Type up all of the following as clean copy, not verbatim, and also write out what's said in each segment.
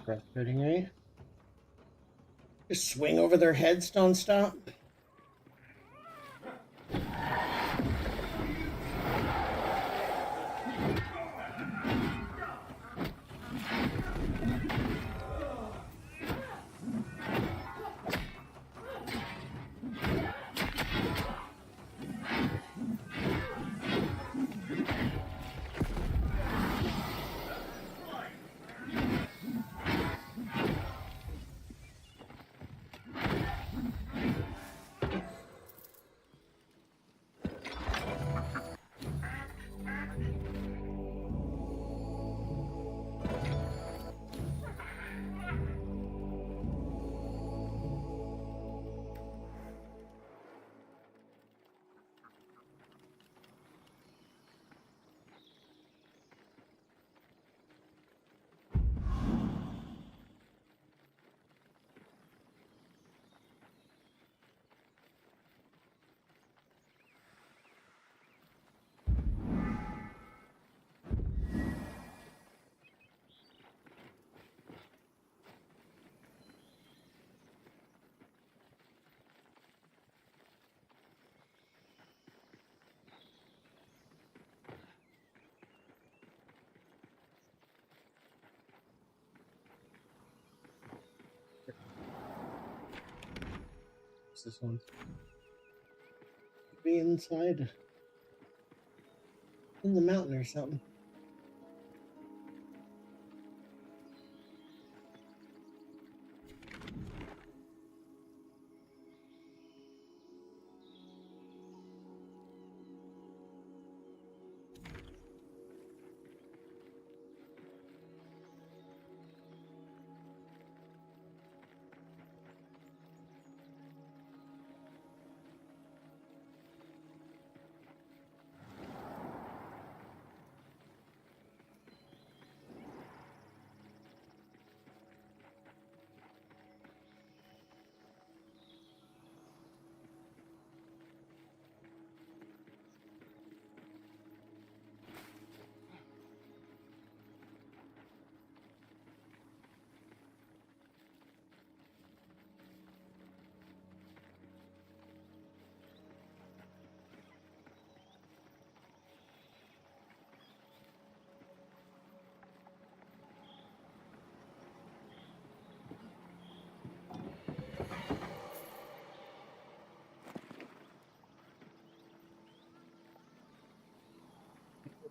Frustrating, eh? Just swing over their heads nonstop. box this one. Could be inside in the mountain or something.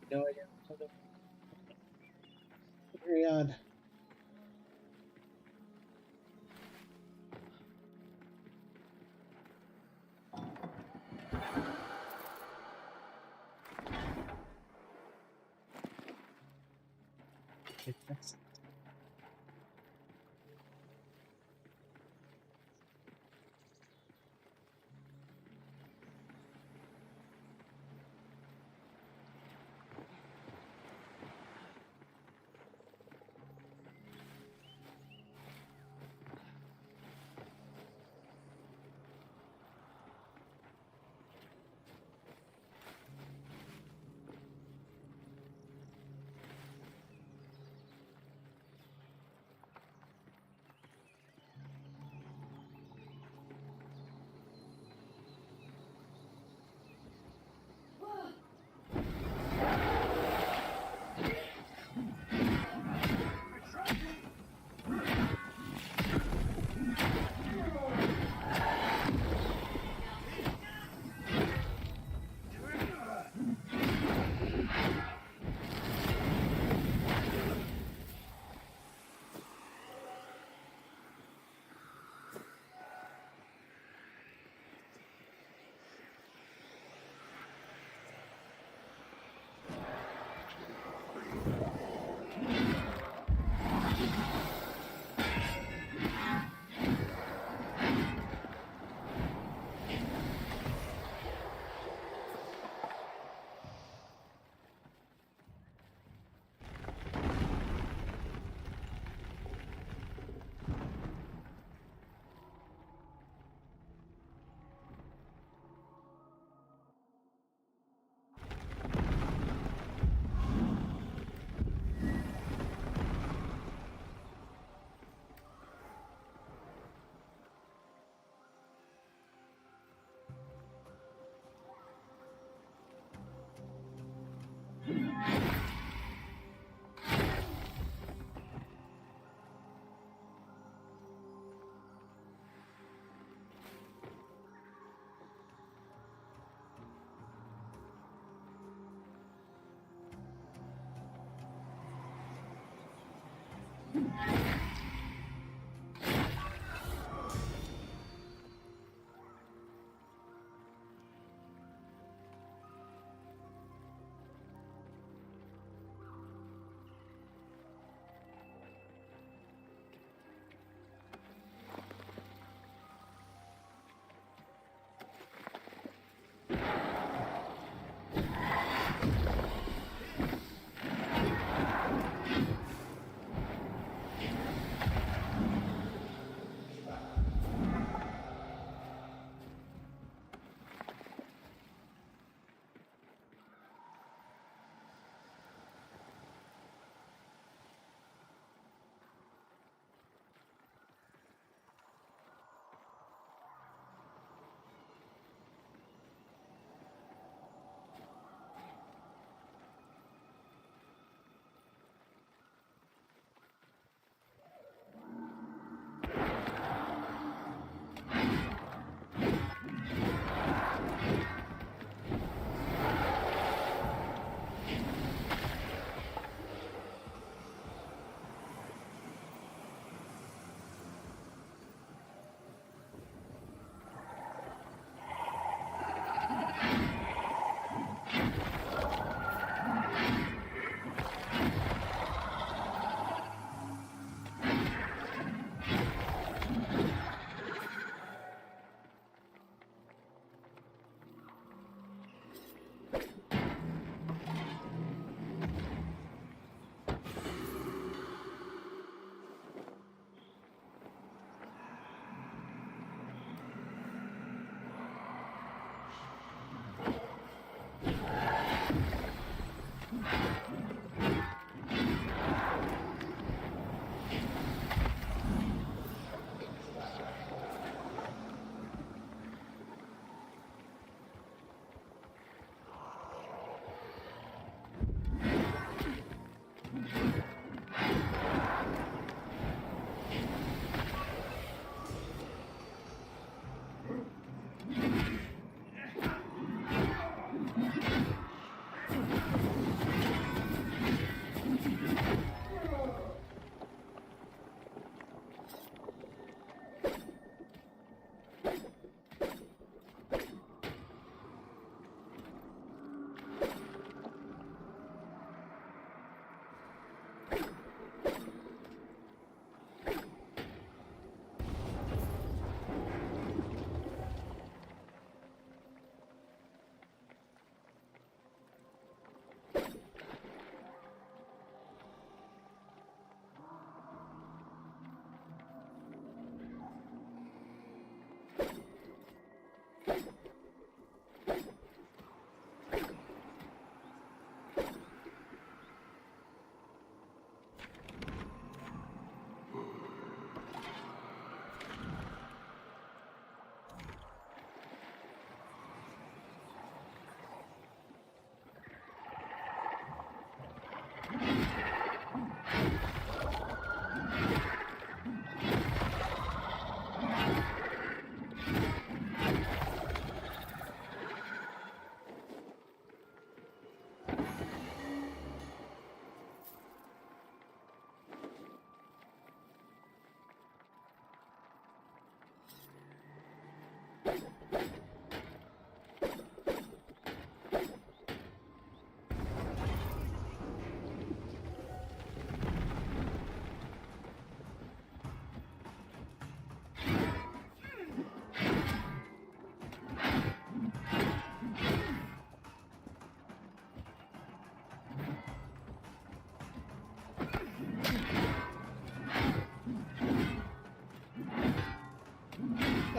No idea. Very odd. It's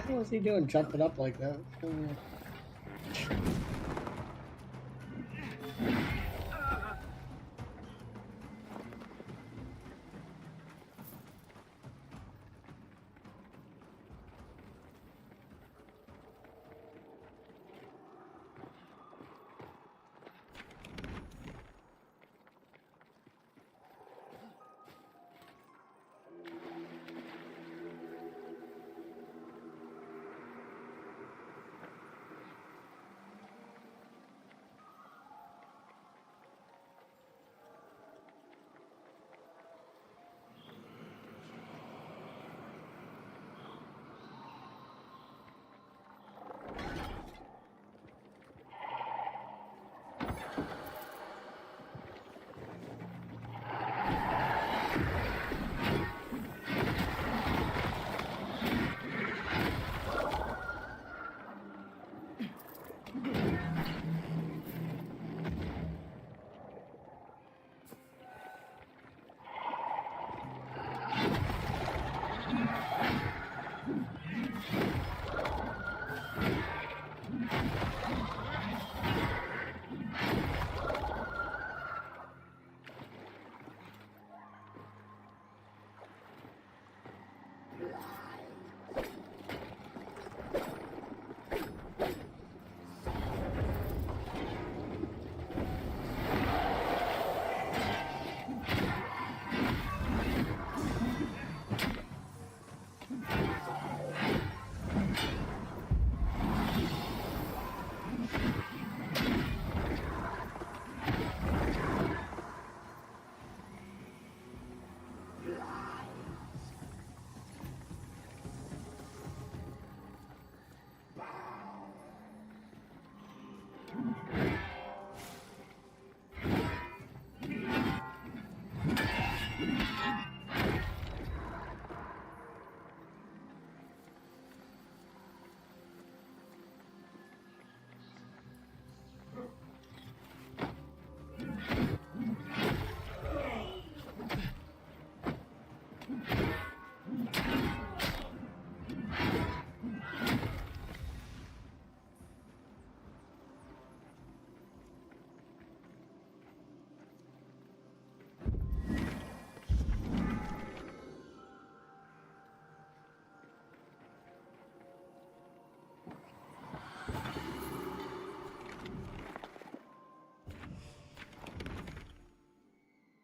What was he doing jumping up like that?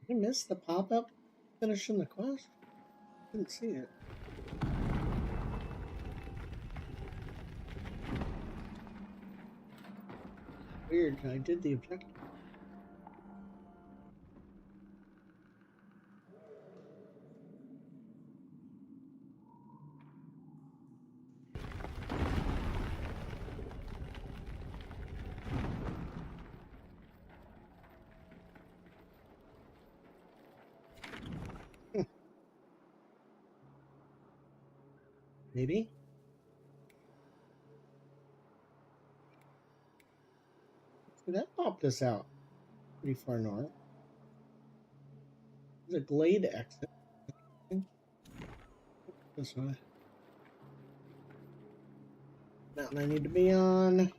I missed the pop-up finishing the quest. Didn't see it. Weird. I did the objective. Maybe. See, that popped us out pretty far north. There's a glade exit. This way. Mountain I need to be on.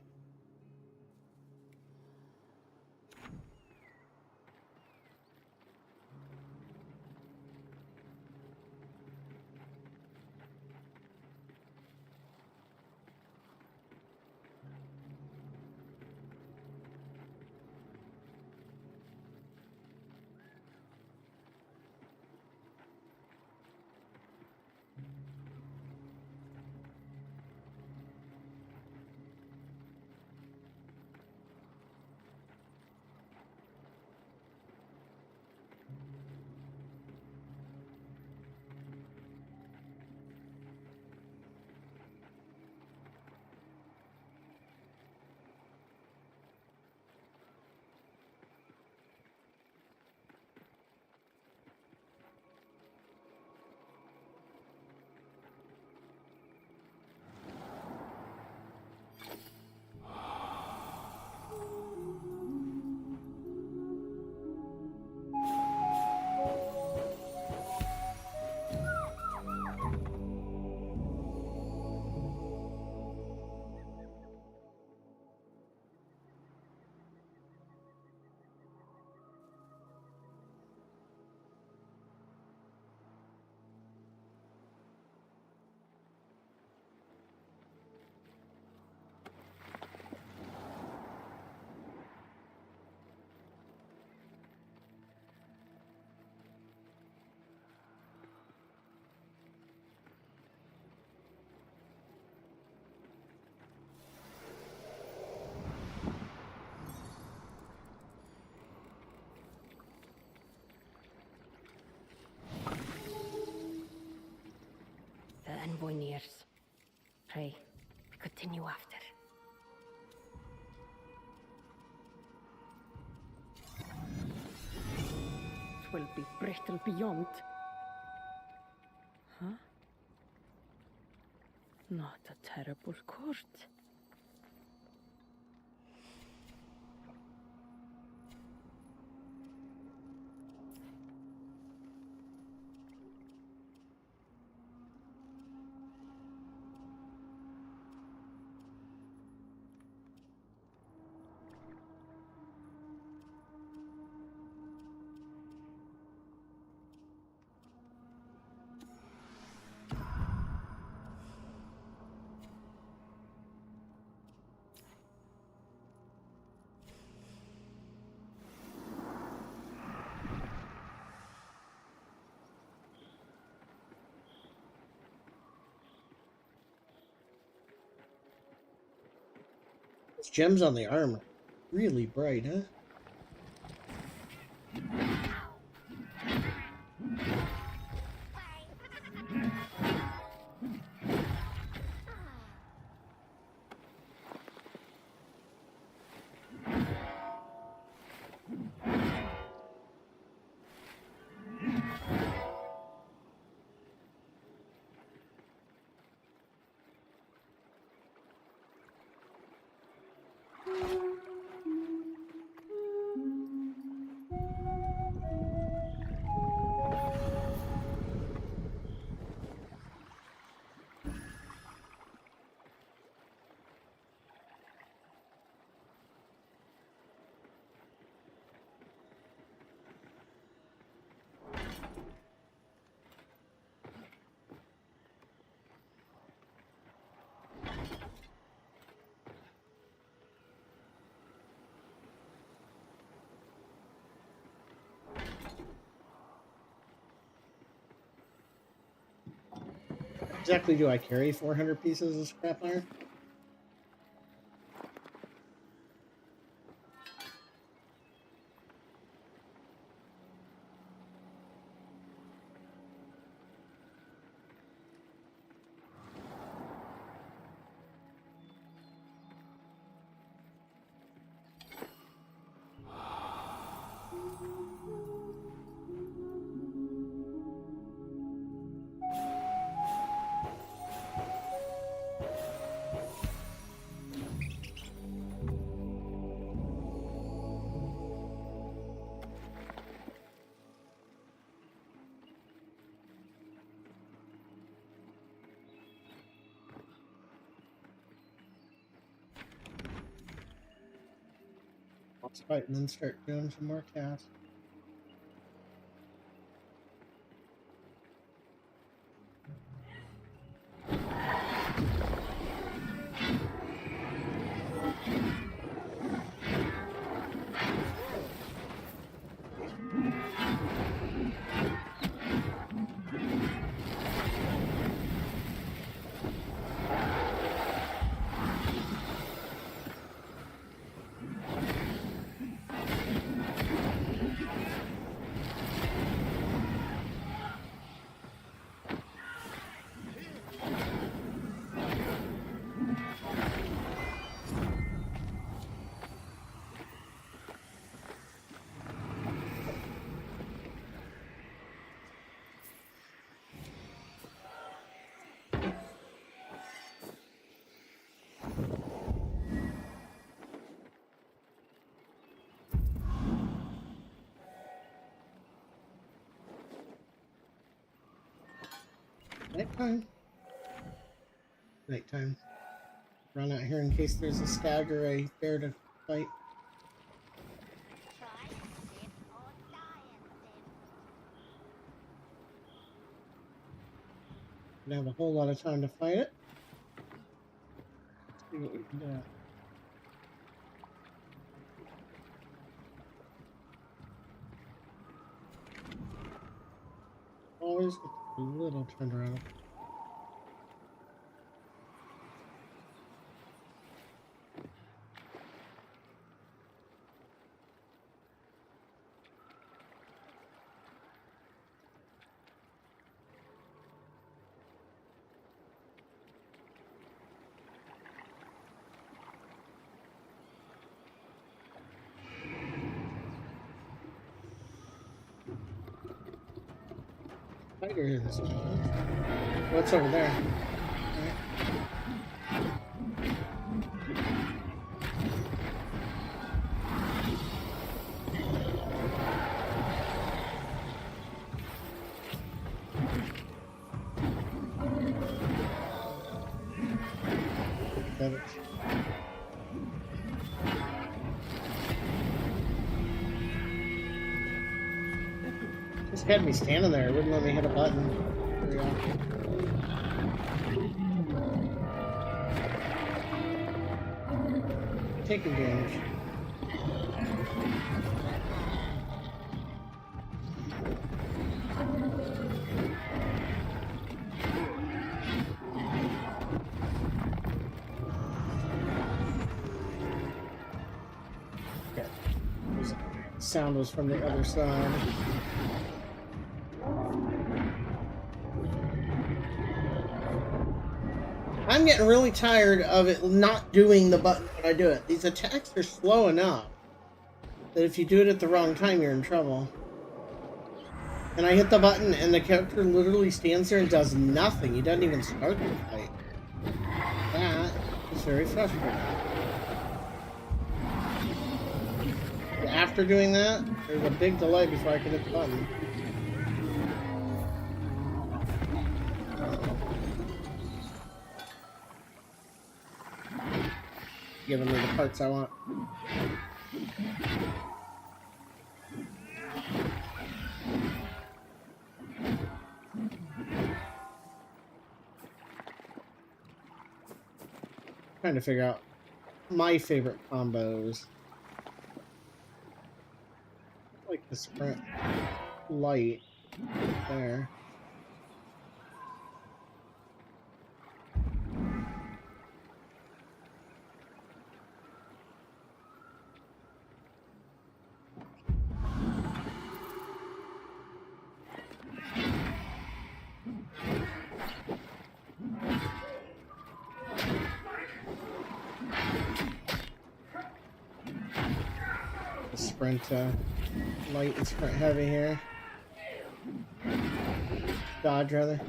Voyniers. Pray, we continue after. Twill be brittle beyond. Huh? Not a terrible court. Those gems on the armor. Really bright, huh? Exactly do I carry 400 pieces of scrap iron? Let's fight and then start doing some more tasks. Nighttime. Nighttime. Run out here in case there's a stag or a bear to fight. Don't have a whole lot of time to fight it. Let's see what we can do. Always with a little turnaround. tighter. What's over there? Just had me standing there. It wouldn't let me hit a button. There we go. Taking damage. Okay. Sound was from the other side. I'm getting really tired of it not doing the button when I do it. These attacks are slow enough that if you do it at the wrong time, you're in trouble. And I hit the button and the character literally stands there and does nothing. He doesn't even start the fight. That is very frustrating. After doing that, there's a big delay before I can hit the button. Giving me the parts I want. Trying to figure out my favorite combos. I like the sprint light there. Sprint light and sprint heavy here. Dodge rather.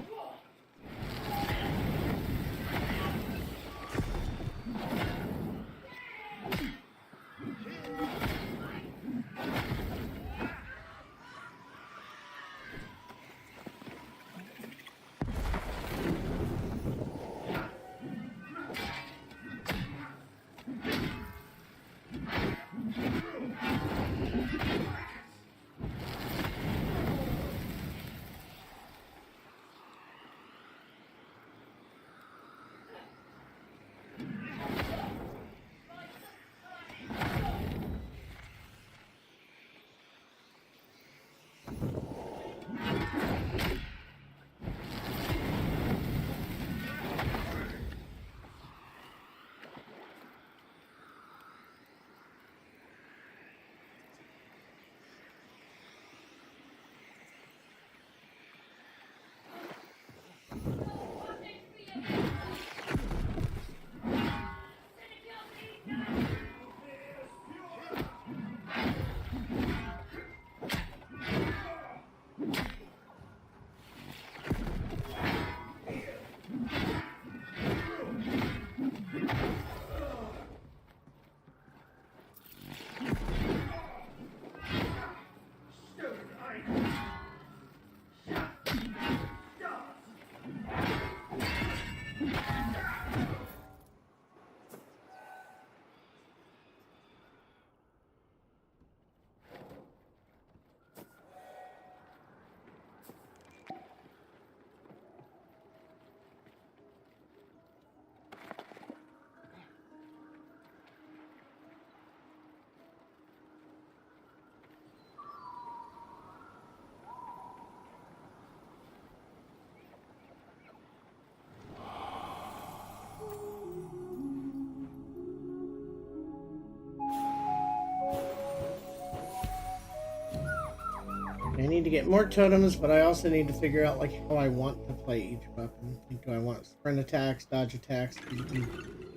I need to get more totems, but I also need to figure out like how I want to play each weapon. Like, do I want sprint attacks, dodge attacks? You can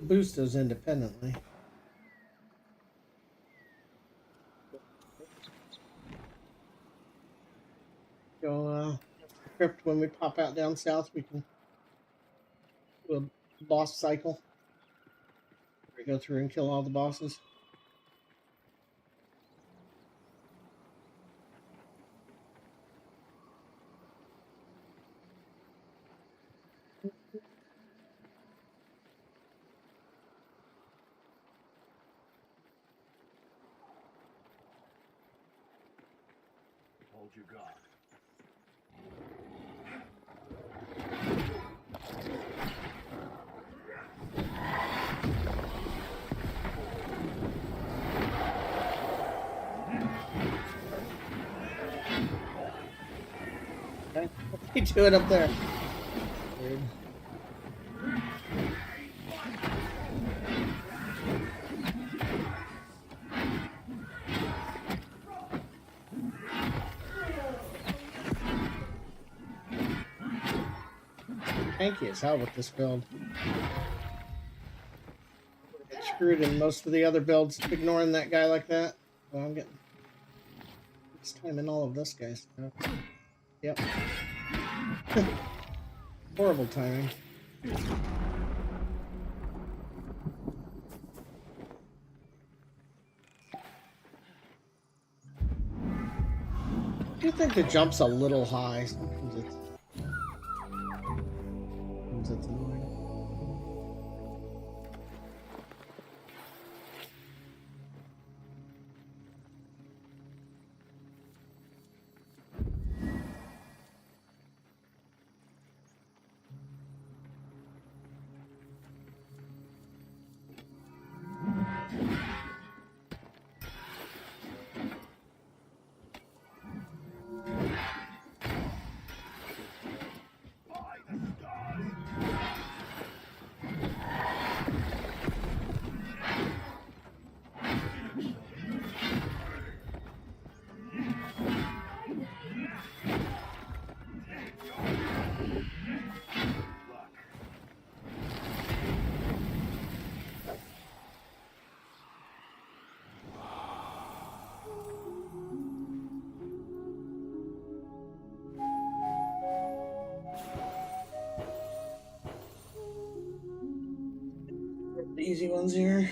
boost those independently. Go crypt when we pop out down south. We can do a boss cycle. We go through and kill all the bosses. Hold your guard. Okay. What are you doing up there? Weird. Tanky as hell with this build. Get screwed in most of the other builds, ignoring that guy like that. Well, I'm getting this time in all of this guy's stuff. Yep. Horrible timing. I do think the jump's a little high. Sometimes it's annoying. The easy ones here.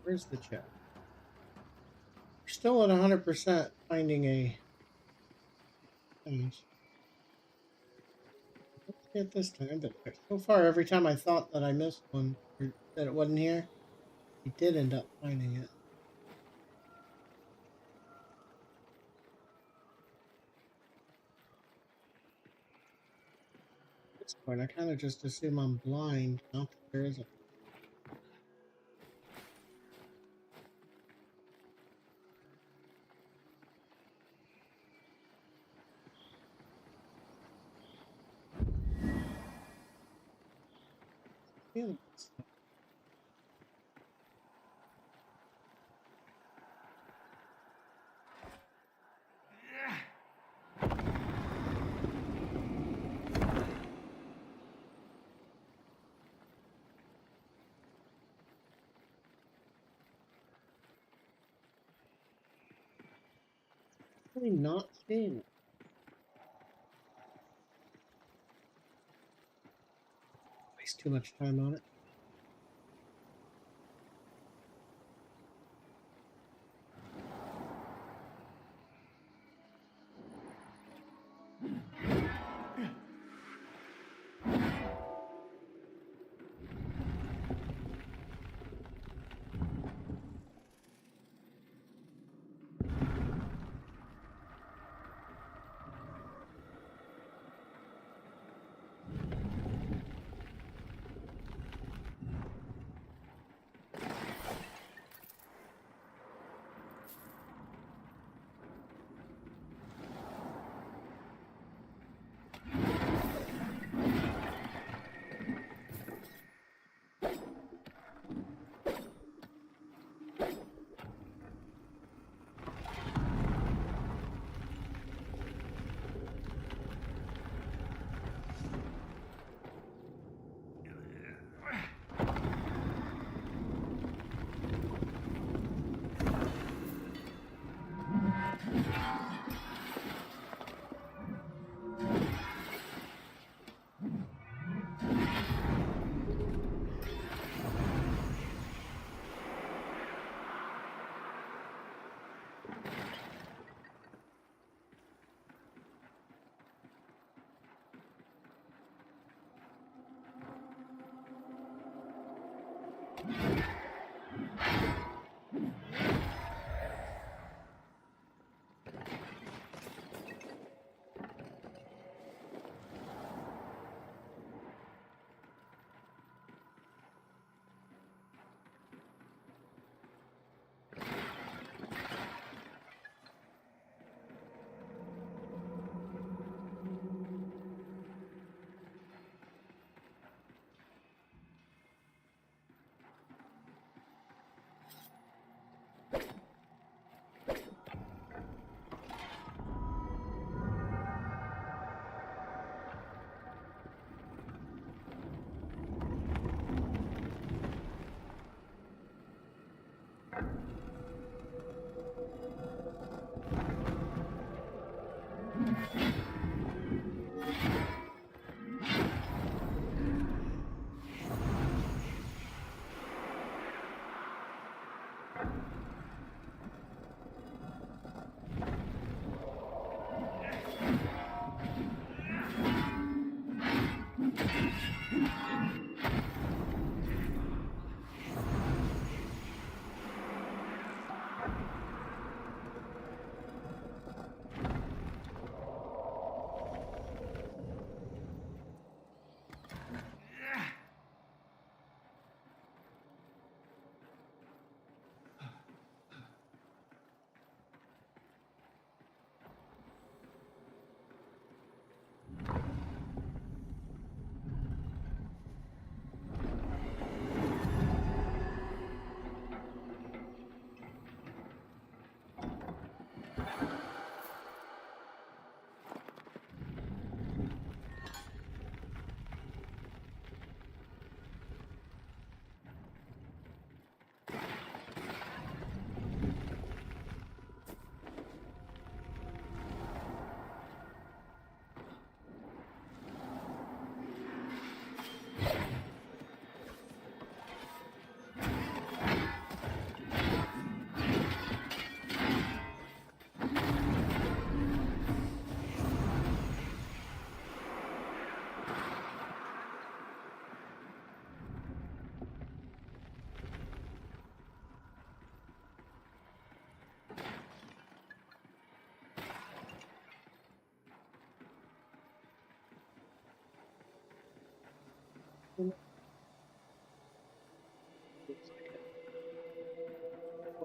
Where's the chat? We're still at 100% finding a things. Let's get this time, but so far every time I thought that I missed one or that it wasn't here, he did end up finding it. At this point, I kind of just assume I'm blind, not that there isn't. Yeah. Really not seeing it. Waste too much time on it.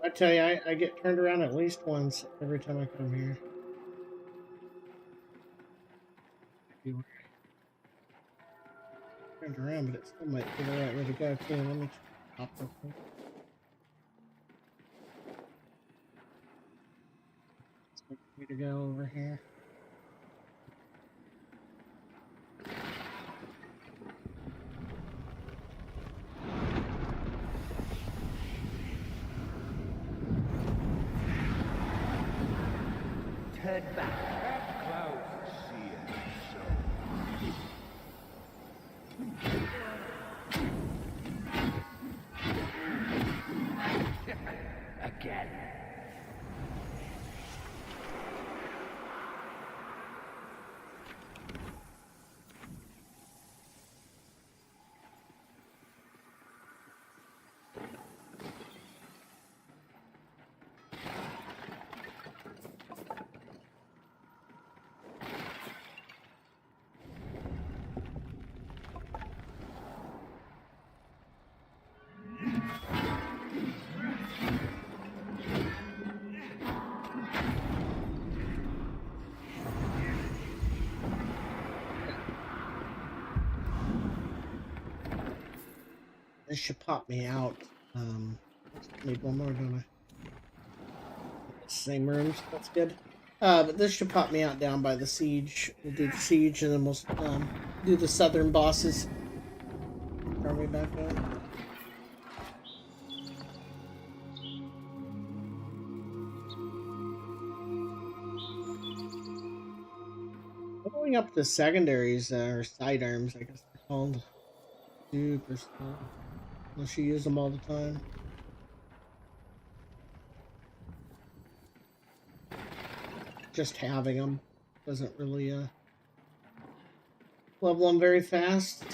I tell you, I get turned around at least once every time I come here. Turned around, but it still might be the right way to go too. Let me stop real quick. It's the way to go over here. turn back. Clouds see it. Again. This should pop me out. Need one more, don't I? Same rooms. That's good. But this should pop me out down by the siege. We'll do the siege, and then we'll do the southern bosses. Are we back on? Going up the secondaries or sidearms, I guess they're called. Super slow. Unless you use them all the time. Just having them doesn't really level them very fast.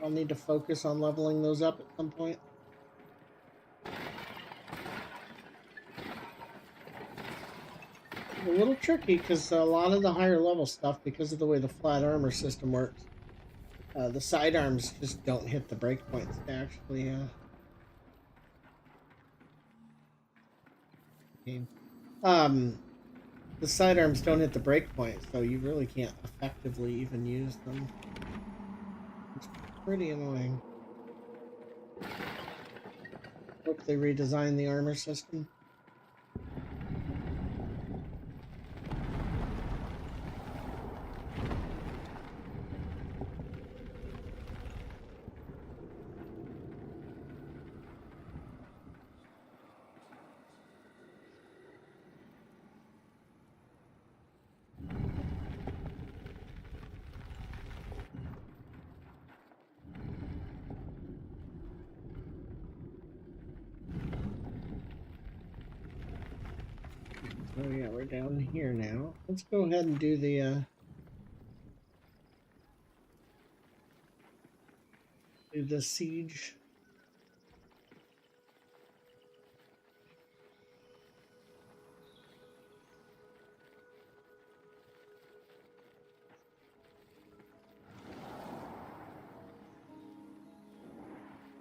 I'll need to focus on leveling those up at some point. A little tricky because a lot of the higher level stuff, because of the way the flat armor system works, the sidearms just don't hit the breakpoints to actually the sidearms don't hit the breakpoint, so you really can't effectively even use them. It's pretty annoying. Hope they redesign the armor system. Oh yeah, we're down here now. Let's go ahead and do the siege.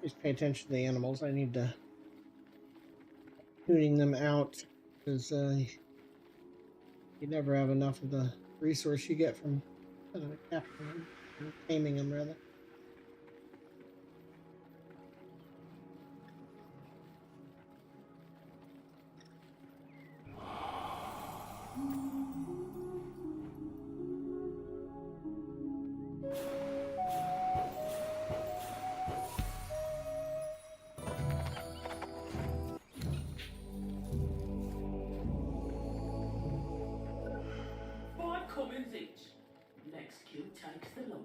Just pay attention to the animals. I need to tuning them out because you never have enough of the resource you get from capturing them, or taming them rather. Commons each. Next kill takes the lot.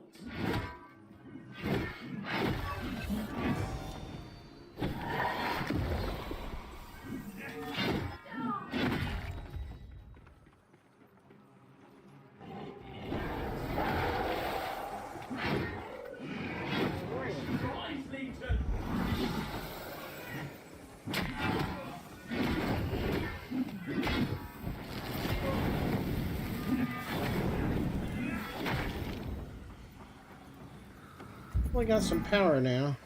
We got some power now.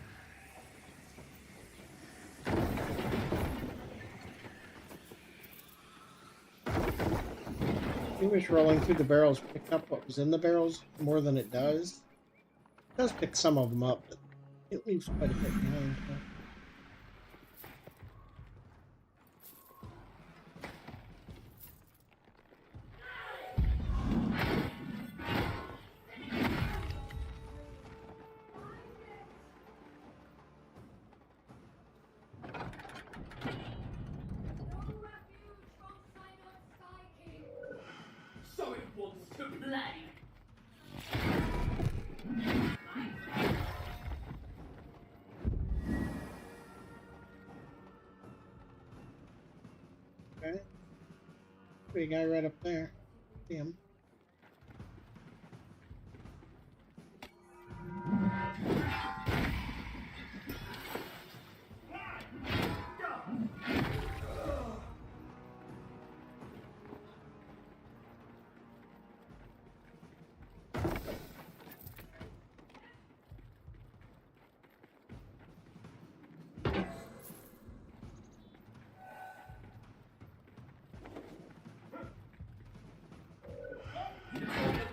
He was rolling through the barrels, pick up what was in the barrels more than it does. It does pick some of them up, but it leaves quite a bit behind. to play. Okay. Big guy right up there. See him.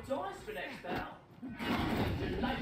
Dice for next battle. Delayed.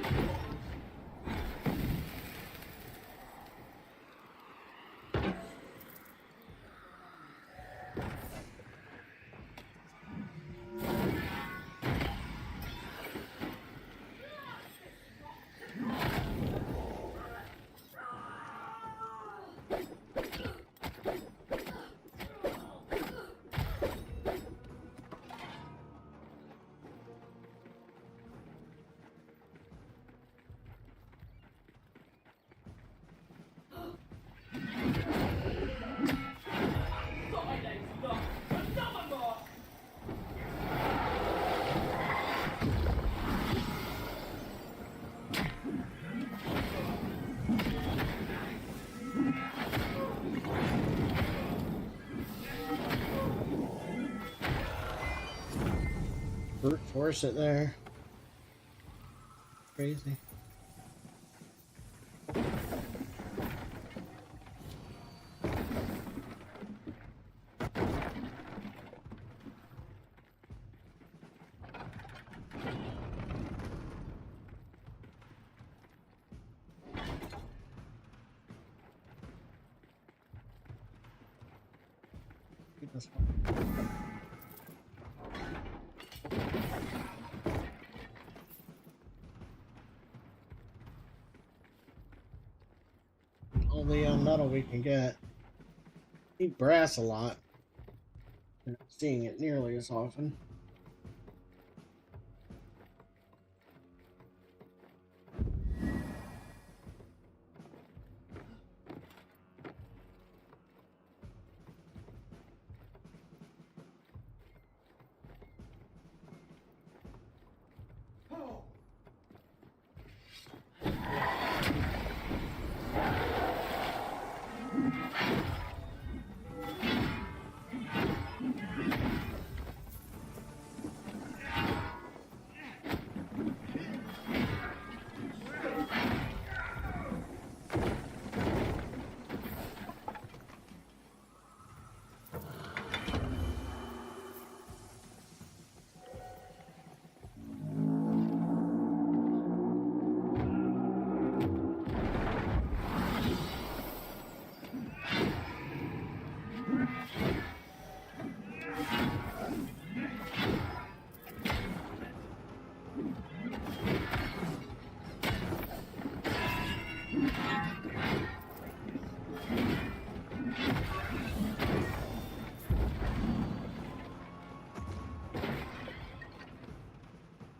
Brute force it there. Crazy. Keep this one. All the metal we can get. Need brass a lot. Not seeing it nearly as often.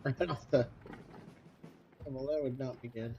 Right off the... Well, that would not be good.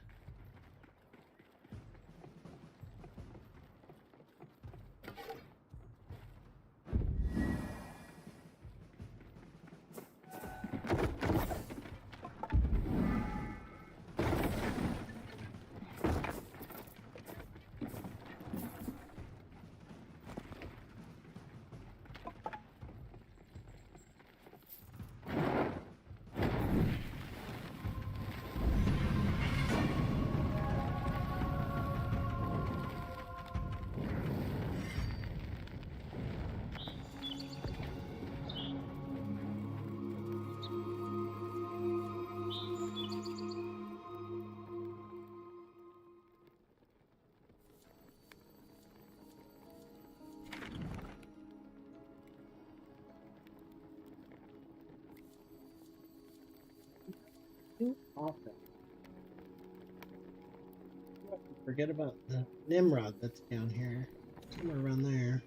Too often. Forget about the Nimrod that's down here. Somewhere around there.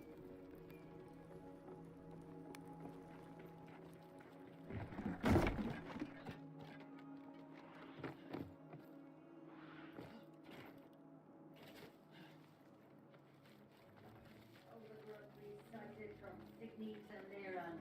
needs a Liran.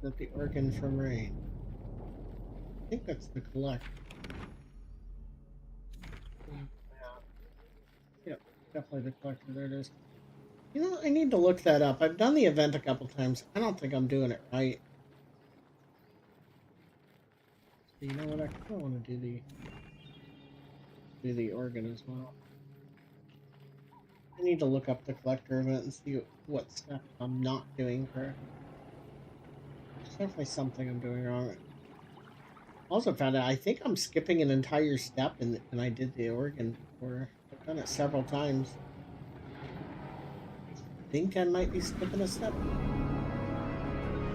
That the organ from Rain. I think that's the collect. Yep, definitely the collector. There it is. You know, I need to look that up. I've done the event a couple times. I don't think I'm doing it right. So you know what? I kind of want to do the organ as well. I need to look up the collector event and see what stuff I'm not doing correct. There's definitely something I'm doing wrong. Also found out I think I'm skipping an entire step and I did the organ before. I've done it several times. I think I might be skipping a step.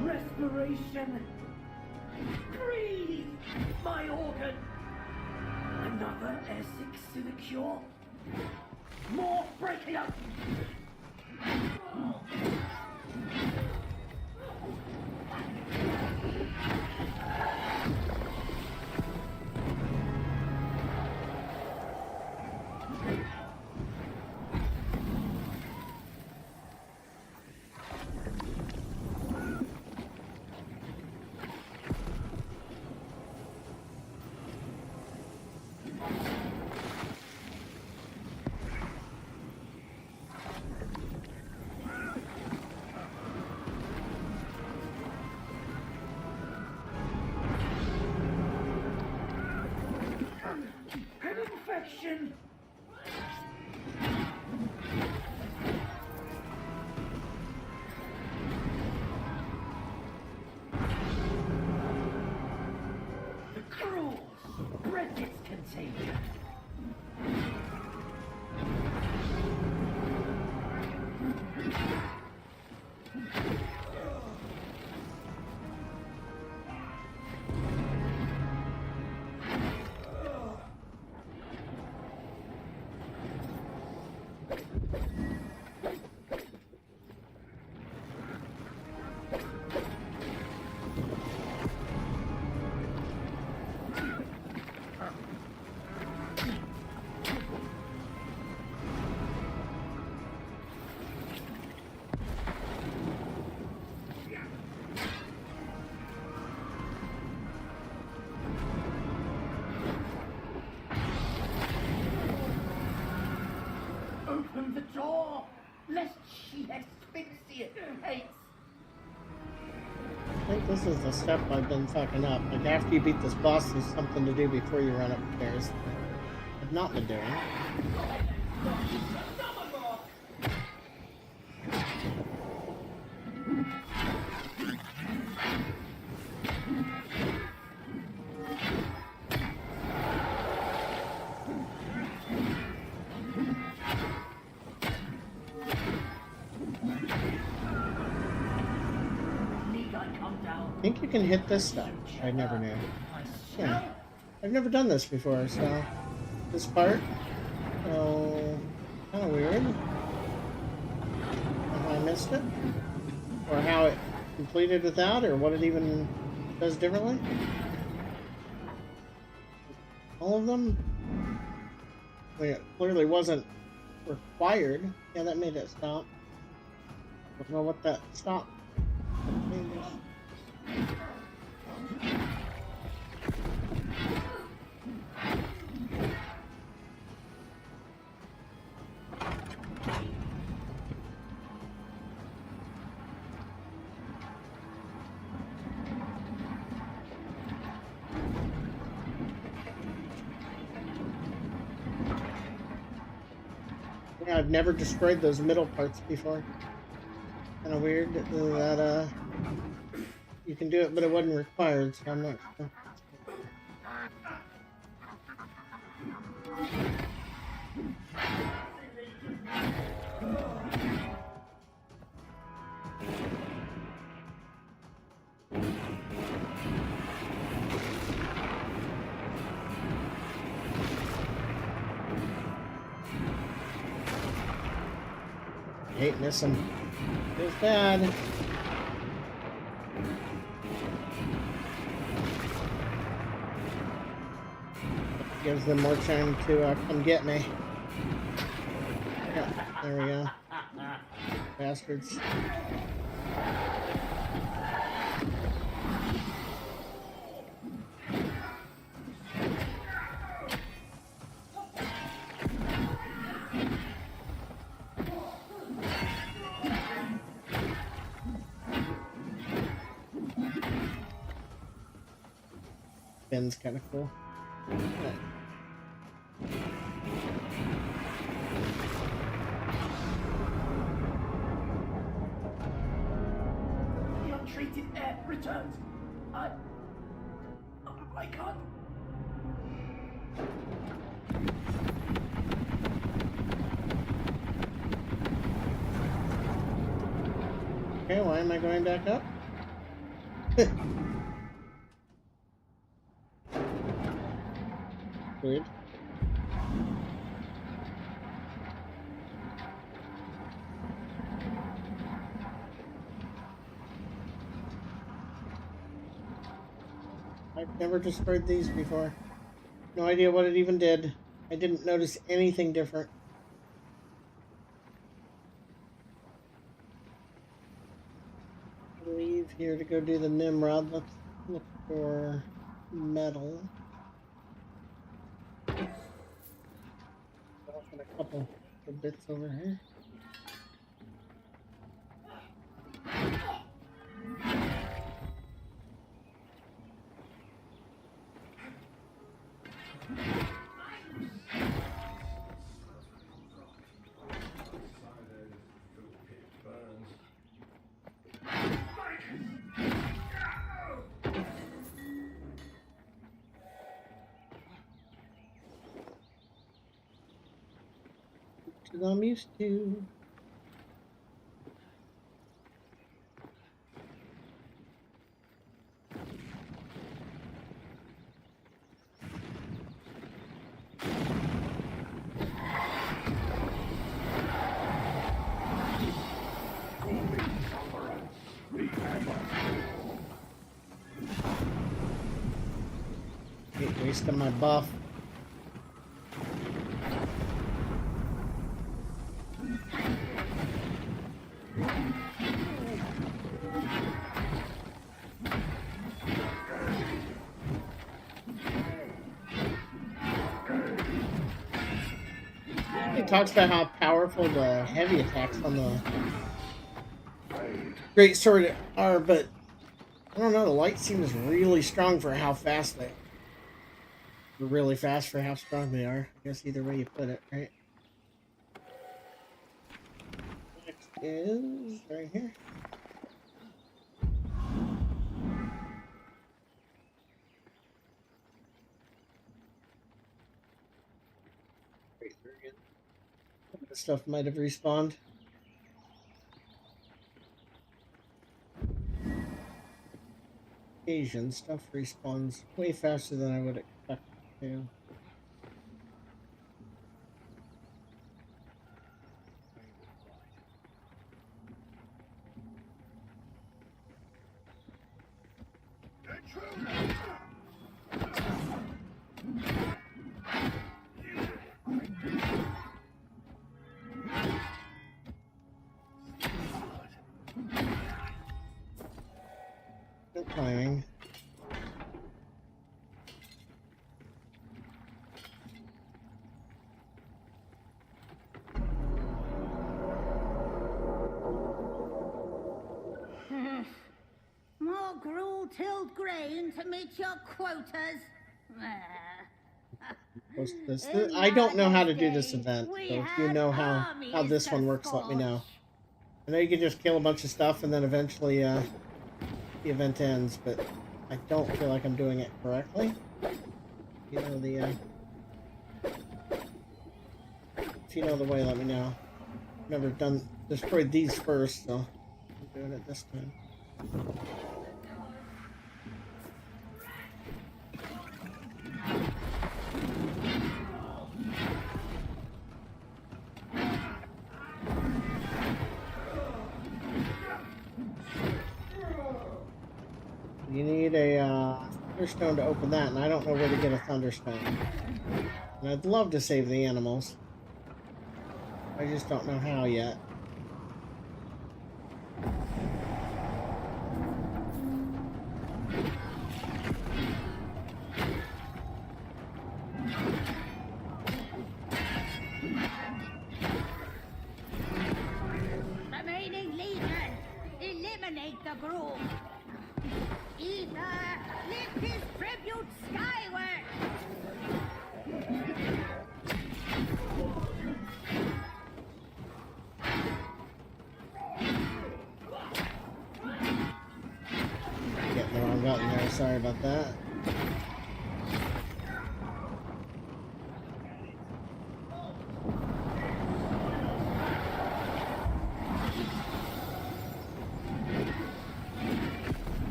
Respiration! Breathe! My organ! Another Essex to the cure? More breaking up! Infection! The cruels bred its contagion. Open the door, lest she asphyxiates. I think this is the step I've been fucking up. Like after you beat this boss, there's something to do before you run upstairs. I've not been doing. I think you can hit this stuff. I never knew. Yeah. I've never done this before, so this part. So kind of weird. How I missed it. Or how it completed without, or what it even does differently. All of them? I mean, it clearly wasn't required. Yeah, that made it stop. I don't know what that stopped. Yeah, I've never destroyed those middle parts before. Kind of weird that you can do it, but it wasn't required, so I'm not sure. I hate missing. Feels bad. Gives them more time to come get me. Yeah, there we go. Bastards. Ben's kind of cool. Right. The untreated air returns. I can't. Okay, why am I going back up? Weird. I've never destroyed these before. No idea what it even did. I didn't notice anything different. Leave here to go do the Nimrod. Let's look for metal. And a couple of bits over here. As I'm used to. Hate wasting my buff. He talks about how powerful the heavy attacks on the great sword are, but I don't know, the light seems really strong for how fast they are. They're really fast for how strong they are. I guess either way you put it, right? Next is right here. Wait, there again. Some of the stuff might have respawned. Asian stuff respawns way faster than I would expect it to. Good timing. More gruel tilled grain to meet your quotas. post this. In I don't know how to do Mother's this Day, event, we so if you had know how armies this to one works, let me know. scorch. I know you can just kill a bunch of stuff and then eventually the event ends, but I don't feel like I'm doing it correctly. You know the if you know the way, let me know. I've never destroyed these first, so I'm doing it this time. You need a Thunderstone to open that, and I don't know where to get a Thunderstone. And I'd love to save the animals. I just don't know how yet. Remaining Legion, eliminate the group. Ether, lift his tribute skyward. Getting the wrong button there, sorry about that.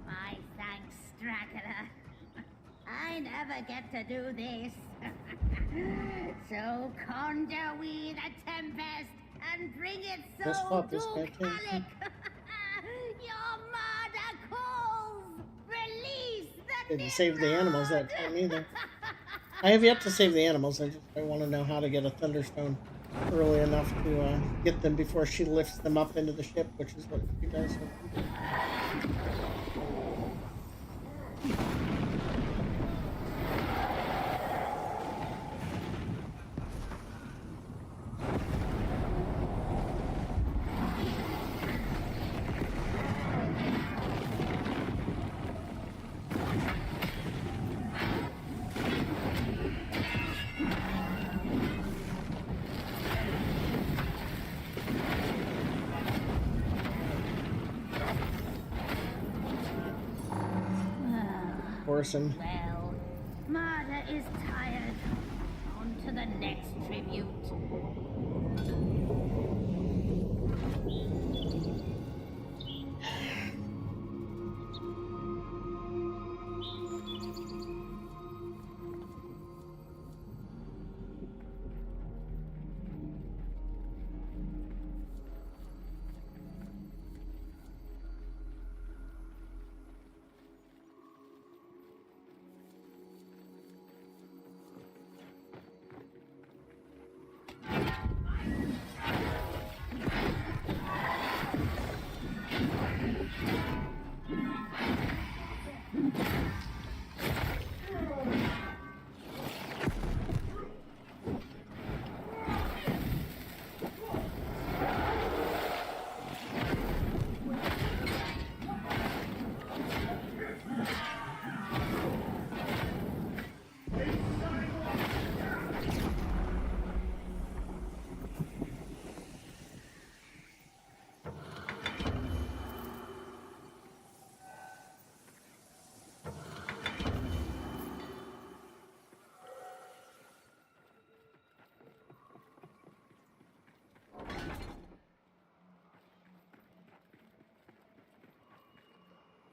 My thanks, Dracula. I never get to do this. So conjure we the Tempest and bring it Just soul swap this to back in. Alec. Your murder calls. Release the Didn't save the animals that time either. I have yet to save the animals. I want to know how to get a Thunderstone early enough to get them before she lifts them up into the ship, which is what she does. Orson. Well, Marta is tired. On to the next tribute.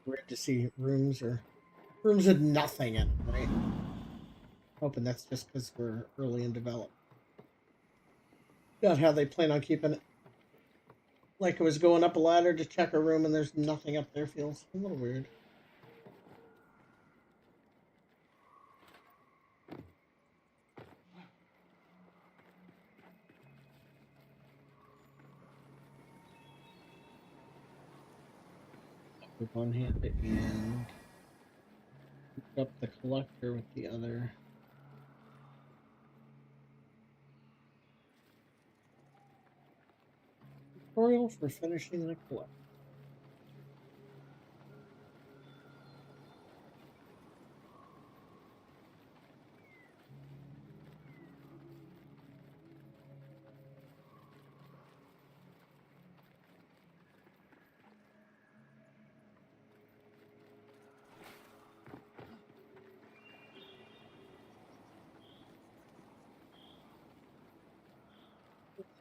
Weird to see rooms with nothing in them, right? Hoping that's just because we're early in development. Not how they plan on keeping it. Like it was going up a ladder to check a room and there's nothing up there. Feels a little weird. with one hand and pick up the collector with the other. Tutorial for finishing the collector.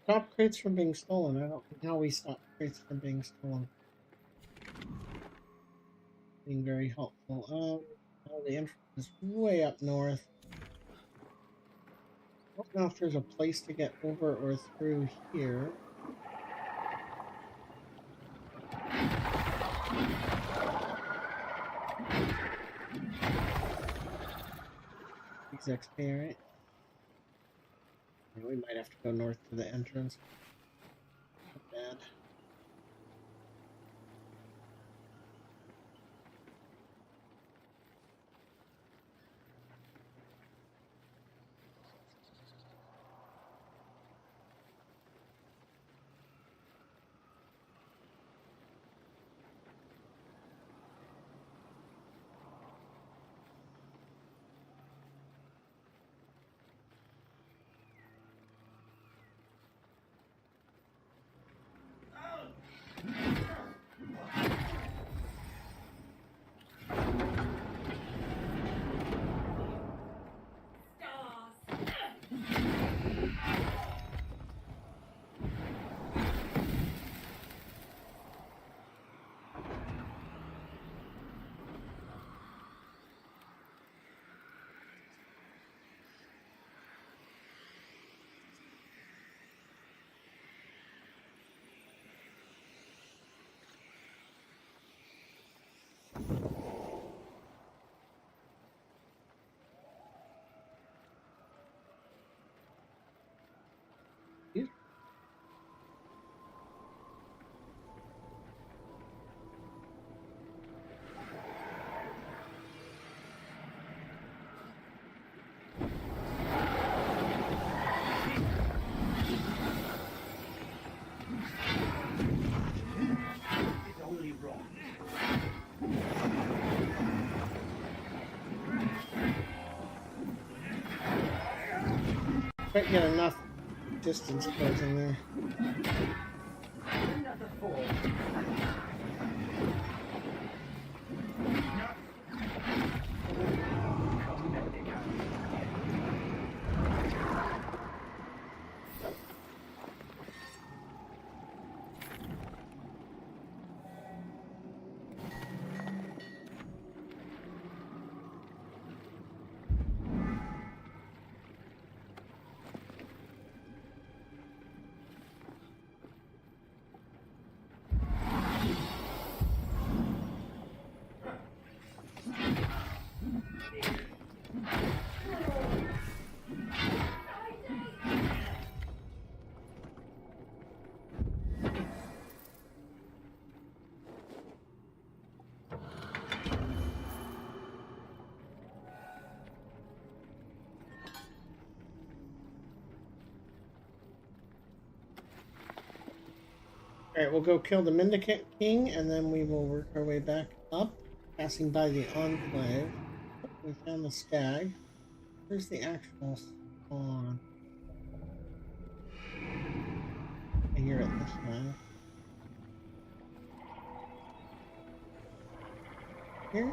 Stop crates from being stolen. I don't know how we stop crates from being stolen. Being very helpful. Oh, the entrance is way up north. I don't know if there's a place to get over or through here. XP, right? We might have to go north to the entrance. Not bad. Can't get enough distance closing there. Another four. Alright, we'll go kill the Mendicant King, and then we will work our way back up, passing by the Enclave. We found the stag. Where's the actual spawn? I hear it this way. Here?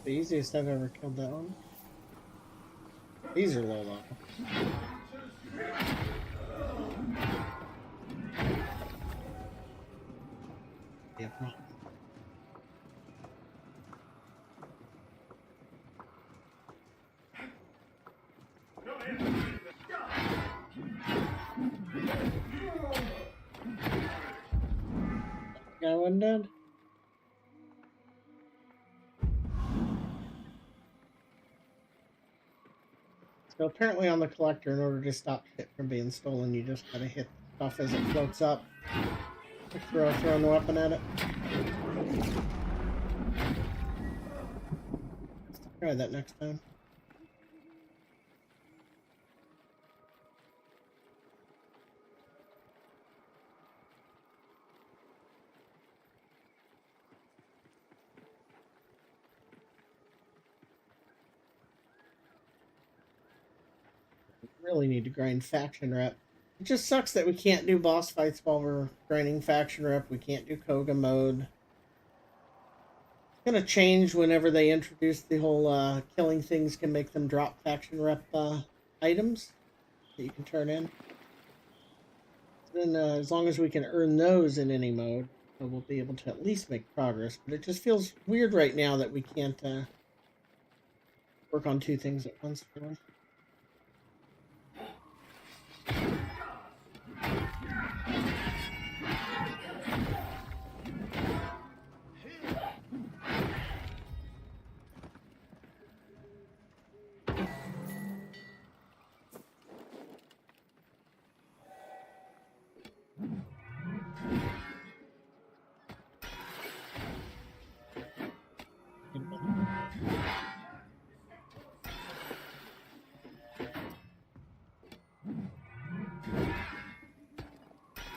The easiest I've ever killed that one. These are low level. Yeah, problem. Guy wasn't dead. So apparently on the collector, in order to stop shit from being stolen, you just gotta hit stuff as it floats up. Like throwing the weapon at it. Let's try that next time. Really need to grind faction rep. It just sucks that we can't do boss fights while we're grinding faction rep. We can't do Koga mode. It's gonna change whenever they introduce the whole killing things can make them drop faction rep items that you can turn in. Then as long as we can earn those in any mode, we'll be able to at least make progress. But it just feels weird right now that we can't work on two things at once. Really.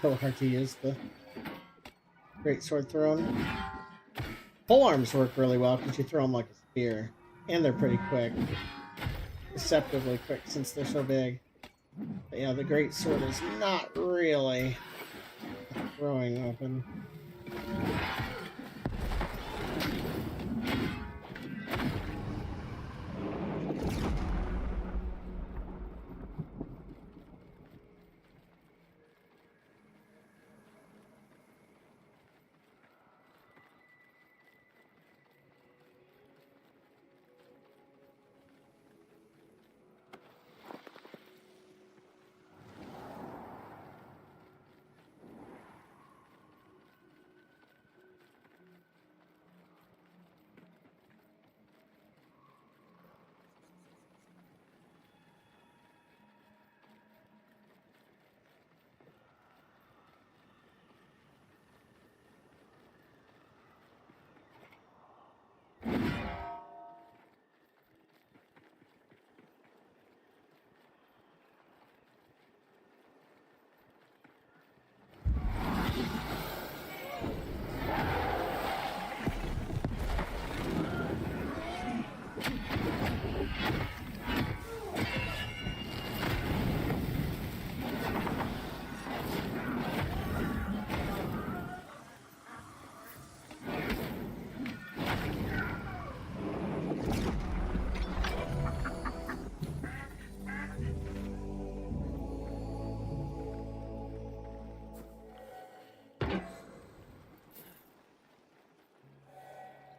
So hard to use the great sword throwing. Pole arms work really well because you throw them like a spear, and they're pretty quick, deceptively quick since they're so big. But yeah, the great sword is not really a throwing weapon.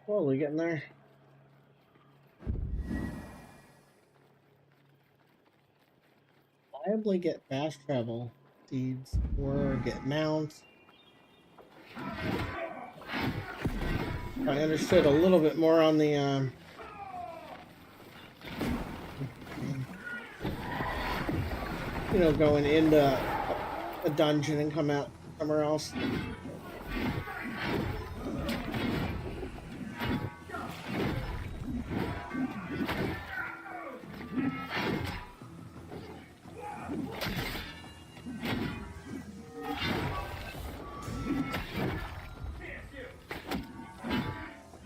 Slowly getting there. Reliably get fast travel seeds or get mounts. If I understood a little bit more on the you know, going into a dungeon and come out somewhere else.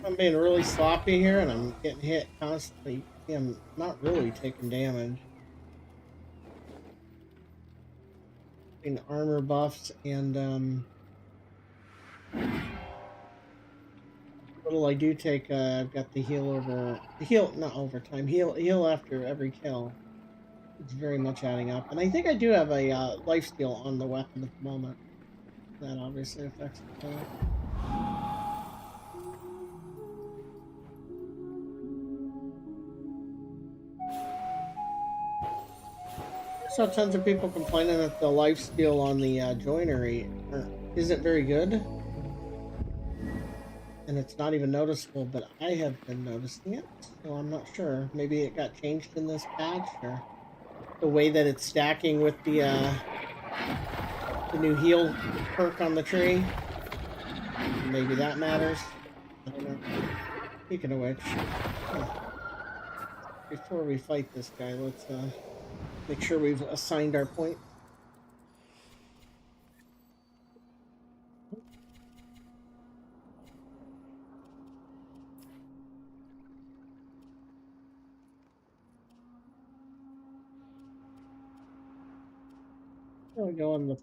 I'm being really sloppy here and I'm getting hit constantly. I'm not really taking damage. Between armor buffs and little I do take I've got the heal not overtime, heal after every kill. It's very much adding up. And I think I do have a lifesteal on the weapon at the moment. That obviously affects the kill. saw tons of people complaining that the lifesteal on the joinery isn't very good. And it's not even noticeable, but I have been noticing it, so I'm not sure. Maybe it got changed in this patch, or the way that it's stacking with the new heal perk on the tree. Maybe that matters. I don't know. Speaking of which, before we fight this guy, let's make sure we've assigned our point. We'll go on the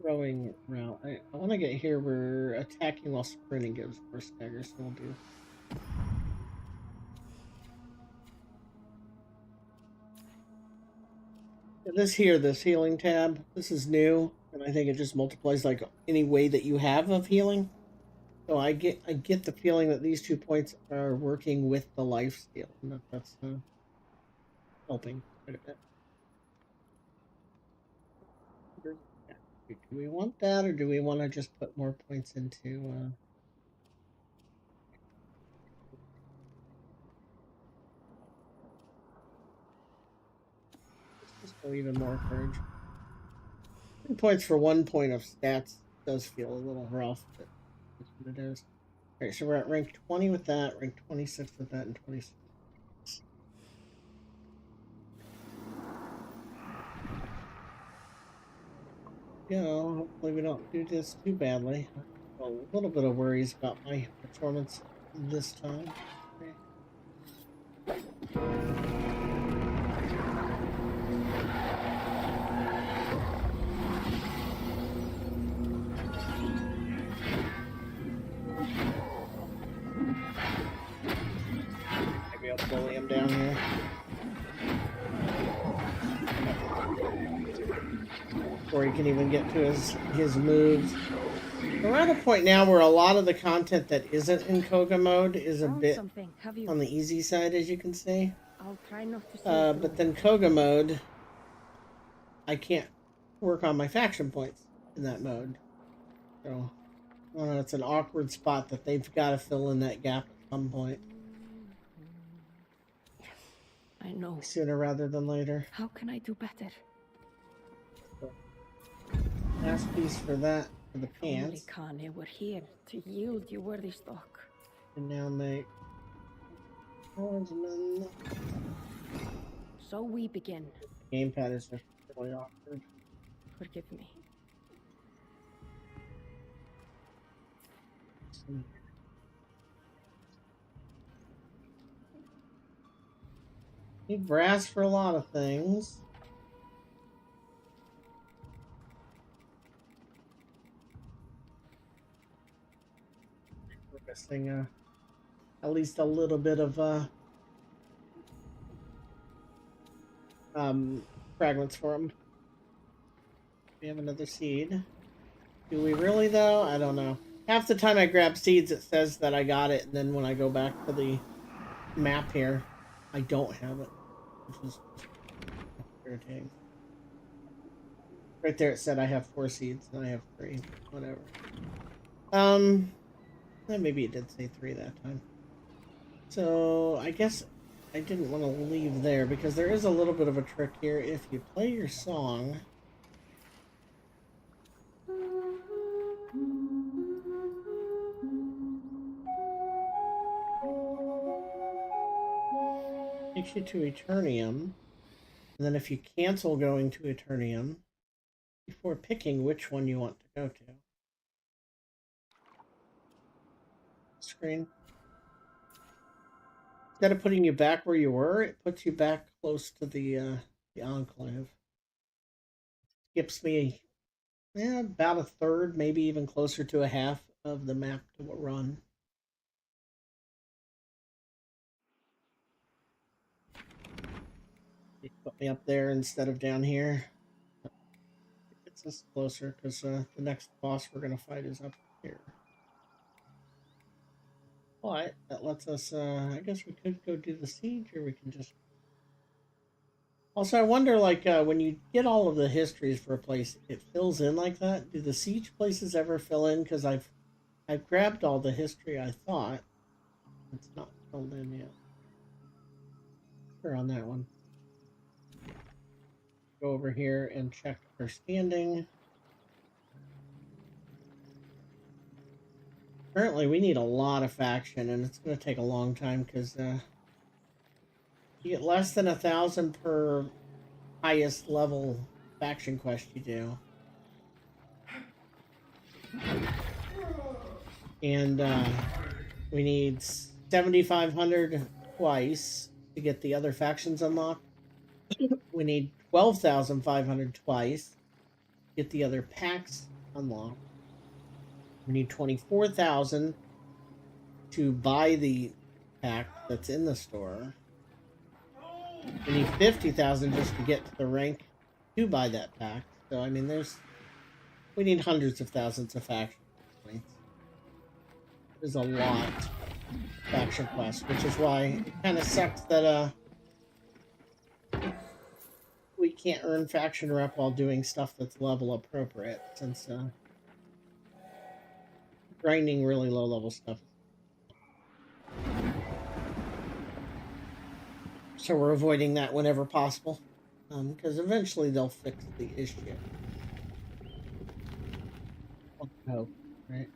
throwing route. I want to get here where attacking while sprinting gives 4 staggers, so we'll do. This healing tab, this is new, and I think it just multiplies like any way that you have of healing. So I get the feeling that these 2 points are working with the lifesteal, and that's helping quite a bit. Do we want that, or do we want to just put more points into? Just go even more courage. 2 points for 1 point of stats does feel a little rough, but that's what it is. Alright, so we're at rank 20 with that, rank 26 with that, and 26. Yeah, hopefully we don't do this too badly. A little bit of worries about my performance this time. Okay. Maybe I'll bully him down here. Before he can even get to his moves. We're at a point now where a lot of the content that isn't in Koga mode is a bit on the easy side, as you can see. I'll try not to see but then Koga mode, I can't work on my faction points in that mode. So, I don't know, it's an awkward spot that they've got to fill in that gap at some point. I know. Sooner rather than later. How can I do better? Last piece for that, for the Only pants. Kane were here to yield you worthy stock. And now make swordsman. So we begin. Gamepad is just really awkward. Forgive me. Need brass for a lot of things. We're missing at least a little bit of fragments for them. We have another seed. Do we really though? I don't know. Half the time I grab seeds, it says that I got it, and then when I go back to the map here, I don't have it, which is irritating. Right there it said I have 4 seeds, and I have 3. Whatever. Maybe it did say 3 that time. So, I guess I didn't want to leave there, because there is a little bit of a trick here. If you play your song... takes you to Eternium, and then if you cancel going to Eternium, before picking which one you want to go to. Screen. Instead of putting you back where you were, it puts you back close to the Enclave. Skips me about a third, maybe even closer to a half of the map to run. You put me up there instead of down here. It's us closer because the next boss we're going to fight is up here. But that lets us, I guess we could go do the siege, or we can just Also, I wonder, like, when you get all of the histories for a place, it fills in like that. Do the siege places ever fill in? Because I've grabbed all the history I thought. It's not filled in yet. Or on that one. Go over here and check our standing. Currently, we need a lot of faction, and it's going to take a long time because you get less than 1,000 per highest level faction quest you do. And we need 7,500 twice to get the other factions unlocked. We need 12,500 twice to get the other packs unlocked. We need 24,000 to buy the pack that's in the store. We need 50,000 just to get to the rank to buy that pack. So, I mean, we need hundreds of thousands of faction points. There's a lot of faction quests, which is why it kind of sucks that, we can't earn faction rep while doing stuff that's level appropriate, since, grinding really low level stuff. So we're avoiding that whenever possible, because eventually they'll fix the issue. I hope, right?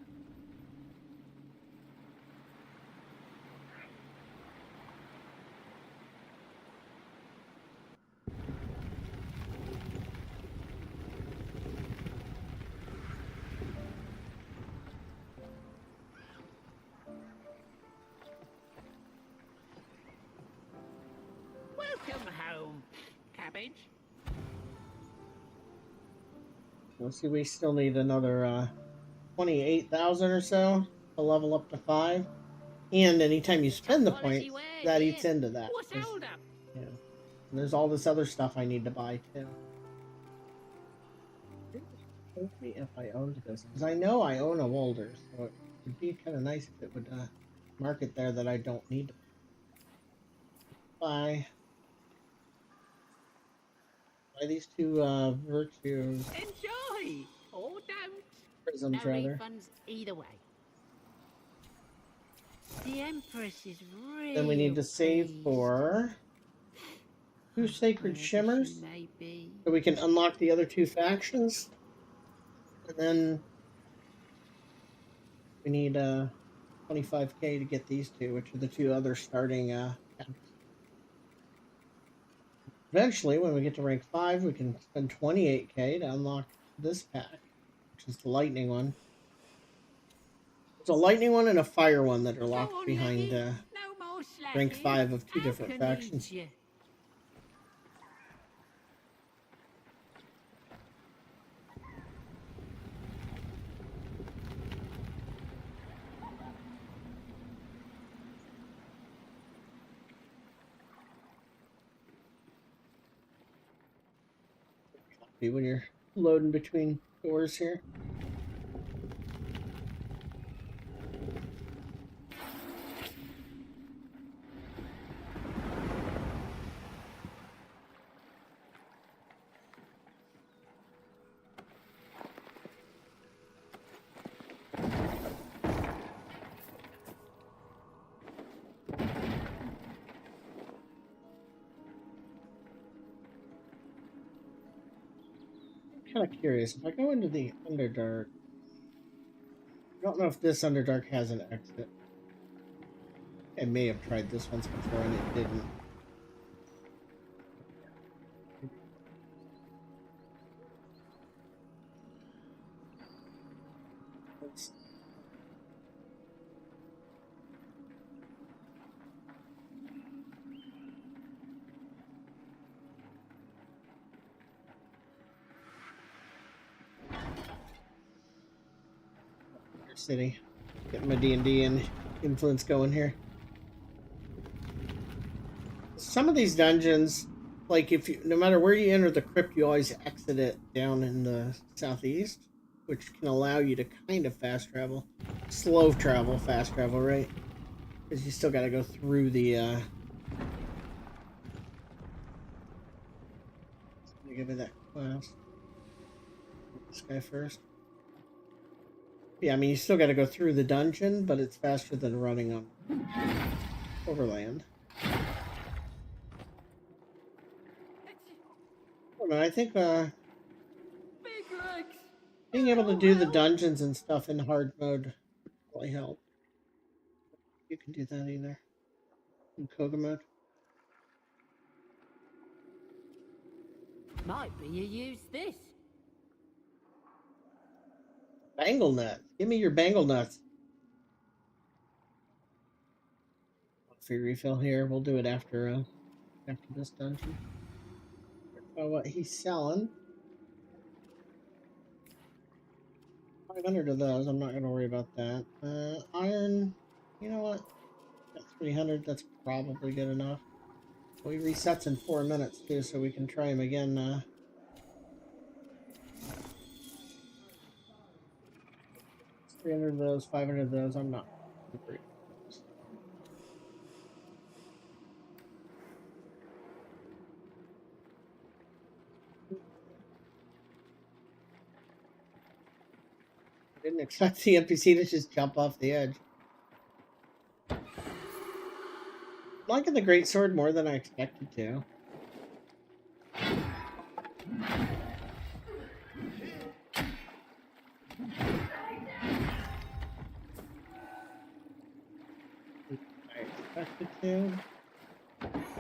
Welcome home, cabbage. Let's see, we still need another 28,000 or so to level up to 5. And anytime you spend the points, that eats into that. What's hold up? Yeah. And there's all this other stuff I need to buy too. Told me if I owned this, because I know I own a Wolder, so it would be kind of nice if it would mark it there that I don't need to buy these two virtues. Enjoy or don't. Prisms, No rather. refunds either way. The Empress is really. Then we need to save for 2 Sacred Shimmers, so we can unlock the other 2 factions. And then we need 25k to get these 2, which are the 2 other starting packs. Eventually, when we get to rank 5, we can spend 28k to unlock this pack, which is the lightning one. There's a lightning one and a fire one that are locked behind rank 5 of 2 different factions. When you're loading between doors here. Kind of curious. If I go into the Underdark, I don't know if this Underdark has an exit. I may have tried this once before and it didn't. City. Getting my D&D and influence going here. Some of these dungeons, like if you, no matter where you enter the crypt, you always exit it down in the southeast, which can allow you to kind of fast travel. Slow travel, fast travel, right? Because you still got to go through the give me that quest. This guy first. Yeah, I mean, you still got to go through the dungeon, but it's faster than running on overland. Oh, no, I think being able to do the dungeons and stuff in hard mode would really help. You can do that either in Koga mode. Might be you use this. Bangle nut. Give me your bangle nuts. Free refill here. We'll do it after this dungeon. What he's selling. 500 of those. I'm not going to worry about that. Iron. You know what? Got 300. That's probably good enough. Well, he resets in 4 minutes too, so we can try him again. 300 of those, 500 of those. I'm not worried. I didn't expect the NPC to just jump off the edge. I'm liking the greatsword more than I expected to.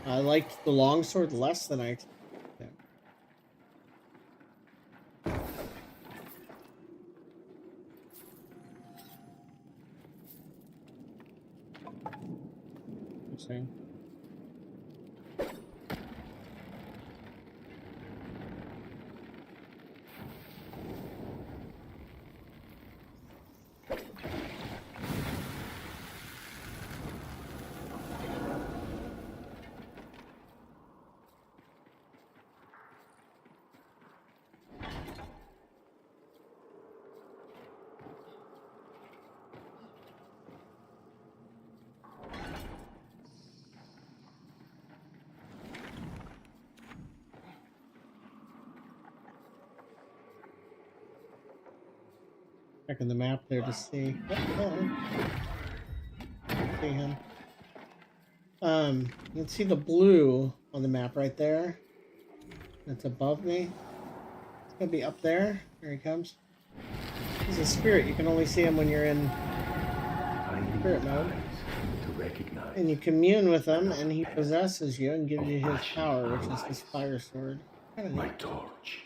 I liked the longsword less than I expected. Interesting. Checking the map there to see. See him. You can see the blue on the map right there. That's above me. It's gonna be up there. There he comes. He's a spirit. You can only see him when you're in spirit mode. To recognize. And you commune with him, and he possesses you and gives you his power, which is this fire sword. Kinda My neat. torch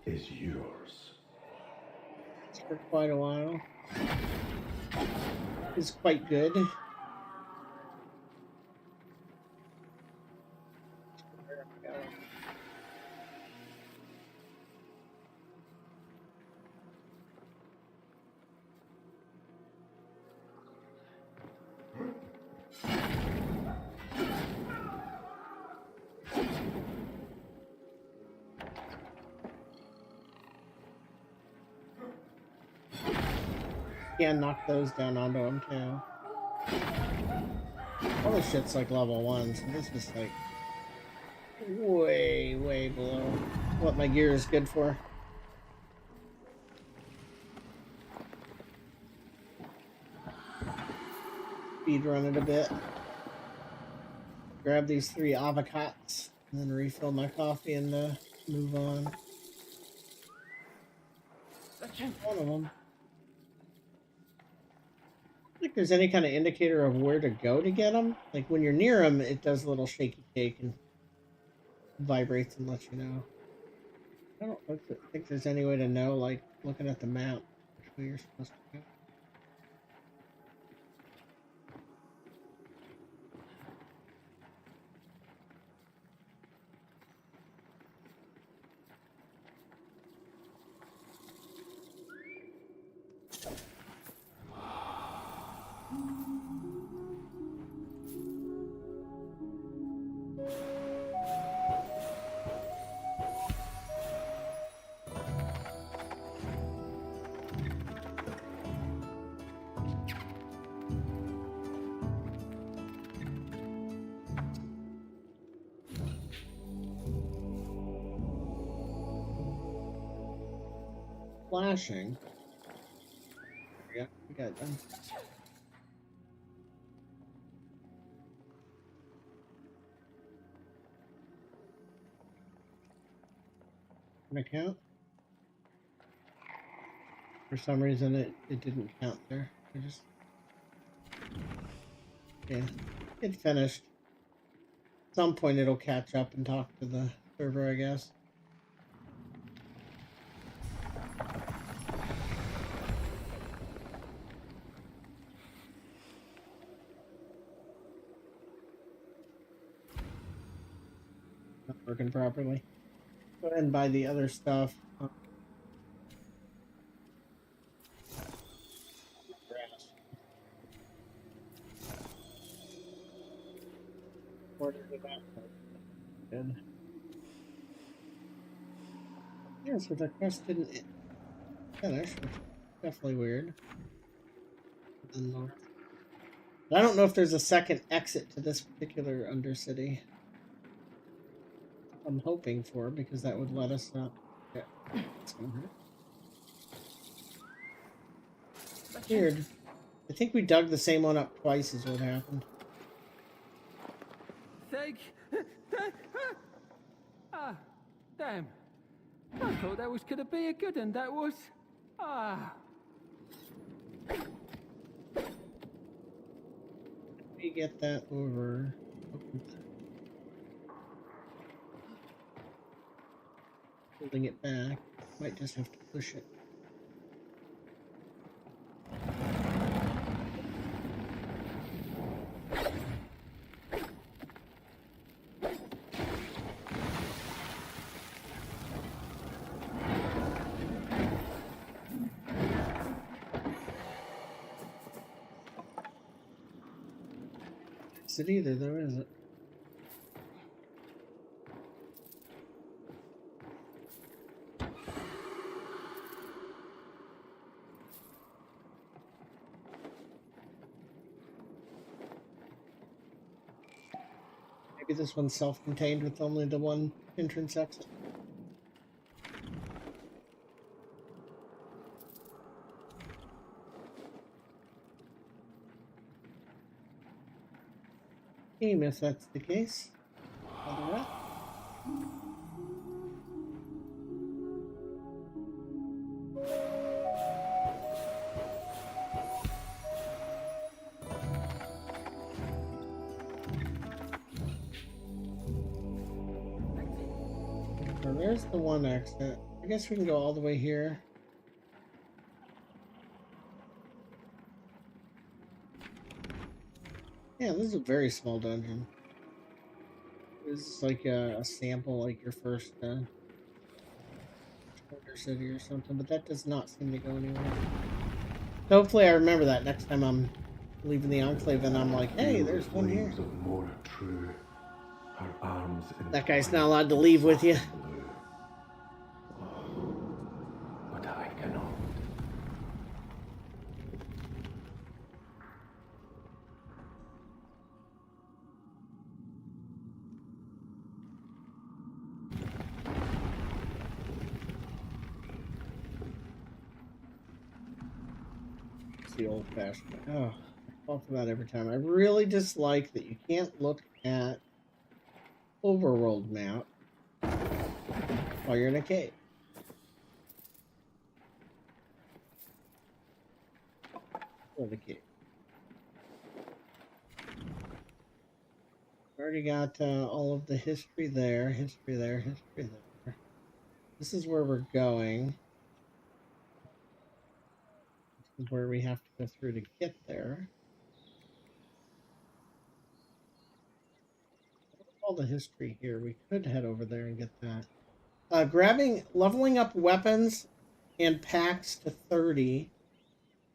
is yours. For quite a while. It's quite good. Yeah, knock those down onto him too. All this shit's like level 1, so this is like way below what my gear is good for. Speed run it a bit. Grab these 3 avocados and then refill my coffee and move on. One of them. I don't think there's any kind of indicator of where to go to get them. Like when you're near them, it does a little shaky shake and vibrates and lets you know. I don't think there's any way to know, like looking at the map, which way you're supposed to go. flashing. Yeah, we got it done. Can I count? For some reason it didn't count there. I just... Yeah, it finished. At some point it'll catch up and talk to the server, I guess. Not working properly. Go ahead and buy the other stuff. Grass. Order to that part. Good. Yeah, so the quest didn't finish, which is definitely weird. I don't know if there's a second exit to this particular Undercity. I'm hoping for, because that would let us not get weird. I think we dug the same one up twice is what happened. Ah, damn. I thought that was gonna be a good one, that was. Ah. We get that over. Holding it back. Might just have to push it. Is it either though, is it? Maybe this one's self-contained with only the one entrance exit. If that's the case. Alright. So there's the one exit. I guess we can go all the way here. Yeah, this is a very small dungeon. This is like a sample, like your first Undercity or something, but that does not seem to go anywhere. Hopefully I remember that next time I'm leaving the Enclave and I'm like, hey, there's one here. Of Mora True, her arms That guy's not allowed to leave with you. blue. But I cannot. The old-fashioned. Oh, I talk about every time. I really dislike that you can't look at overworld map while you're in a cave. Or the cave. Already got all of the history there, history there, history there. This is where we're going. Is where we have to go through to get there. All the history here. We could head over there and get that. Leveling up weapons and packs to 30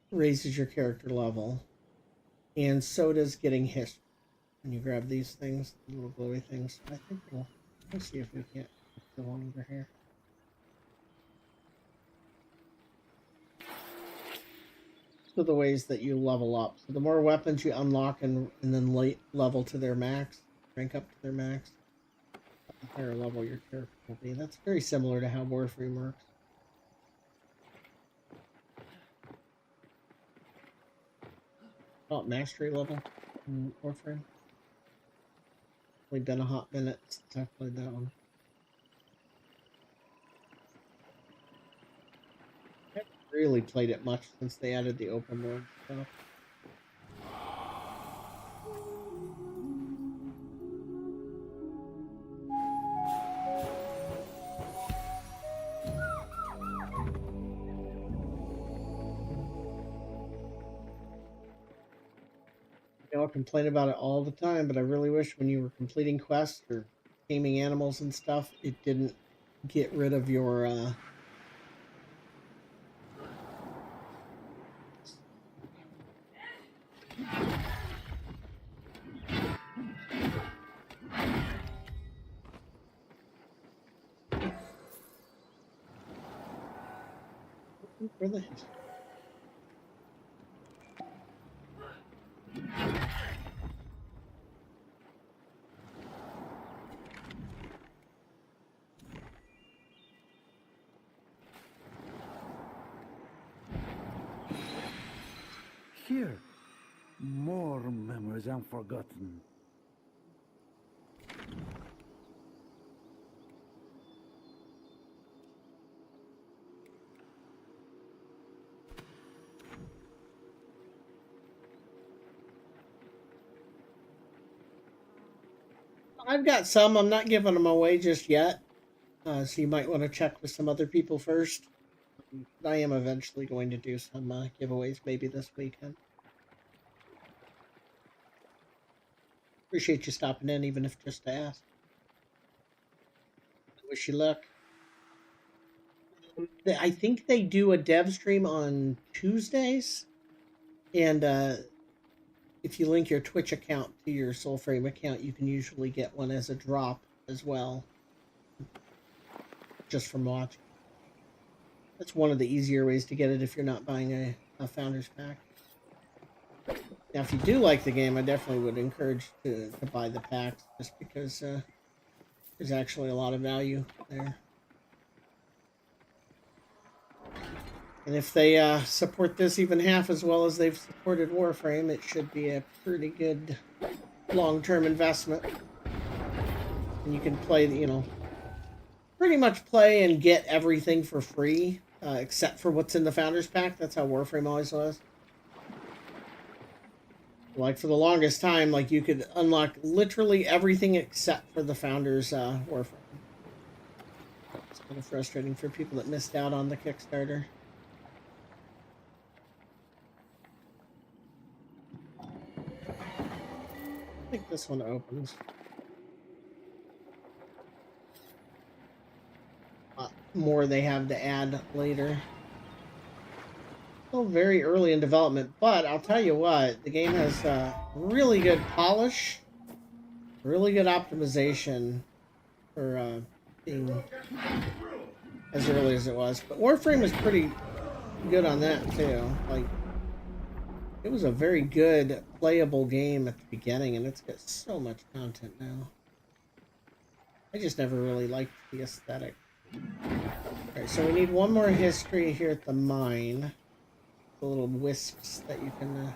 raises your character level. And so does getting history. When you grab these things, the little glowy things. I think we'll see if we can't go on over here. So the ways that you level up. So the more weapons you unlock and then level to their max, rank up to their max, the higher level your character will be. That's very similar to how Warframe works. call it mastery level in Warframe. Only been a hot minute since I played that one. I haven't really played it much since they added the open world stuff. Y'all complain about it all the time, but I really wish when you were completing quests or taming animals and stuff, it didn't get rid of your where the Here, more memories unforgotten. I've got some. I'm not giving them away just yet. So you might want to check with some other people first. I am eventually going to do some giveaways maybe this weekend. Appreciate you stopping in, even if just to ask. Wish you luck. I think they do a dev stream on Tuesdays. And if you link your Twitch account to your Soulframe account, you can usually get one as a drop as well. Just from watching. That's one of the easier ways to get it if you're not buying a Founders Pack. Now, if you do like the game, I definitely would encourage to buy the packs, just because there's actually a lot of value there. And if they support this even half as well as they've supported Warframe, it should be a pretty good long-term investment. And you can play, you know, pretty much play and get everything for free, except for what's in the Founders Pack. That's how Warframe always was. Like, for the longest time, like, you could unlock literally everything except for the Founders Warframe. It's kind of frustrating for people that missed out on the Kickstarter. I think this one opens. More they have to add later. Still very early in development, but I'll tell you what, the game has really good polish, really good optimization for being as early as it was. But Warframe was pretty good on that too. Like, it was a very good playable game at the beginning, and it's got so much content now. I just never really liked the aesthetic. Alright, so we need one more history here at the mine. The little wisps that you can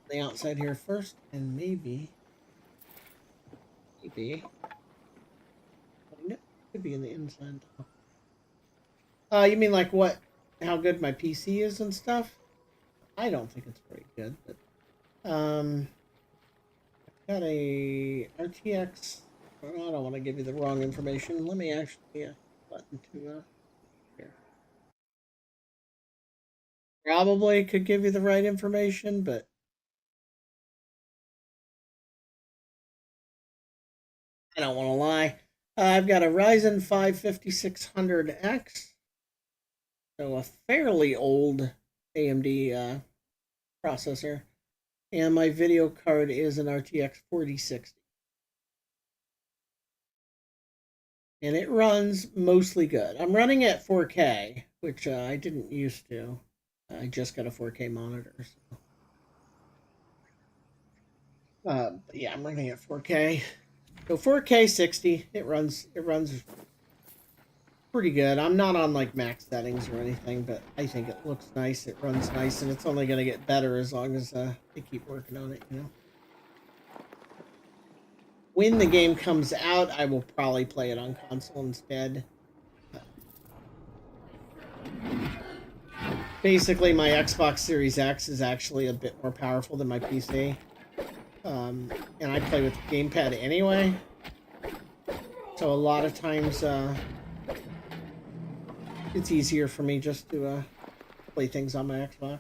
the outside here first, and maybe no, it could be in the inside though. You mean like what, how good my PC is and stuff? I don't think it's very good, but I've got a RTX. I don't want to give you the wrong information. Let me actually button to here. Probably could give you the right information, but I don't want to lie. I've got a Ryzen 5 5600X, so a fairly old AMD processor, and my video card is an RTX 4060. And it runs mostly good. I'm running at 4K, which I didn't used to. I just got a 4K monitor. So. But yeah, I'm running at 4K. So 4K 60, it runs pretty good. I'm not on like max settings or anything, but I think it looks nice. It runs nice, and it's only going to get better as long as they keep working on it, you know. When the game comes out, I will probably play it on console instead. Basically, my Xbox Series X is actually a bit more powerful than my PC. And I play with the gamepad anyway. So a lot of times, it's easier for me just to play things on my Xbox.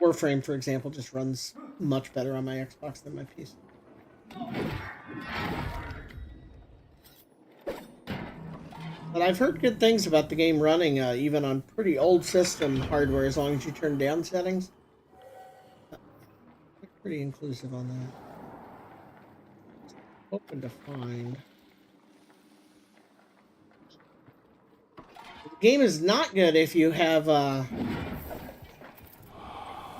Warframe, for example, just runs much better on my Xbox than my PC. But I've heard good things about the game running, even on pretty old system hardware, as long as you turn down settings. They're pretty inclusive on that. Hoping to find. The game is not good if you have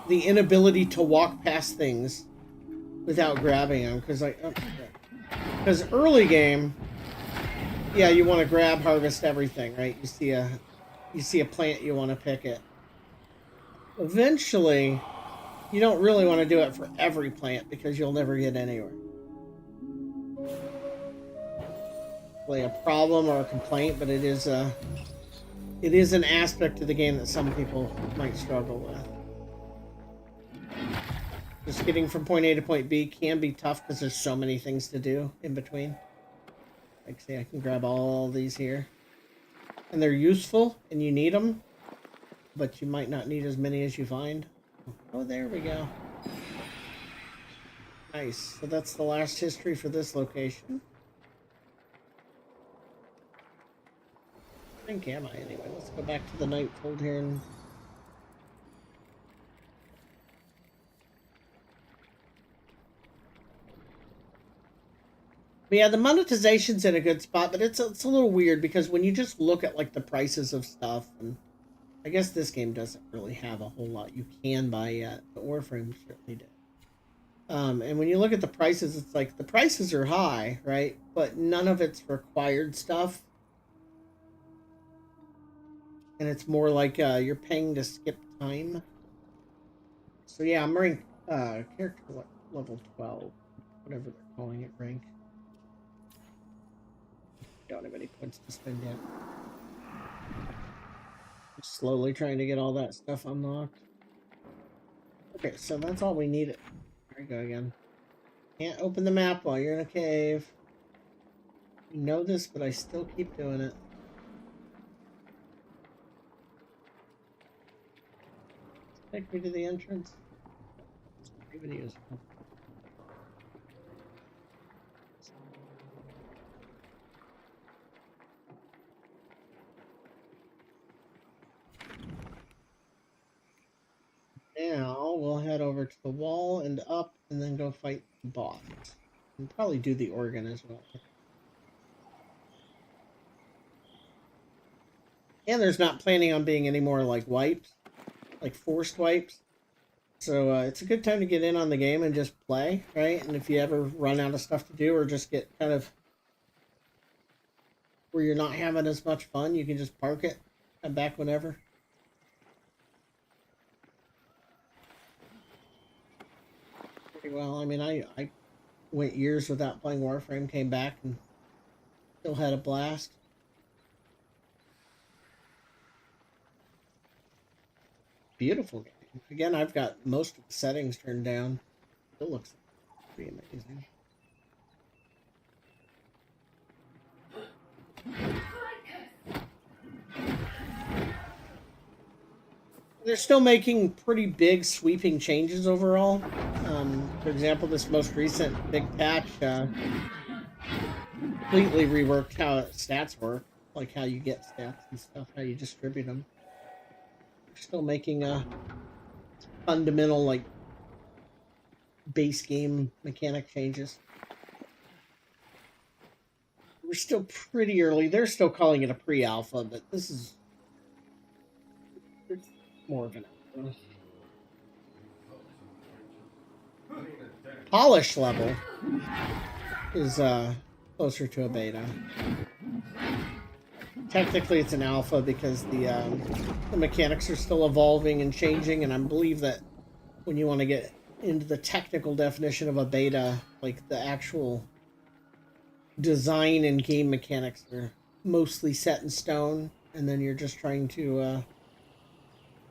the inability to walk past things without grabbing them, because early game, yeah, you want to grab, harvest everything, right? You see a plant, you want to pick it. Eventually, you don't really want to do it for every plant because you'll never get anywhere. Really a problem or a complaint, but it is an aspect of the game that some people might struggle with. Just getting from point A to point B can be tough because there's so many things to do in between. Like, say, I can grab all these here. And they're useful, and you need them. But you might not need as many as you find. Oh, there we go. Nice. So that's the last history for this location. I think am I anyway. Let's go back to the Nightfold here and... But yeah, the monetization's in a good spot, but it's a little weird because when you just look at like the prices of stuff, and I guess this game doesn't really have a whole lot you can buy yet, but Warframe certainly did. And when you look at the prices, it's like the prices are high, right? But none of it's required stuff. And it's more like you're paying to skip time. So yeah, I'm ranked character level 12, whatever they're calling it, rank. Don't have any points to spend yet. Just slowly trying to get all that stuff unlocked. Okay, so that's all we needed. There we go again. Can't open the map while you're in a cave. You know this, but I still keep doing it. Take me to the entrance. Pretty useful. Now we'll head over to the wall and up, and then go fight the boss. And probably do the organ as well. And there's not planning on being any more like wipes, like forced wipes. So it's a good time to get in on the game and just play, right? And if you ever run out of stuff to do or just get kind of where you're not having as much fun, you can just park it, come back whenever. Well, I mean, I went years without playing Warframe, came back and still had a blast. Beautiful game. Again, I've got most of the settings turned down. It looks pretty amazing. They're still making pretty big sweeping changes overall. For example, this most recent big patch completely reworked how stats work, like how you get stats and stuff, how you distribute them. They're still making fundamental, like, base game mechanic changes. We're still pretty early. They're still calling it a pre-alpha, but this is more of an alpha. Polish level is closer to a beta. Technically, it's an alpha because the mechanics are still evolving and changing, and I believe that when you want to get into the technical definition of a beta, like the actual design and game mechanics are mostly set in stone, and then you're just trying to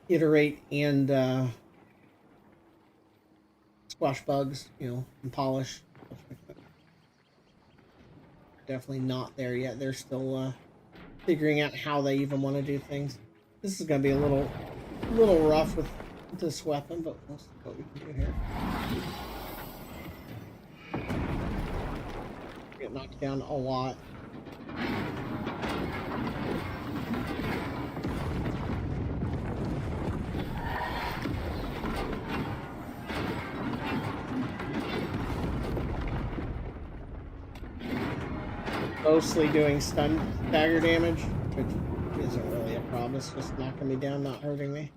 iterate and squash bugs, you know, and polish. Definitely not there yet. They're still figuring out how they even want to do things. This is going to be a little rough with this weapon, but we'll see what we can do here. Get knocked down a lot. Mostly doing stun dagger damage, which isn't really a problem. It's just knocking me down, not hurting me.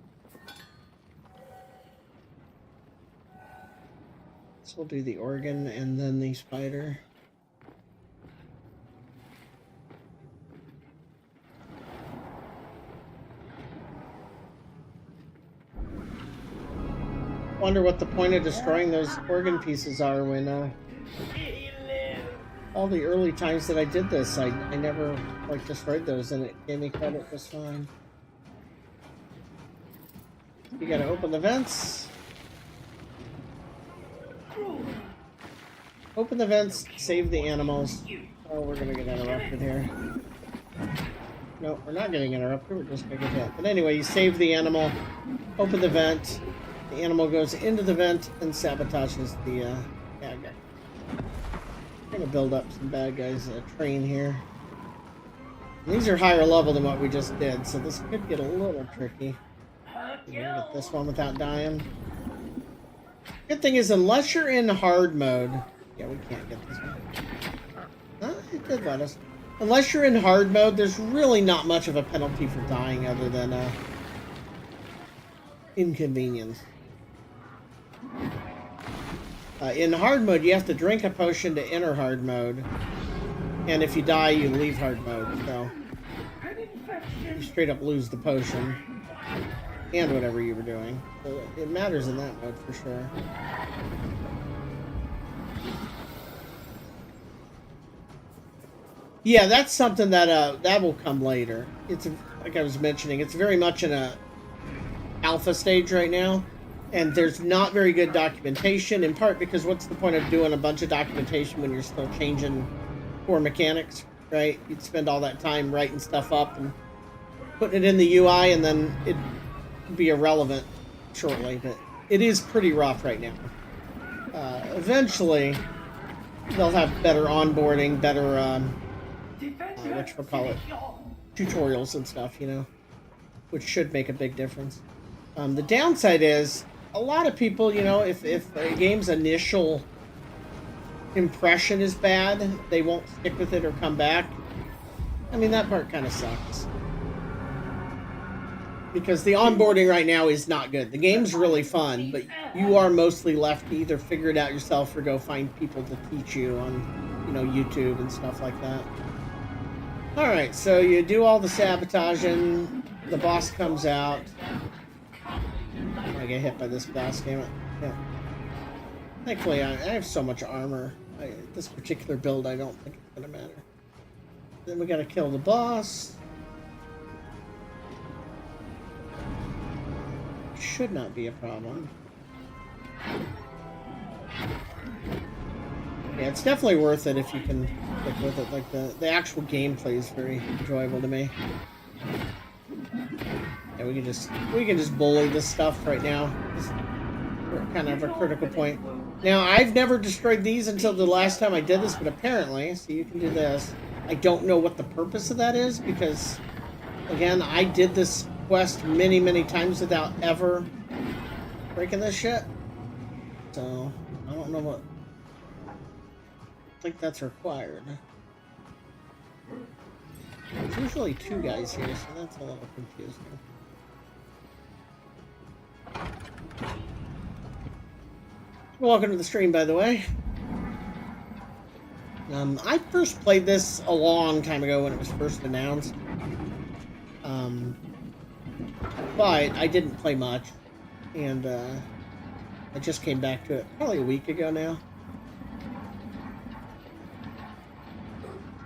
So we'll do the organ and then the spider. Wonder what the point of destroying those organ pieces are when all the early times that I did this, I never like destroyed those, and it gave me credit just fine. You gotta open the vents. Open the vents, save the animals. Oh, we're gonna get interrupted here. No, we're not getting interrupted, we're just gonna get hit. But anyway, you save the animal, open the vent, the animal goes into the vent and sabotages the bad guy. I'm gonna build up some bad guys in a train here. And these are higher level than what we just did, so this could get a little tricky. Get this one without dying. Good thing is, unless you're in hard mode, yeah, we can't get this one. It did let us. Unless you're in hard mode, there's really not much of a penalty for dying other than inconvenience. In hard mode, you have to drink a potion to enter hard mode, and if you die, you leave hard mode. So you straight up lose the potion and whatever you were doing. So it matters in that mode for sure. Yeah, that's something that that will come later. It's like I was mentioning, it's very much in a alpha stage right now. And there's not very good documentation, in part because what's the point of doing a bunch of documentation when you're still changing core mechanics, right? You'd spend all that time writing stuff up and putting it in the UI, and then it'd be irrelevant shortly. But it is pretty rough right now. Eventually, they'll have better onboarding, better, whatchamacallit, tutorials and stuff, you know, which should make a big difference. The downside is, a lot of people, you know, if a game's initial impression is bad, they won't stick with it or come back. I mean, that part kind of sucks. Because the onboarding right now is not good. The game's really fun, but you are mostly left to either figure it out yourself or go find people to teach you on, you know, YouTube and stuff like that. Alright, so you do all the sabotaging, the boss comes out. I get hit by this boss, damn it. Yeah. Thankfully, I have so much armor. This particular build, I don't think it's gonna matter. Then we gotta kill the boss. Should not be a problem. Yeah, it's definitely worth it if you can stick with it. Like the actual gameplay is very enjoyable to me. Yeah, we can just bully this stuff right now. We're kind of a critical point. Now, I've never destroyed these until the last time I did this, but apparently, so you can do this. I don't know what the purpose of that is, because, again, I did this quest many, many times without ever breaking this shit. So, I don't know what... I think that's required. There's usually two guys here, so that's a little confusing. Welcome to the stream, by the way. I first played this a long time ago when it was first announced. But I didn't play much, and I just came back to it probably a week ago now.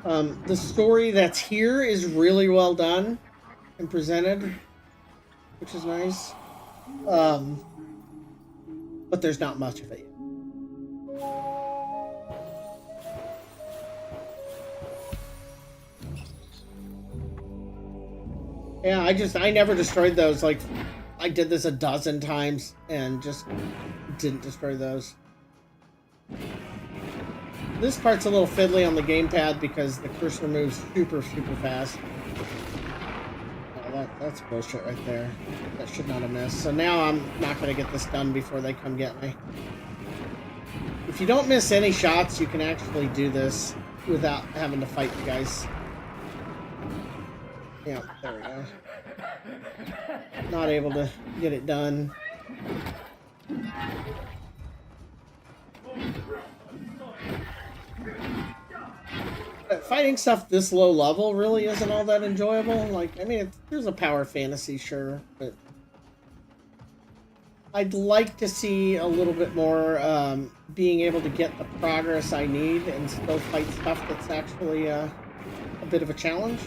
The story that's here is really well done and presented, which is nice. But there's not much of it. Yeah, I never destroyed those. Like, I did this a dozen times and just didn't destroy those. This part's a little fiddly on the gamepad because the cursor moves super, super fast. Oh, that's bullshit right there. That should not have missed. So now I'm not going to get this done before they come get me. If you don't miss any shots, you can actually do this without having to fight the guys. Yeah, there we go. Not able to get it done. But fighting stuff this low level really isn't all that enjoyable. Like, I mean, there's a power fantasy, sure, but I'd like to see a little bit more being able to get the progress I need and still fight stuff that's actually a bit of a challenge.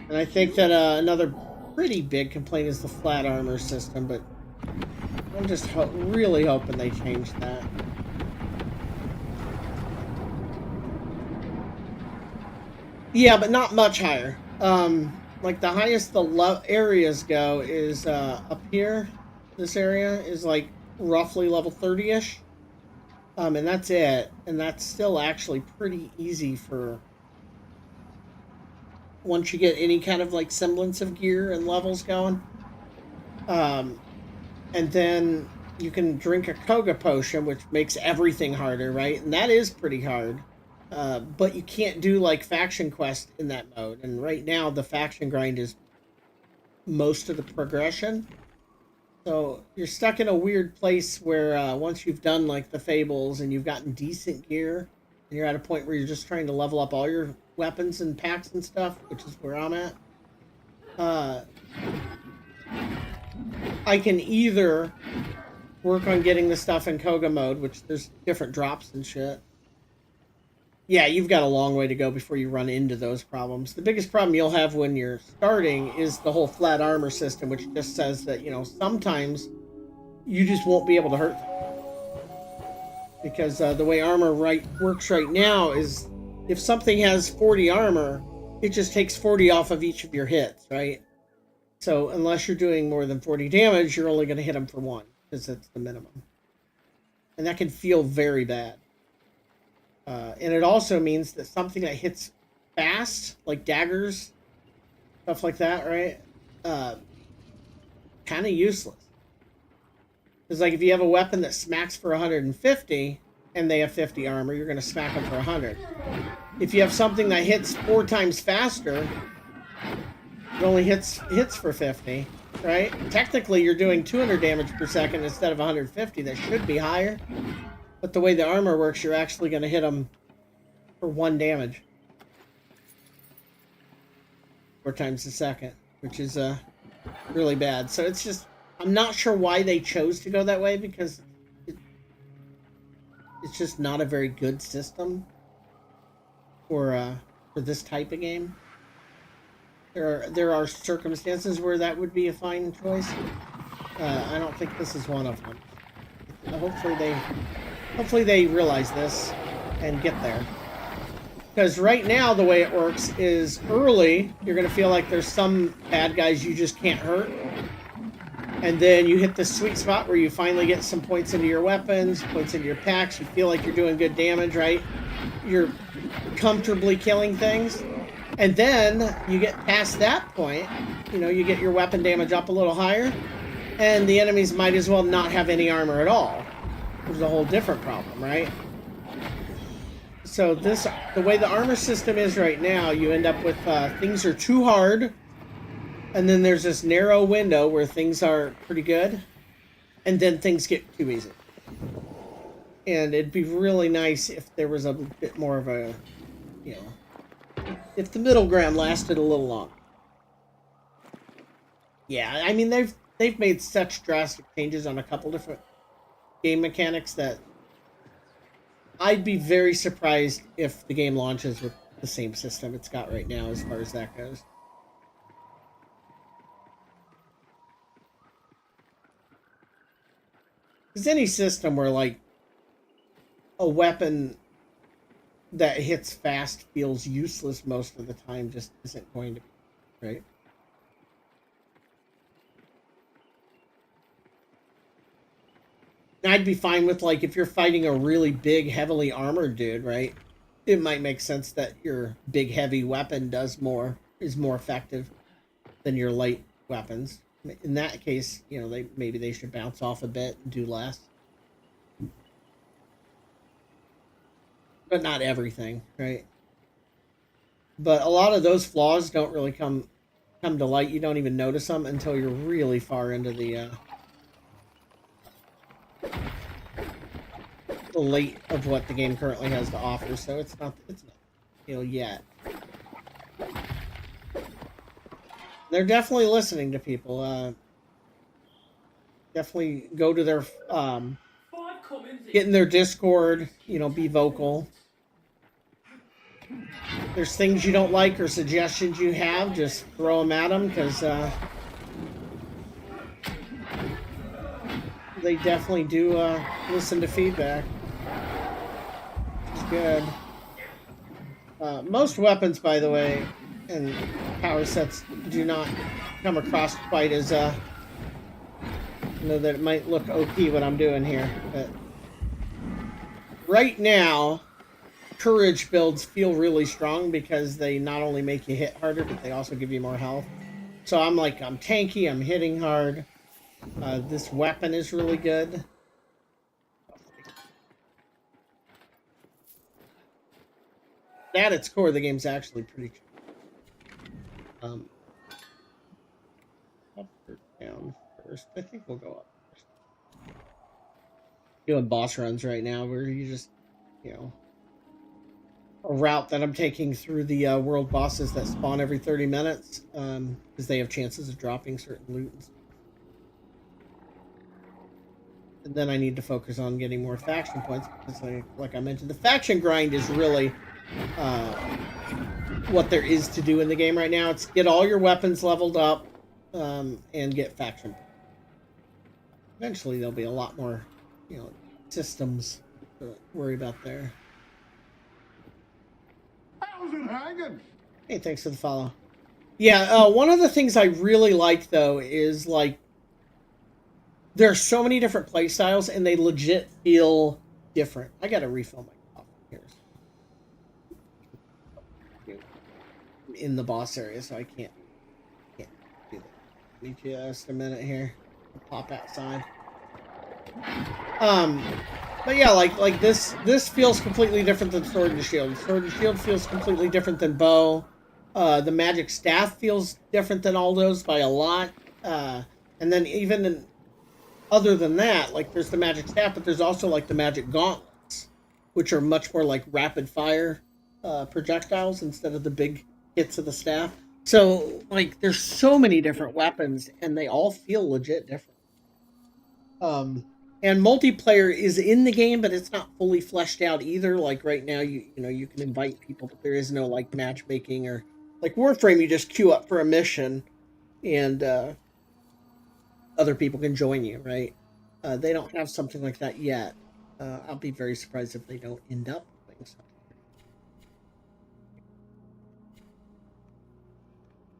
And I think that another pretty big complaint is the flat armor system, but I'm just really hoping they change that. Yeah, but not much higher. Like the highest the areas go is up here. This area is like roughly level 30-ish. And that's it. And that's still actually pretty easy for once you get any kind of like semblance of gear and levels going. And then you can drink a Koga potion, which makes everything harder, right? And that is pretty hard. But you can't do like faction quest in that mode. And right now the faction grind is most of the progression. So you're stuck in a weird place where once you've done like the fables and you've gotten decent gear, and you're at a point where you're just trying to level up all your weapons and packs and stuff, which is where I'm at. I can either work on getting the stuff in Koga mode, which there's different drops and shit. Yeah, you've got a long way to go before you run into those problems. The biggest problem you'll have when you're starting is the whole flat armor system, which just says that, you know, sometimes you just won't be able to hurt them. Because the way armor works right now is if something has 40 armor, it just takes 40 off of each of your hits, right? So unless you're doing more than 40 damage, you're only going to hit them for 1, because that's the minimum. And that can feel very bad. And it also means that something that hits fast, like daggers, stuff like that, right? Kind of useless. Because like if you have a weapon that smacks for 150 and they have 50 armor, you're going to smack them for 100. If you have something that hits 4 times faster, it only hits for 50, right? Technically, you're doing 200 damage per second instead of 150. That should be higher. But the way the armor works, you're actually going to hit them for 1 damage. 4 times a second, which is really bad. So it's just, I'm not sure why they chose to go that way, because it's just not a very good system for this type of game. There are circumstances where that would be a fine choice. I don't think this is one of them. Hopefully they realize this and get there. Because right now the way it works is early, you're going to feel like there's some bad guys you just can't hurt. And then you hit this sweet spot where you finally get some points into your weapons, points into your packs. You feel like you're doing good damage, right? You're comfortably killing things. And then you get past that point, you know, you get your weapon damage up a little higher, and the enemies might as well not have any armor at all. There's a whole different problem, right? So the way the armor system is right now, you end up with things are too hard, And then there's this narrow window where things are pretty good, and then things get too easy. And it'd be really nice if there was a bit more of a, you know, if the middle ground lasted a little longer. Yeah, I mean they've made such drastic changes on a couple different game mechanics that I'd be very surprised if the game launches with the same system it's got right now as far as that goes. Because any system where, like, a weapon that hits fast feels useless most of the time just isn't going to be, right? I'd be fine with, like, if you're fighting a really big, heavily armored dude, right? It might make sense that your big, heavy weapon is more effective than your light weapons. In that case, you know, maybe they should bounce off a bit and do less. But not everything, right? But a lot of those flaws don't really come to light. You don't even notice them until you're really far into the late of what the game currently has to offer. So it's not you know, yet. They're definitely listening to people. Definitely go to their get in their Discord, you know, be vocal. There's things you don't like or suggestions you have, just throw them at them, because they definitely do listen to feedback. It's good. Most weapons, by the way, and power sets do not come across quite as I know that it might look OP what I'm doing here, but right now courage builds feel really strong because they not only make you hit harder, but they also give you more health. So I'm tanky, I'm hitting hard. This weapon is really good. At its core, the game's actually pretty up or down first. I think we'll go up first. Doing boss runs right now where you just, you know, a route that I'm taking through the world bosses that spawn every 30 minutes because they have chances of dropping certain loot. And then I need to focus on getting more faction points because, like I mentioned, the faction grind is really what there is to do in the game right now. It's get all your weapons leveled up and get faction points. Eventually there'll be a lot more, you know, systems to worry about there. How's it hanging? Hey, thanks for the follow. Yeah, one of the things I really like, though, is, like, there are so many different play styles, and they legit feel different. I gotta refill my coffee here. I'm in the boss area, so I can't do that. Give me just a minute here. I'll pop outside. But yeah, like this feels completely different than Sword and Shield. Sword and Shield feels completely different than Bow. The magic staff feels different than all those by a lot. And then other than that, like there's the magic staff, but there's also like the magic gauntlets, which are much more like rapid fire projectiles instead of the big hits of the staff. So like there's so many different weapons, and they all feel legit different. And multiplayer is in the game, but it's not fully fleshed out either. Like right now, you know, you can invite people, but there is no like matchmaking or like Warframe. You just queue up for a mission, and other people can join you. Right? They don't have something like that yet. I'll be very surprised if they don't end up doing something.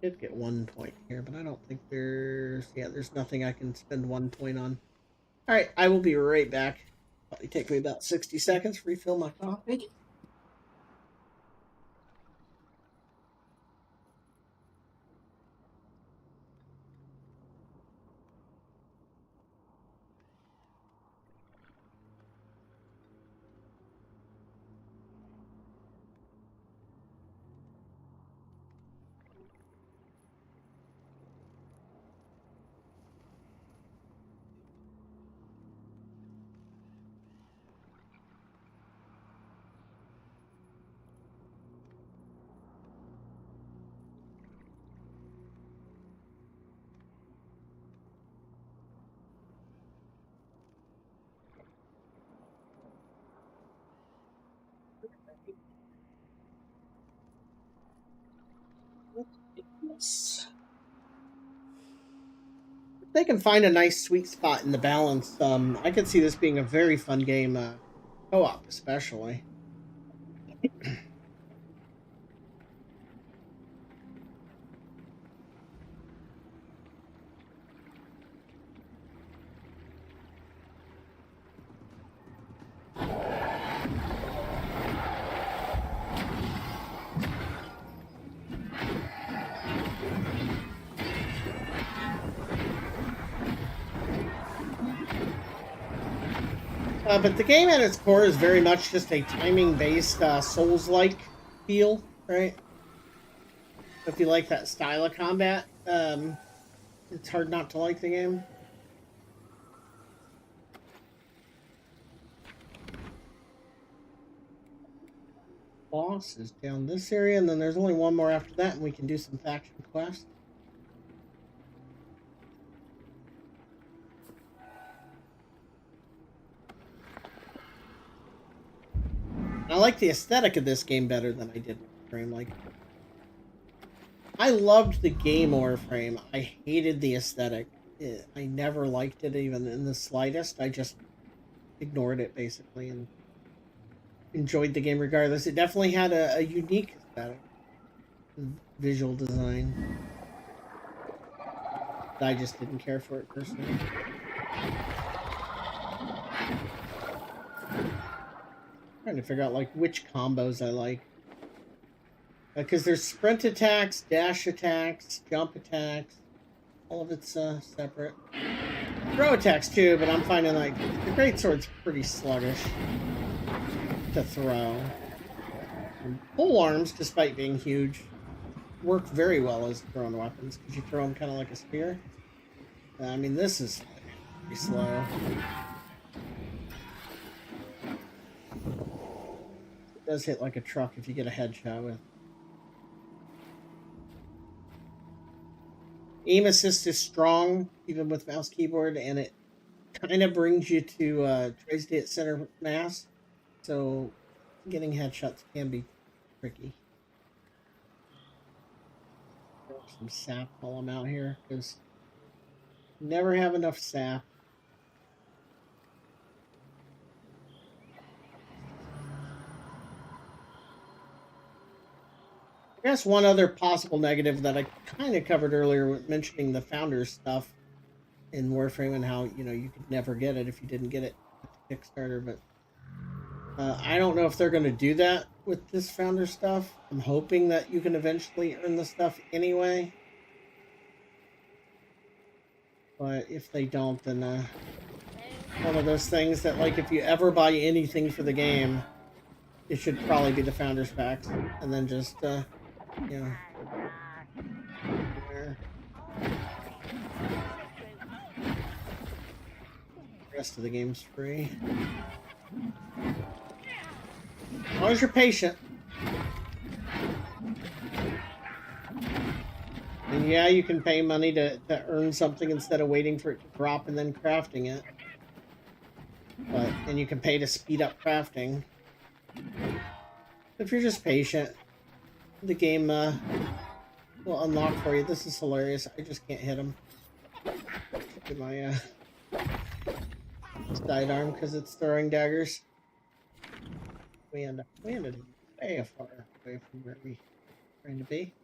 Did get 1 point here, but I don't think there's nothing I can spend 1 point on. All right, I will be right back. Probably take me about 60 seconds to refill my coffee. If they can find a nice sweet spot in the balance, I could see this being a very fun game, co-op especially. But the game at its core is very much just a timing-based, Souls-like feel, right? If you like that style of combat, it's hard not to like the game. Boss is down this area, and then there's only one more after that, and we can do some faction quests. I like the aesthetic of this game better than I did Warframe. Like, I loved the game Warframe. I hated the aesthetic. I never liked it even in the slightest. I just ignored it basically and enjoyed the game regardless. It definitely had a unique aesthetic, visual design. I just didn't care for it personally. Trying to figure out like which combos I like, because there's sprint attacks, dash attacks, jump attacks, all of it's separate. Throw attacks too, but I'm finding like the greatsword's pretty sluggish to throw. And pole arms, despite being huge, work very well as thrown weapons because you throw them kind of like a spear. I mean, this is pretty slow. It does hit like a truck if you get a headshot with. Aim assist is strong, even with mouse keyboard, and it kind of brings you to tries to hit center mass, so getting headshots can be tricky. Some sap while I'm out here, because never have enough sap. I guess one other possible negative that I kind of covered earlier, mentioning the Founders stuff in Warframe and how, you know, you could never get it if you didn't get it at the Kickstarter, but I don't know if they're going to do that with this Founders stuff. I'm hoping that you can eventually earn the stuff anyway. But if they don't, then one of those things that, like, if you ever buy anything for the game, it should probably be the Founders packs, and then just, you know, there. The rest of the game's free. As long as you're patient. And yeah, you can pay money to earn something instead of waiting for it to drop and then crafting it. But, and you can pay to speed up crafting. If you're just patient, the game will unlock for you. This is hilarious. I just can't hit him. Look at my sidearm because it's throwing daggers. We ended up way far away from where we were trying to be.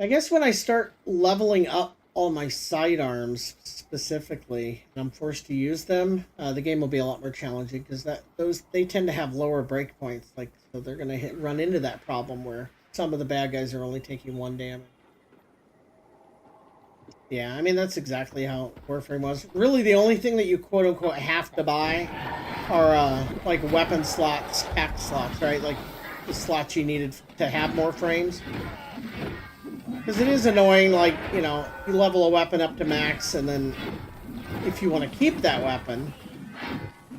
I guess when I start leveling up all my sidearms specifically, and I'm forced to use them, the game will be a lot more challenging because they tend to have lower breakpoints. Like, so they're gonna run into that problem where some of the bad guys are only taking 1 damage. Yeah, I mean that's exactly how Warframe was. Really, the only thing that you quote unquote have to buy are like weapon slots, pack slots, right? Like the slots you needed to have more frames. Because it is annoying, like, you know, you level a weapon up to max, and then if you want to keep that weapon,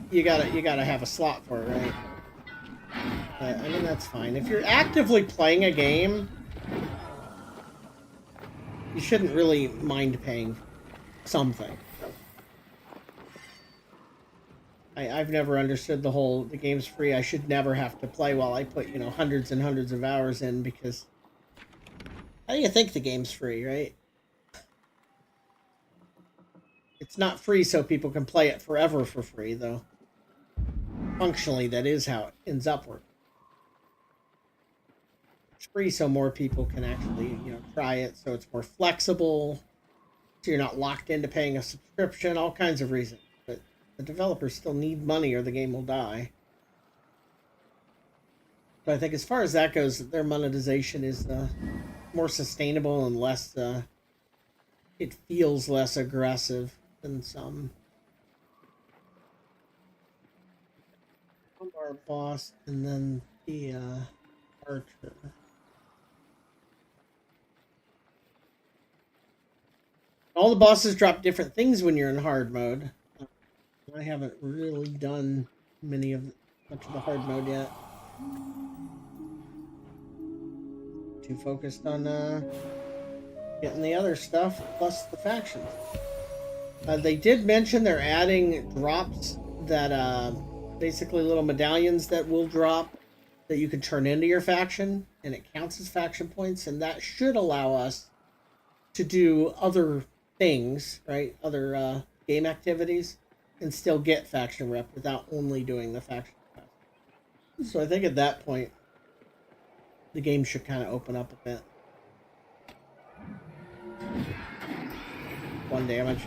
you gotta have a slot for it, right? But, I mean, that's fine. If you're actively playing a game, you shouldn't really mind paying something. I've never understood the game's free. I should never have to play while I put, hundreds and hundreds of hours in, because how do you think the game's free, right? It's not free so people can play it forever for free, though. Functionally, that is how it ends up working. It's free so more people can actually, try it, so it's more flexible, so you're not locked into paying a subscription, all kinds of reasons. But the developers still need money or the game will die. But I think as far as that goes, their monetization is more sustainable and less, it feels less aggressive than some. Our boss, and then the archer. All the bosses drop different things when you're in hard mode. I haven't really done much of the hard mode yet. Too focused on getting the other stuff plus the factions. They did mention they're adding drops that basically little medallions that will drop that you can turn into your faction, and it counts as faction points, and that should allow us to do other things, right? Other game activities, and still get faction rep without only doing the faction quest. So I think at that point, the game should kind of open up a bit. 1 damage.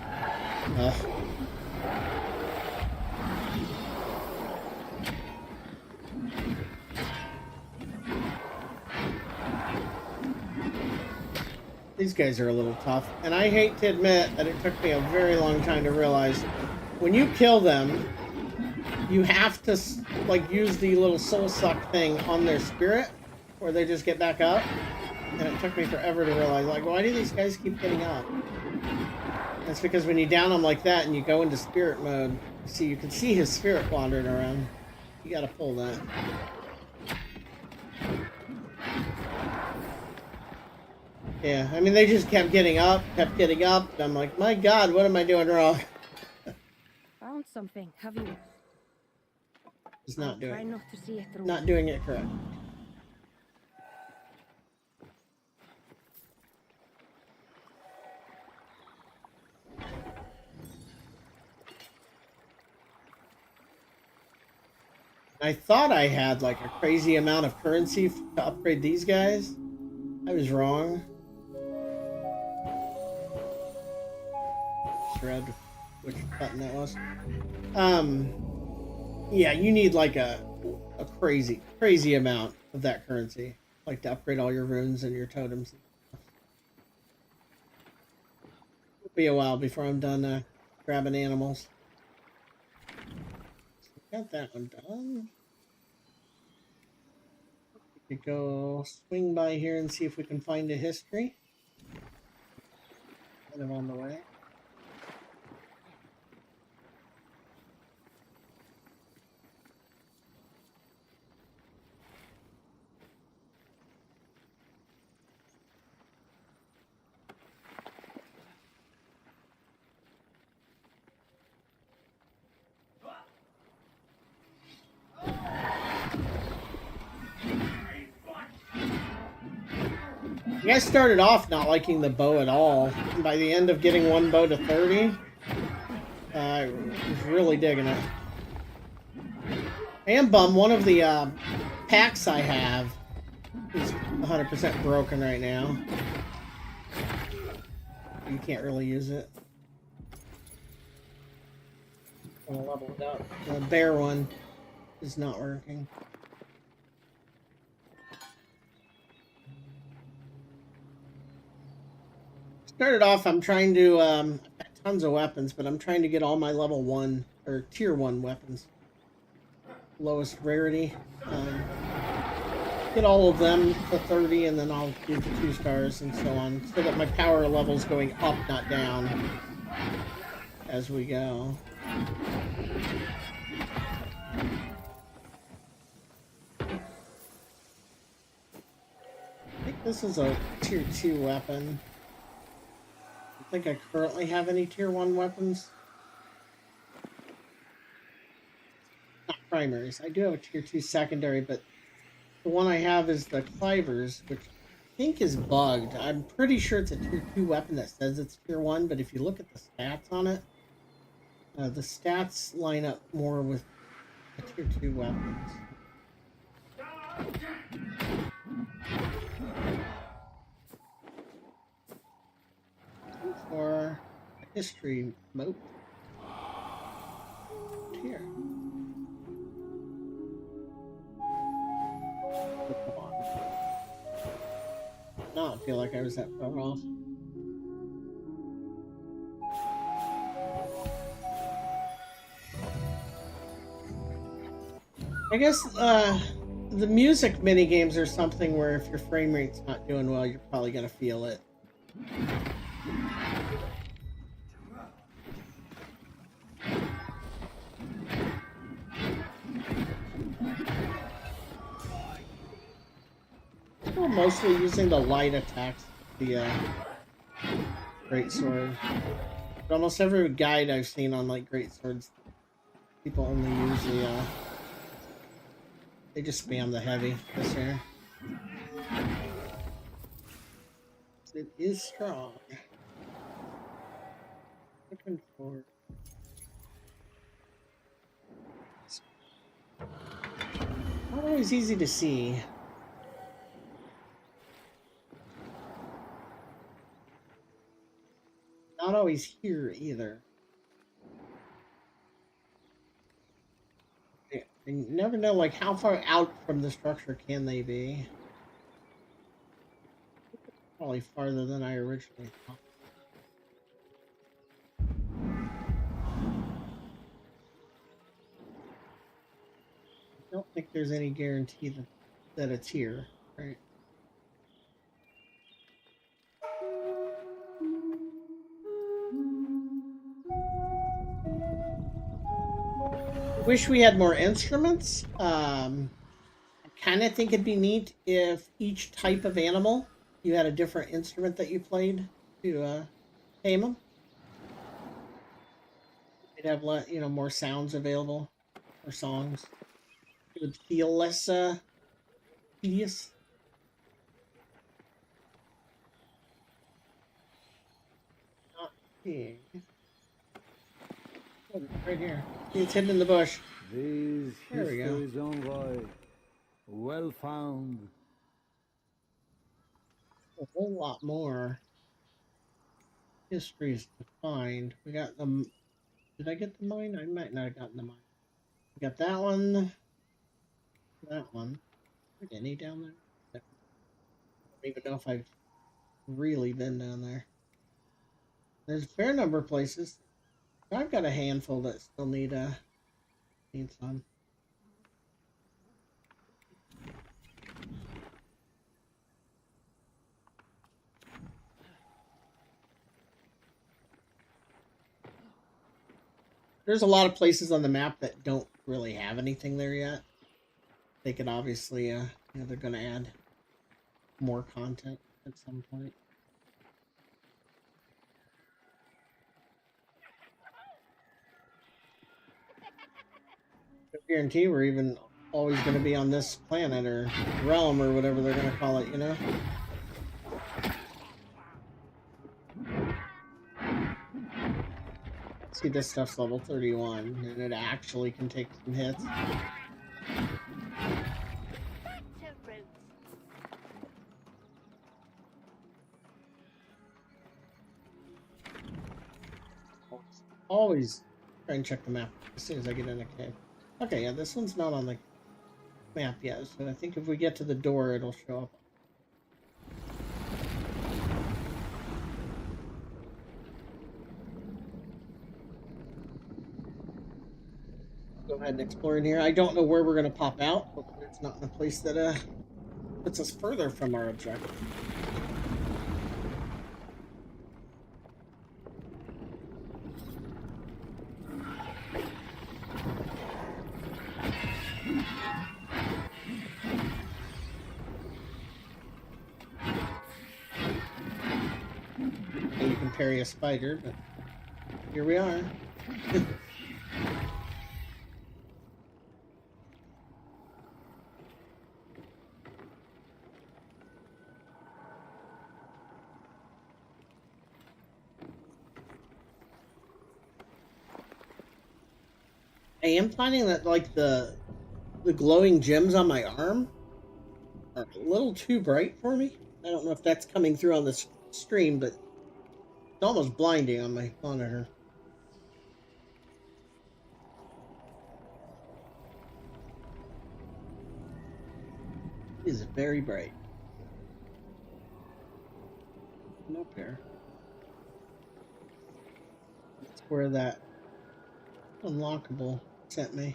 These guys are a little tough, and I hate to admit that it took me a very long time to realize when you kill them, you have to use the little soul suck thing on their spirit, or they just get back up. And it took me forever to realize, why do these guys keep getting up? That's because when you down them like that and you go into spirit mode, you can see his spirit wandering around. You gotta pull that. Yeah, I mean, they just kept getting up. And I'm like, my God, what am I doing wrong? Found something, have you? It's not Try doing not to see it through. not doing it correct. I thought I had a crazy amount of currency to upgrade these guys. I was wrong. Read which button that was. Yeah, you need a crazy amount of that currency, to upgrade all your runes and your totems. It'll be a while before I'm done grabbing animals. Got that one done. We could go swing by here and see if we can find a history. Kind of on the way. You guys started off not liking the bow at all. And by the end of getting one bow to 30, I was really digging it. I am bummed. One of the packs I have is 100% broken right now. You can't really use it. I'm gonna level it up. The bear one is not working. Started off, I'm trying to, I've got tons of weapons, but I'm trying to get all my level 1, or tier 1 weapons. Lowest rarity. Get all of them to 30, and then I'll do the 2 stars and so on, so that my power level's going up, not down, as we go. I think this is a tier 2 weapon. I think I currently have any tier 1 weapons. primaries. I do have a tier 2 secondary, but the one I have is the Clivers, which I think is bugged. I'm pretty sure it's a tier 2 weapon that says it's tier 1, but if you look at the stats on it, the stats line up more with the tier 2 weapons. For a history moat here. Not feel like I was that far off. I guess the music mini games are something where if your frame rate's not doing well, you're probably gonna feel it. Still mostly using the light attacks, the great sword. But almost every guide I've seen on like great swords, people only use the they just spam the heavy this here. It is strong. Looking for not always easy to see. Not always here either. You never know, like, how far out from the structure can they be? Probably farther than I originally thought. I don't think there's any guarantee that it's here, right? Wish we had more instruments. I kind of think it'd be neat if each type of animal you had a different instrument that you played to tame them. You'd have more sounds available or songs. It would feel less tedious. Not seeing. Oh, right here. It's hidden in the bush. These There we go. histories envoy, well found. A whole lot more histories to find. We got them. Did I get the mine? I might not have gotten the mine. We got that one. That one. Is there any down there? I don't even know if I've really been down there. There's a fair number of places. I've got a handful that still need some. There's a lot of places on the map that don't really have anything there yet. They could obviously, they're going to add more content at some point. I guarantee we're even always going to be on this planet or realm or whatever they're going to call it, you know? See, this stuff's level 31, and it actually can take some hits. Always try and check the map as soon as I get in a cave. Okay, yeah, this one's not on the map yet, so I think if we get to the door, it'll show up. Go ahead and explore in here. I don't know where we're going to pop out. Hopefully it's not in a place that puts us further from our objective. You can parry a spider, but here we are. I am finding that like the glowing gems on my arm are a little too bright for me. I don't know if that's coming through on this stream, but it's almost blinding on my monitor. It is very bright. No pair. That's where that unlockable sent me.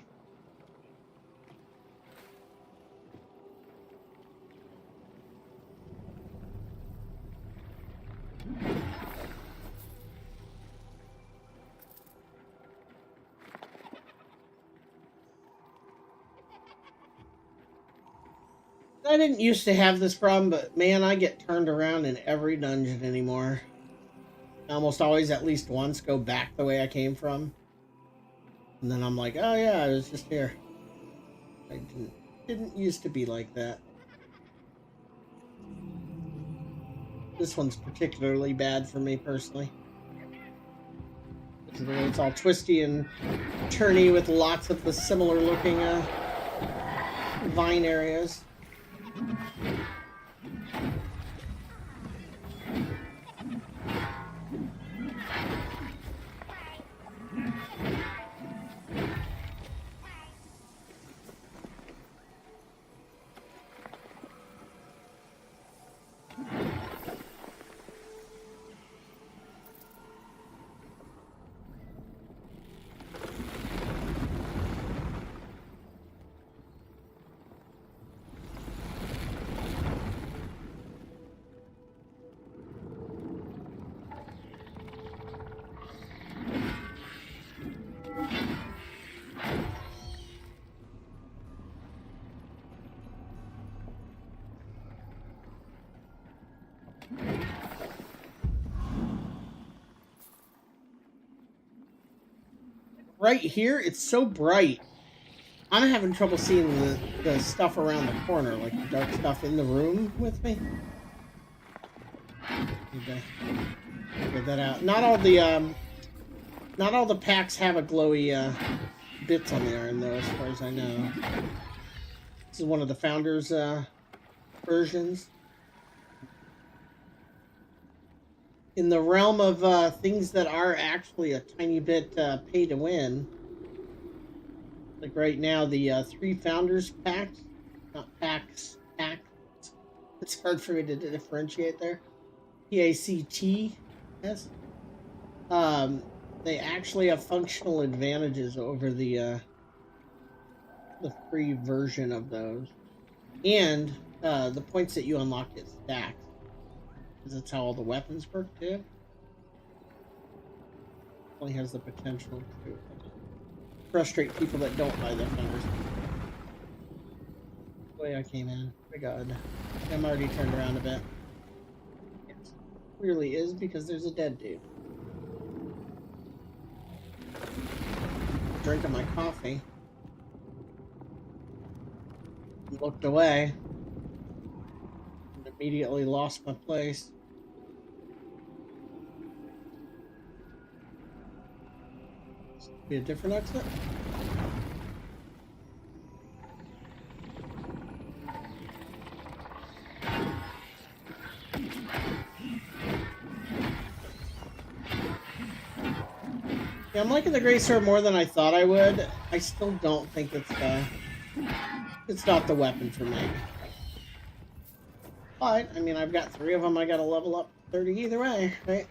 I didn't used to have this problem, but man, I get turned around in every dungeon anymore. I almost always at least once go back the way I came from. And then I'm like, oh yeah, I was just here. I didn't used to be like that. This one's particularly bad for me personally. Because the way it's all twisty and turny with lots of the similar looking vine areas. Right here, it's so bright. I'm having trouble seeing the stuff around the corner, like the dark stuff in the room with me. Okay. Get that out. Not all the packs have a glowy bits on the arm though, as far as I know. This is one of the founders versions. In the realm of things that are actually a tiny bit pay to win, like right now, the 3 founders packs, not packs, packs. It's hard for me to differentiate there. PACT, they actually have functional advantages over the free version of those, and the points that you unlock get stacked. That's how all the weapons work too. Only has the potential to frustrate people that don't buy the founders. The way I came in. My God, I'm already turned around a bit. It clearly is because there's a dead dude. Drinking my coffee. Looked away. And immediately lost my place. Be a different exit? Yeah, I'm liking the Grey Sword more than I thought I would. I still don't think it's not the weapon for me. But, I mean, I've got 3 of them. I gotta level up 30 either way, right?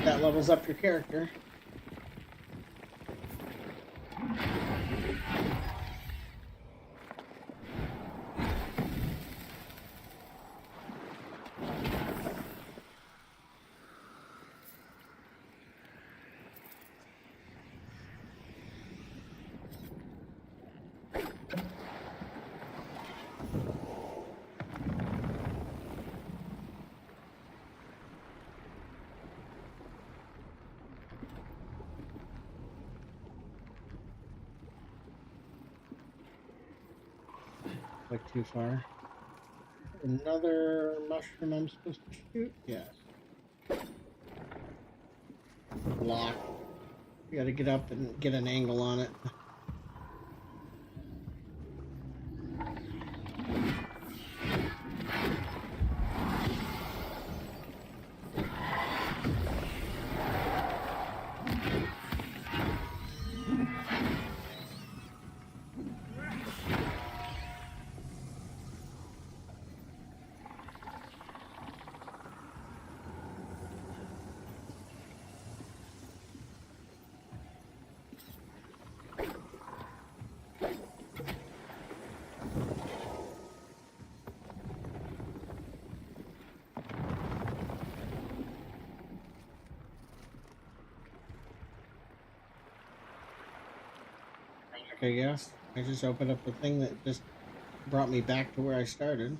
That levels up your character. Like too far. Another mushroom I'm supposed to shoot? Yes. block. You gotta get up and get an angle on it. I guess I just opened up the thing that just brought me back to where I started.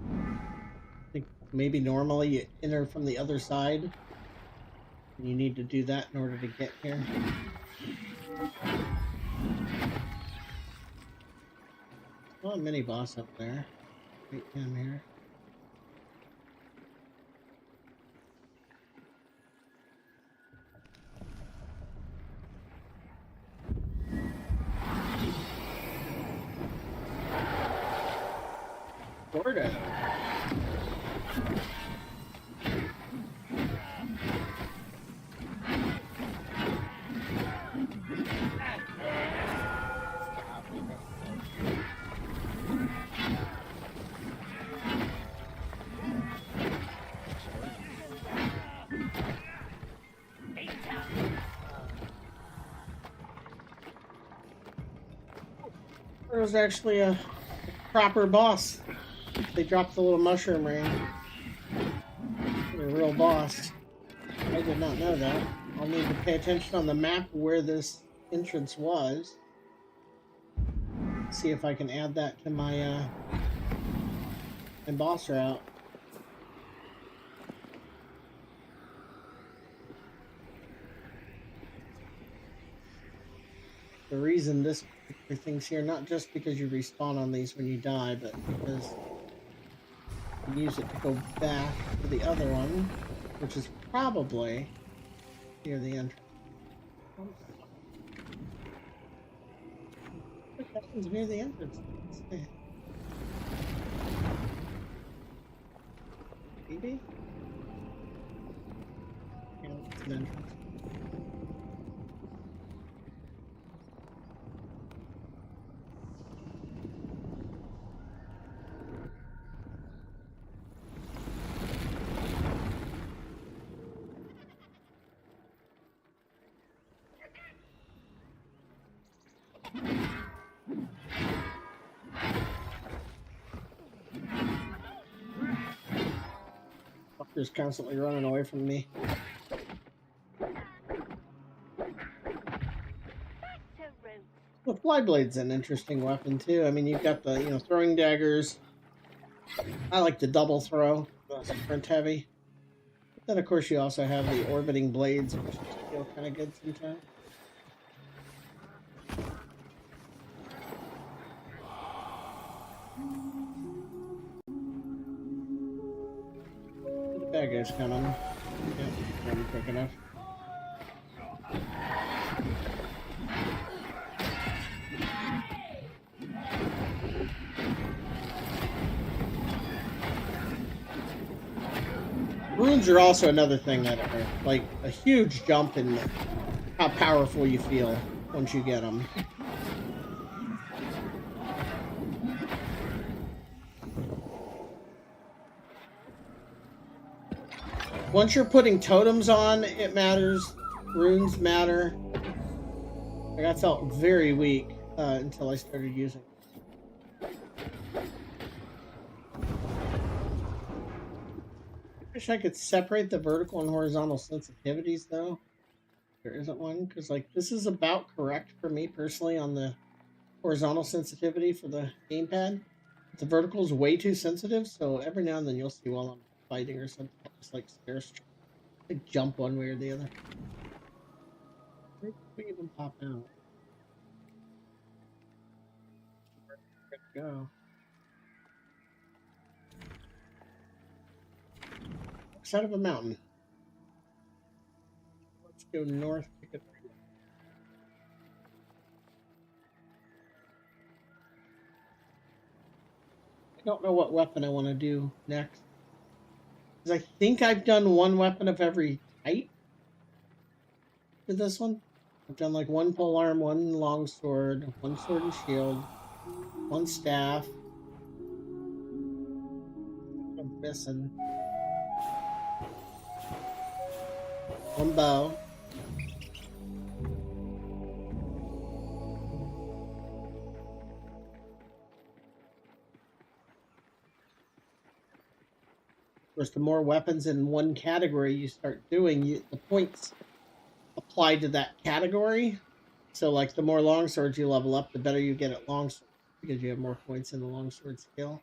I think maybe normally you enter from the other side. And you need to do that in order to get here. Well, a mini boss up there. Right down here. Florida. There was actually a proper boss. They dropped the little mushroom ring. A real boss. I did not know that. I'll need to pay attention on the map where this entrance was. See if I can add that to my boss route. The reason this particular thing's here, not just because you respawn on these when you die, but because you use it to go back to the other one, which is probably near the entrance. What happens near the entrance? Let's see. Maybe? Yeah, it's an entrance. Fucker's constantly running away from me. The Flyblade's an interesting weapon too. I mean, you've got the throwing daggers. I like the double throw, sprint heavy. But then of course you also have the orbiting blades, which feel kind of good sometimes. The bad guy's coming. Yeah, coming quick enough. Runes are also another thing that are like a huge jump in how powerful you feel once you get them. Once you're putting totems on, it matters. Runes matter. Like, I felt very weak until I started using it. Wish I could separate the vertical and horizontal sensitivities though. There isn't one, because like this is about correct for me personally on the horizontal sensitivity for the gamepad. But the vertical is way too sensitive, so every now and then you'll see while I'm fighting or something, just like stairs, like jump one way or the other. Where did we even pop out? Where did it go? Side of a mountain. go north. Pick it. I don't know what weapon I want to do next. 'Cause I think I've done one weapon of every type to this one. I've done like one polearm, one longsword, one sword and shield, one staff. I'm missing one bow. Of course, the more weapons in one category you start doing, the points apply to that category. So, like, the more longswords you level up, the better you get at longsword because you have more points in the longsword skill.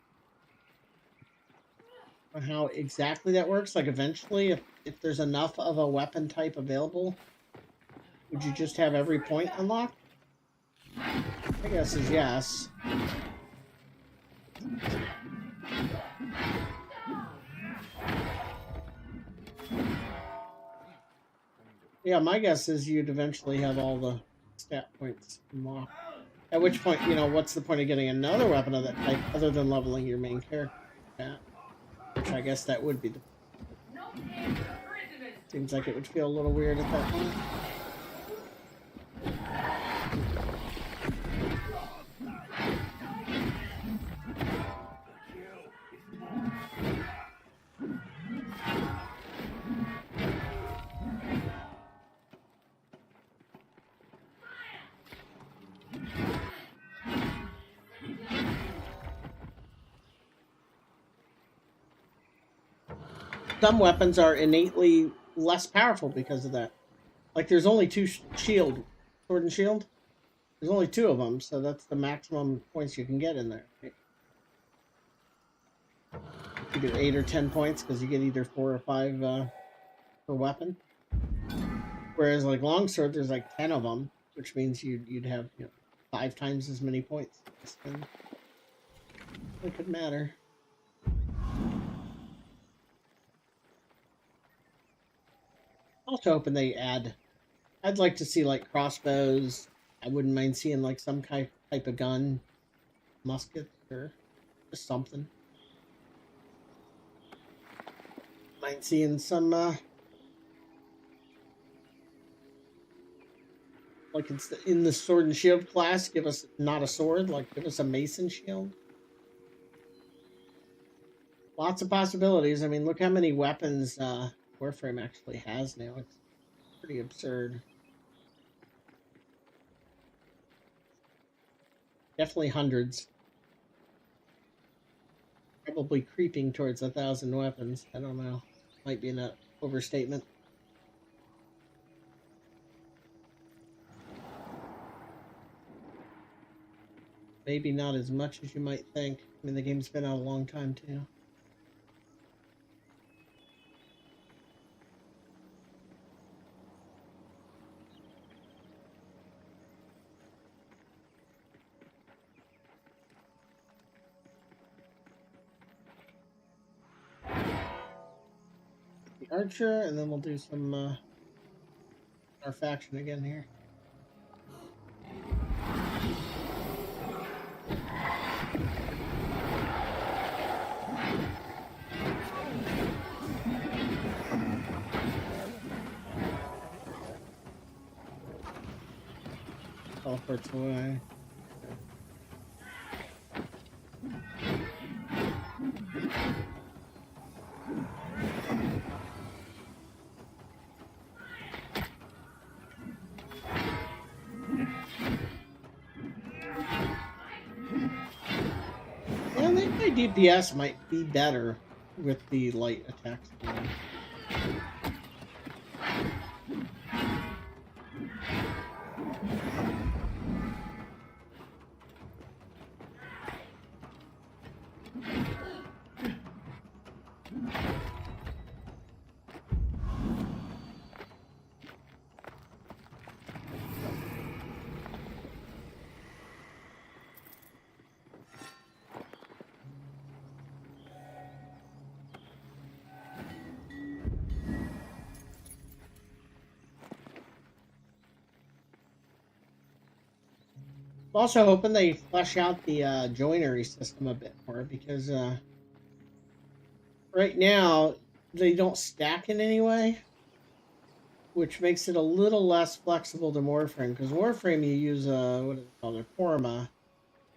Or how exactly that works? Like, eventually, if there's enough of a weapon type available, would you just have every point unlocked? I guess is yes. Yeah, my guess is you'd eventually have all the stat points unlocked. At which point, you know, what's the point of getting another weapon of that type other than leveling your main character? Yeah. Which I guess that would be the... Seems like it would feel a little weird at that point. Some weapons are innately less powerful because of that. Like, there's only two sword and shield. There's only two of them, so that's the maximum points you can get in there. Right? Either 8 or 10 points, because you get either 4 or 5 per weapon. Whereas, like, longsword, there's like 10 of them, which means you'd have 5 times as many points. It could matter. Also hoping they add... I'd like to see, like, crossbows. I wouldn't mind seeing, like, some type of gun. Musket, or just something. Mind seeing some, like, it's in the sword and shield class, give us not a sword, like, give us a mason shield. Lots of possibilities. I mean, look how many weapons, Warframe actually has now. It's pretty absurd. Definitely hundreds. Probably creeping towards 1,000 weapons. I don't know. Might be an overstatement. Maybe not as much as you might think. I mean, the game's been out a long time, too. Archer, and then we'll do some our faction again here. Teleports away. DPS might be better with the light attacks. Also hoping they flesh out the joinery system a bit more, because right now they don't stack in any way, which makes it a little less flexible to Warframe. Because Warframe, you use what is it called, a Korma,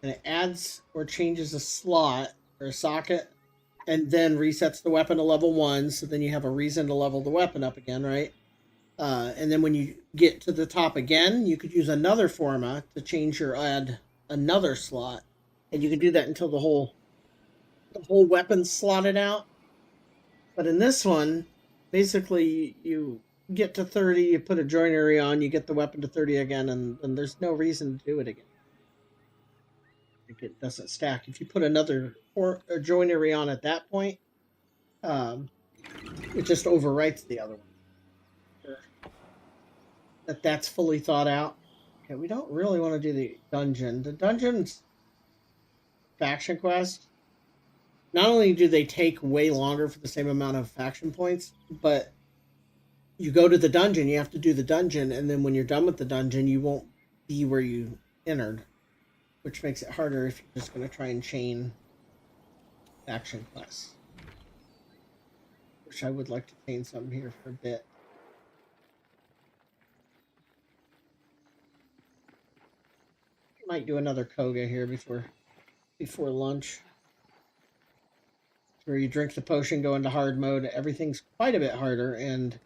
and it adds or changes a slot or a socket, and then resets the weapon to level 1. So then you have a reason to level the weapon up again, right? And then when you get to the top again, you could use another Forma to change or add another slot, and you can do that until the whole weapon's slotted out. But in this one, basically you get to 30, you put a joinery on, you get the weapon to 30 again, and there's no reason to do it again. It doesn't stack. If you put another joinery on at that point, it just overwrites the other one. That's fully thought out. Okay, we don't really want to do the dungeon. The dungeon's faction quest, not only do they take way longer for the same amount of faction points, but you go to the dungeon, you have to do the dungeon, and then when you're done with the dungeon, you won't be where you entered, which makes it harder if you're just going to try and chain faction quests. Which I would like to chain some here for a bit. Might do another Koga here before lunch. Where you drink the potion, go into hard mode. Everything's quite a bit harder, and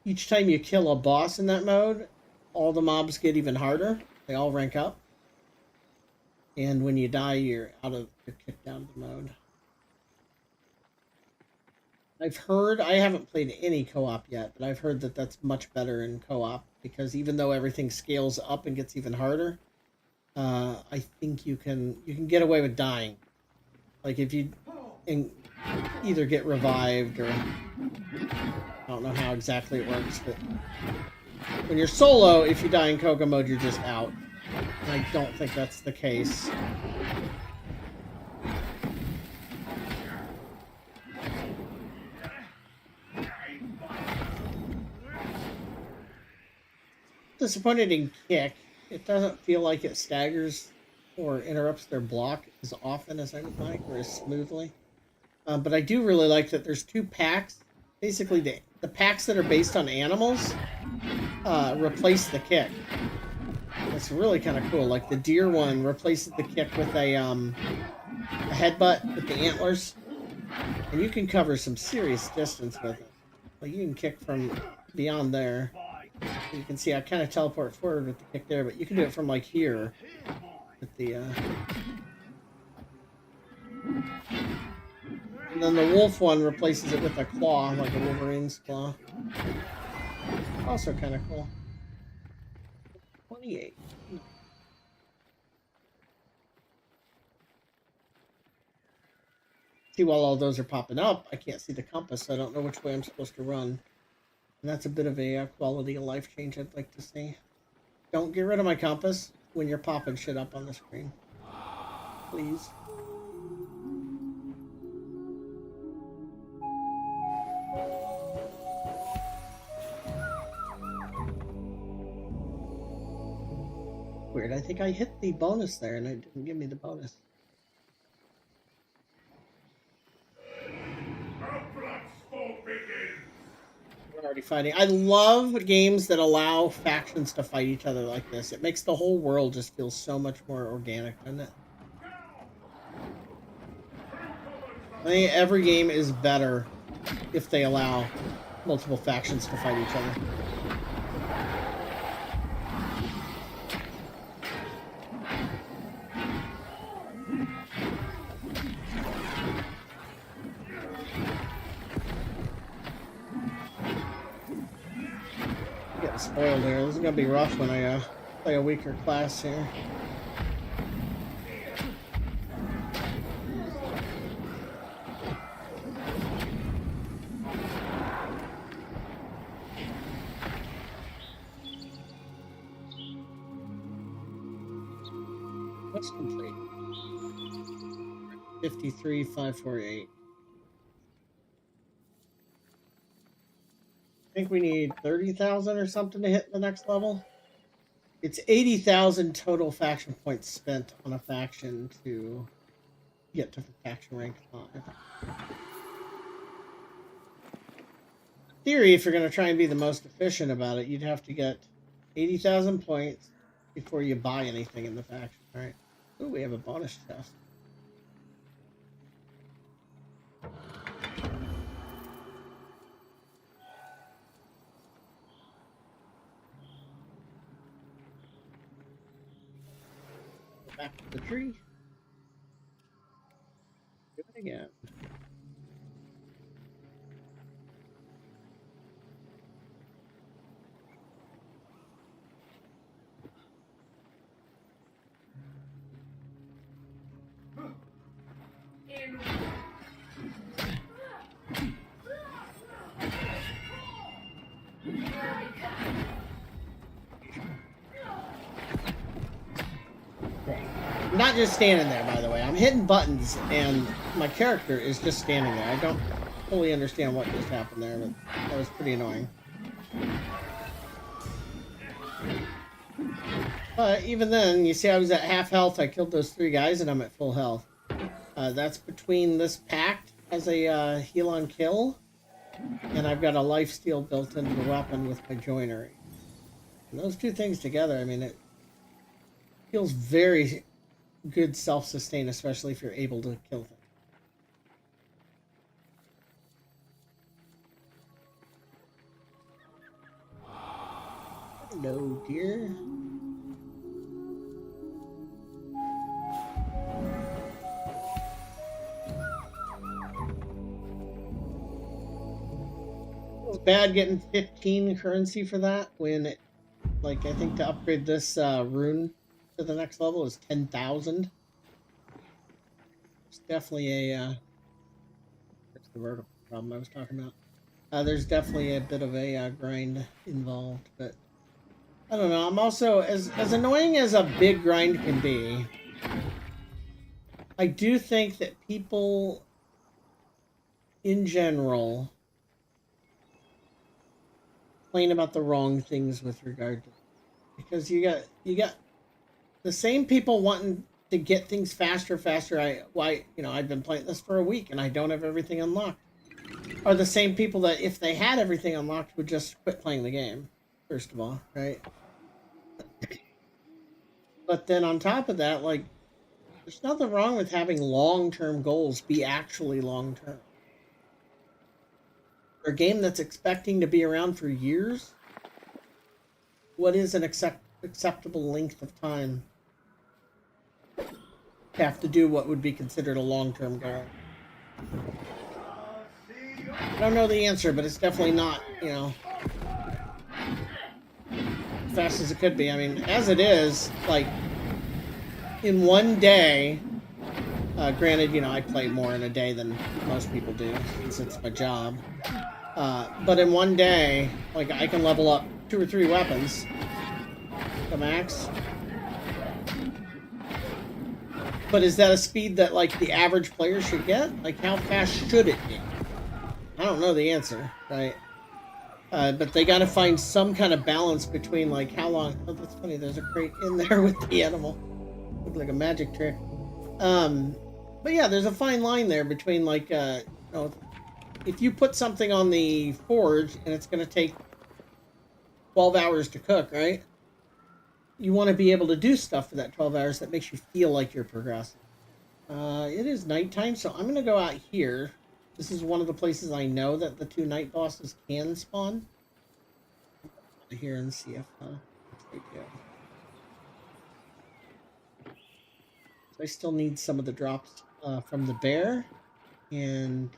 each time you kill a boss in that mode, all the mobs get even harder. They all rank up. And when you die, you're kicked out of the mode. I've heard, I haven't played any co-op yet, but I've heard that that's much better in co-op, because even though everything scales up and gets even harder, I think you can get away with dying. Like if you either get revived, or I don't know how exactly it works, but when you're solo, if you die in Koga mode, you're just out. And I don't think that's the case. Disappointed in Kick. It doesn't feel like it staggers or interrupts their block as often as I would like, or as smoothly. But I do really like that there's 2 packs. Basically, the packs that are based on animals replace the Kick. It's really kind of cool. Like the deer one replaces the Kick with a headbutt with the antlers. And you can cover some serious distance with it. Like you can kick from beyond there. You can see I kind of teleport forward with the Kick there, but you can do it from like here with the and then the wolf one replaces it with a claw, like a Wolverine's claw. Also kind of cool. 28. See, while all those are popping up, I can't see the compass, so I don't know which way I'm supposed to run. And that's a bit of a quality of life change I'd like to see. Don't get rid of my compass when you're popping shit up on the screen. Please. Weird, I think I hit the bonus there and it didn't give me the bonus. We're already fighting. I love games that allow factions to fight each other like this. It makes the whole world just feel so much more organic, doesn't it? I think every game is better if they allow multiple factions to fight each other. Getting spoiled here. This is gonna be rough when I play a weaker class here. What's complete? 53,548. I think we need 30,000 or something to hit the next level. It's 80,000 total faction points spent on a faction to get to faction rank 5. In theory, if you're going to try and be the most efficient about it, you'd have to get 80,000 points before you buy anything in the faction, right? Ooh, we have a bonus chest. Back to the tree. Do it again. I'm not just standing there, by the way. I'm hitting buttons, and my character is just standing there. I don't fully understand what just happened there, but that was pretty annoying. But even then, you see I was at half health. I killed those 3 guys, and I'm at full health. That's between this pact as a heal on kill, and I've got a lifesteal built into the weapon with my joinery. And those 2 things together, I mean, it feels very good self-sustain, especially if you're able to kill them. Hello, dear. It was bad getting 15 currency for that when it, like, I think to upgrade this rune to the next level is 10,000. It's definitely a that's the vertical problem I was talking about. There's definitely a bit of a grind involved, but I don't know. I'm also as annoying as a big grind can be. I do think that people in general complain about the wrong things with regard to it. Because you got the same people wanting to get things faster. I've been playing this for a week and I don't have everything unlocked. Are the same people that if they had everything unlocked would just quit playing the game, first of all, right? But then on top of that, like, there's nothing wrong with having long-term goals be actually long-term. For a game that's expecting to be around for years, what is an acceptable length of time to have to do what would be considered a long-term goal? I don't know the answer, but it's definitely not, as fast as it could be. I mean, as it is, like, in one day, granted, I play more in a day than most people do, since it's my job. But in one day, like, I can level up 2 or 3 weapons to max. But is that a speed that, like, the average player should get? Like, how fast should it be? I don't know the answer, right? But they gotta find some kind of balance between, like, how long... Oh, that's funny, there's a crate in there with the animal. Looked like a magic trick. But yeah, there's a fine line there between, like, if you put something on the forge and it's gonna take 12 hours to cook, right? You want to be able to do stuff for that 12 hours that makes you feel like you're progressing. It is nighttime, so I'm going to go out here. This is one of the places I know that the 2 night bosses can spawn. Here and see if they do. So I still need some of the drops from the bear and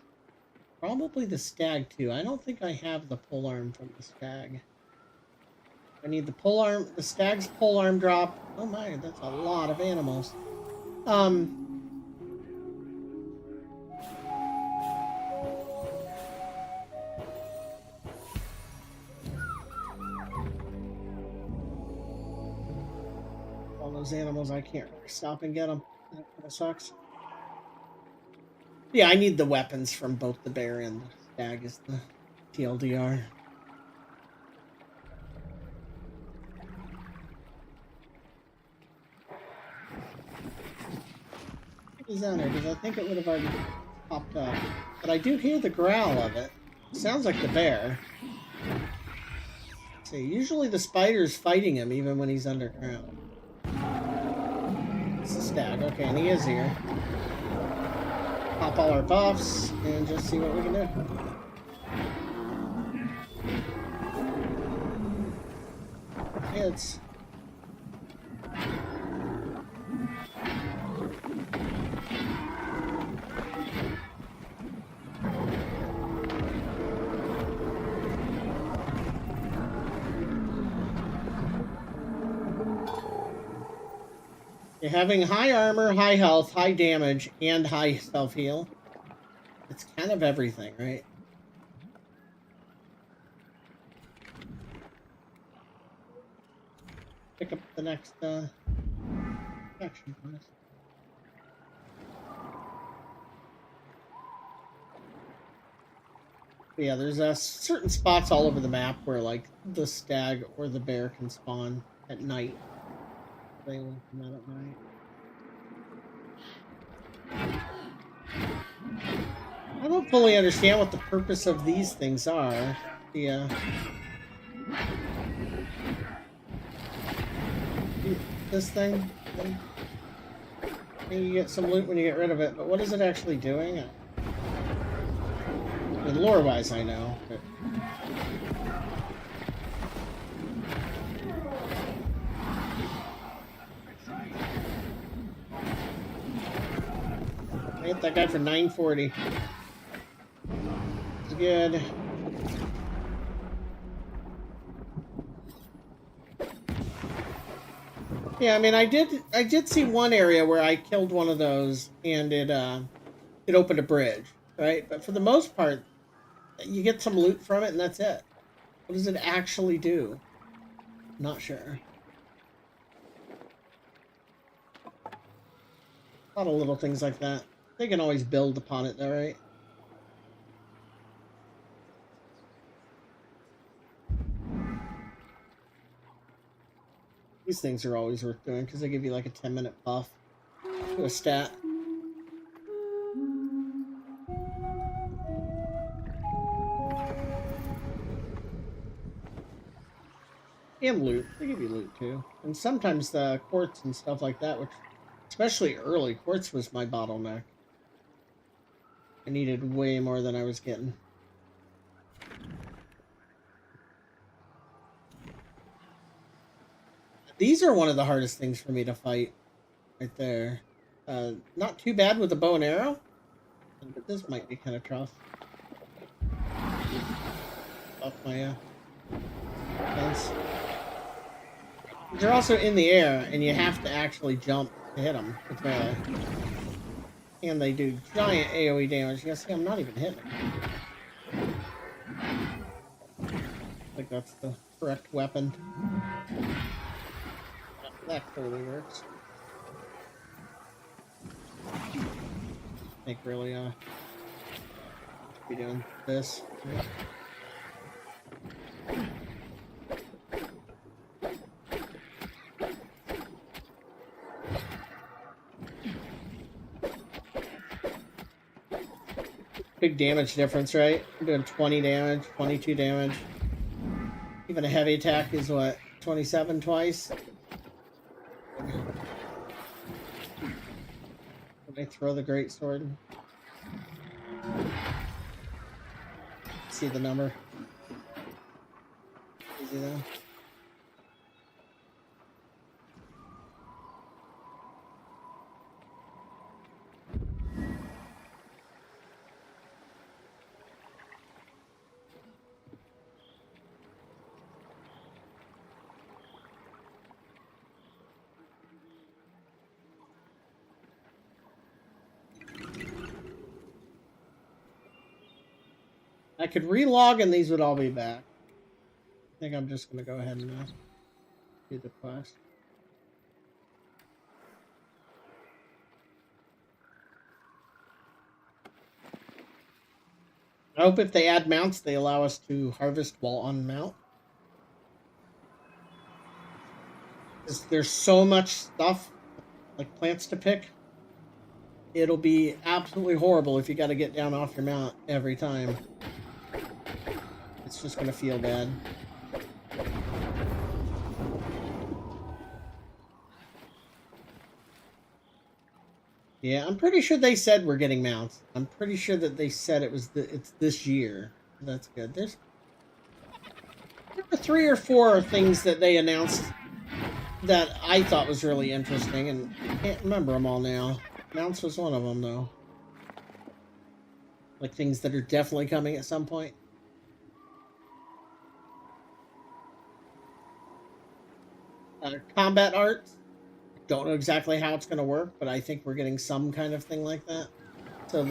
probably the stag too. I don't think I have the polearm from the stag. I need the polearm, the stag's polearm drop. Oh my, that's a lot of animals. All those animals, I can't really stop and get them. That kind of sucks. Yeah, I need the weapons from both the bear and the stag as the TLDR. He's on there because I think it would have already popped up. But I do hear the growl of it. Sounds like the bear. See, usually the spider's fighting him even when he's underground. It's a stag. Okay, and he is here. Pop all our buffs and just see what we can do. Hits. You're having high armor, high health, high damage, and high self-heal. It's kind of everything, right? Pick up the next section, please. But yeah, there's certain spots all over the map where like the stag or the bear can spawn at night. They will come out at night. I don't fully understand what the purpose of these things are. This thing. You get some loot when you get rid of it, but what is it actually doing? I mean, lore-wise, I know. But... I hit that guy for 940. It's good. Yeah, I mean, I did see one area where I killed one of those, and it opened a bridge, right? But for the most part, you get some loot from it, and that's it. What does it actually do? Not sure. A lot of little things like that. They can always build upon it, though, right? These things are always worth doing because they give you like a 10-minute buff to a stat. And loot. They give you loot too. And sometimes the quartz and stuff like that, which especially early, quartz was my bottleneck. I needed way more than I was getting. These are one of the hardest things for me to fight. Right there. Not too bad with the bow and arrow. But this might be kind of tough. Up my fence. They're also in the air, and you have to actually jump to hit them with melee. And they do giant AoE damage. You guys see, I'm not even hitting them. I think that's the correct weapon. That clearly works. I think really, be doing this. Right? Big damage difference, right? I'm doing 20 damage, 22 damage. Even a heavy attack is what, 27 twice? When I throw the great sword. See the number. Easy though. I could relog and these would all be back. I think I'm just going to go ahead and do the quest. I hope if they add mounts, they allow us to harvest while on mount. There's so much stuff, like plants to pick. it'll be absolutely horrible if you got to get down off your mount every time. It's just going to feel bad. Yeah, I'm pretty sure they said we're getting mounts. I'm pretty sure that they said it's this year. That's good. There were 3 or 4 things that they announced that I thought was really interesting, and I can't remember them all now. Mounts was one of them, though. Like things that are definitely coming at some point. Combat art. Don't know exactly how it's going to work, but I think we're getting some kind of thing like that. So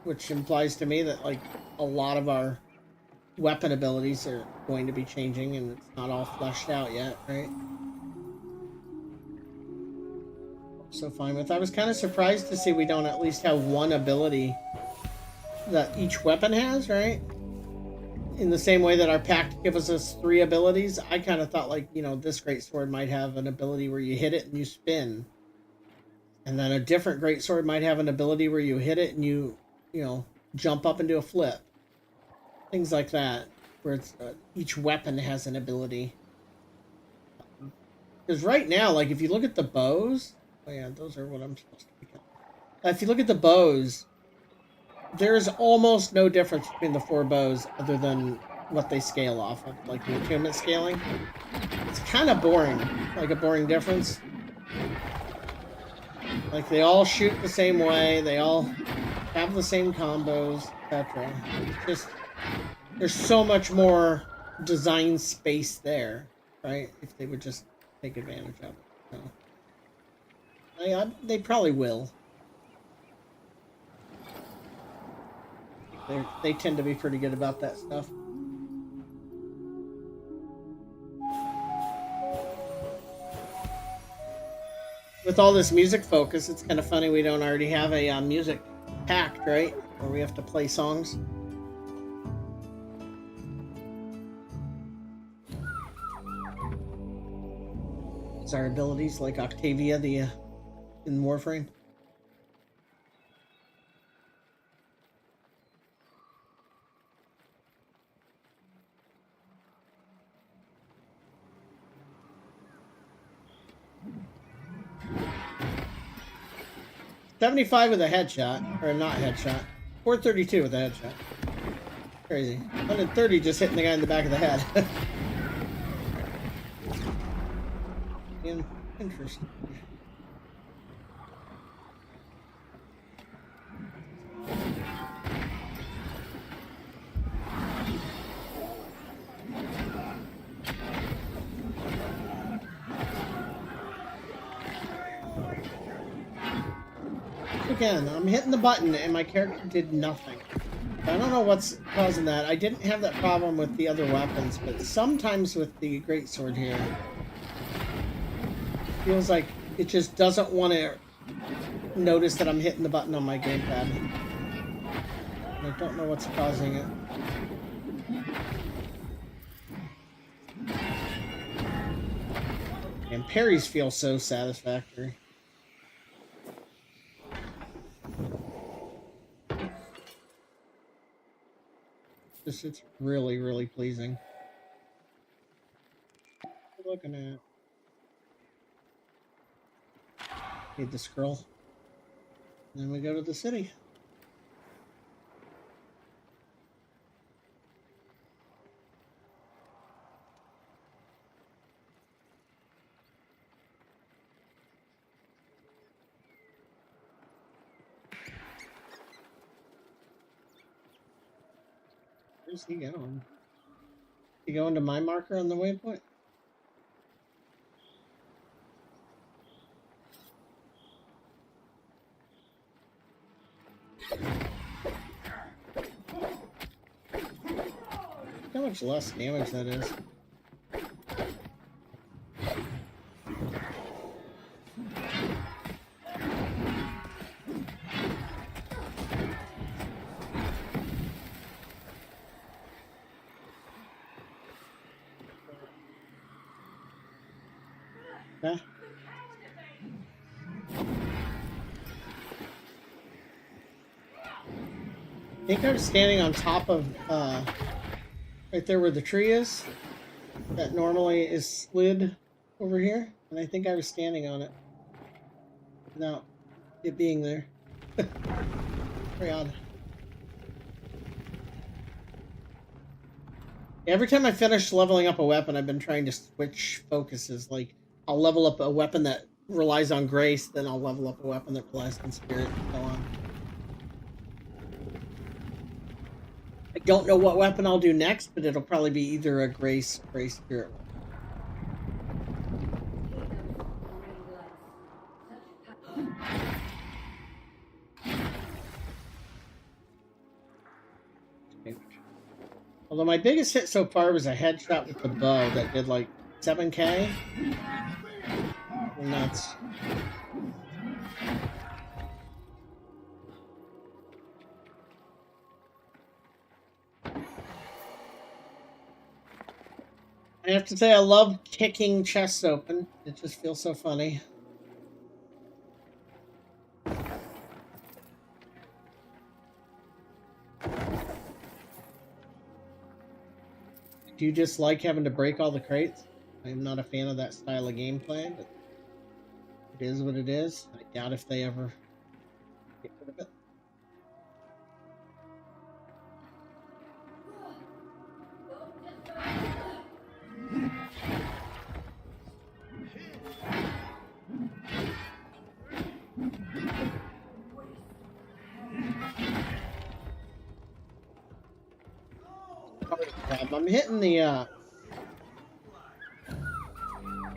which implies to me that like a lot of our weapon abilities are going to be changing, and it's not all fleshed out yet, right? So fine with. I was kind of surprised to see we don't at least have one ability that each weapon has, right? In the same way that our pact gives us 3 abilities, I kind of thought, like, you know, this greatsword might have an ability where you hit it and you spin. And then a different greatsword might have an ability where you hit it and you know, jump up and do a flip. Things like that, where it's each weapon has an ability. Because right now, like, if you look at the bows... Oh yeah, those are what I'm supposed to pick up. If you look at the bows... There's almost no difference between the 4 bows other than what they scale off of, like the attunement scaling. It's kind of boring, like a boring difference. Like they all shoot the same way, they all have the same combos, etc. It's just, there's so much more design space there, right? If they would just take advantage of it. So, they probably will. They tend to be pretty good about that stuff. With all this music focus, it's kind of funny we don't already have a music pact, right? Where we have to play songs. It's our abilities, like Octavia, in Warframe. $75 with a headshot, or not headshot. 432 with a headshot. Crazy. 130 just hitting the guy in the back of the head. Interesting. Again, I'm hitting the button and my character did nothing. I don't know what's causing that. I didn't have that problem with the other weapons, but sometimes with the greatsword here, it feels like it just doesn't want to notice that I'm hitting the button on my gamepad. And I don't know what's causing it. And parries feel so satisfactory. It's really, really pleasing. What are you looking at? Need the scroll. And then we go to the city. Where's he going? He going to my marker on the waypoint? How much less damage that is. think I was standing on top of, right there where the tree is. That normally is slid over here. And I think I was standing on it. Without it being there. Very odd. Every time I finish leveling up a weapon, I've been trying to switch focuses. Like, I'll level up a weapon that relies on grace, then I'll level up a weapon that relies on spirit, and so on. I don't know what weapon I'll do next, but it'll probably be either a grace or a spirit weapon. Although my biggest hit so far was a headshot with the bow that did like 7k. Nuts. I have to say I love kicking chests open. It just feels so funny. Do you just like having to break all the crates? I'm not a fan of that style of gameplay, but it is what it is. I doubt if they ever get rid of it. I'm hitting the,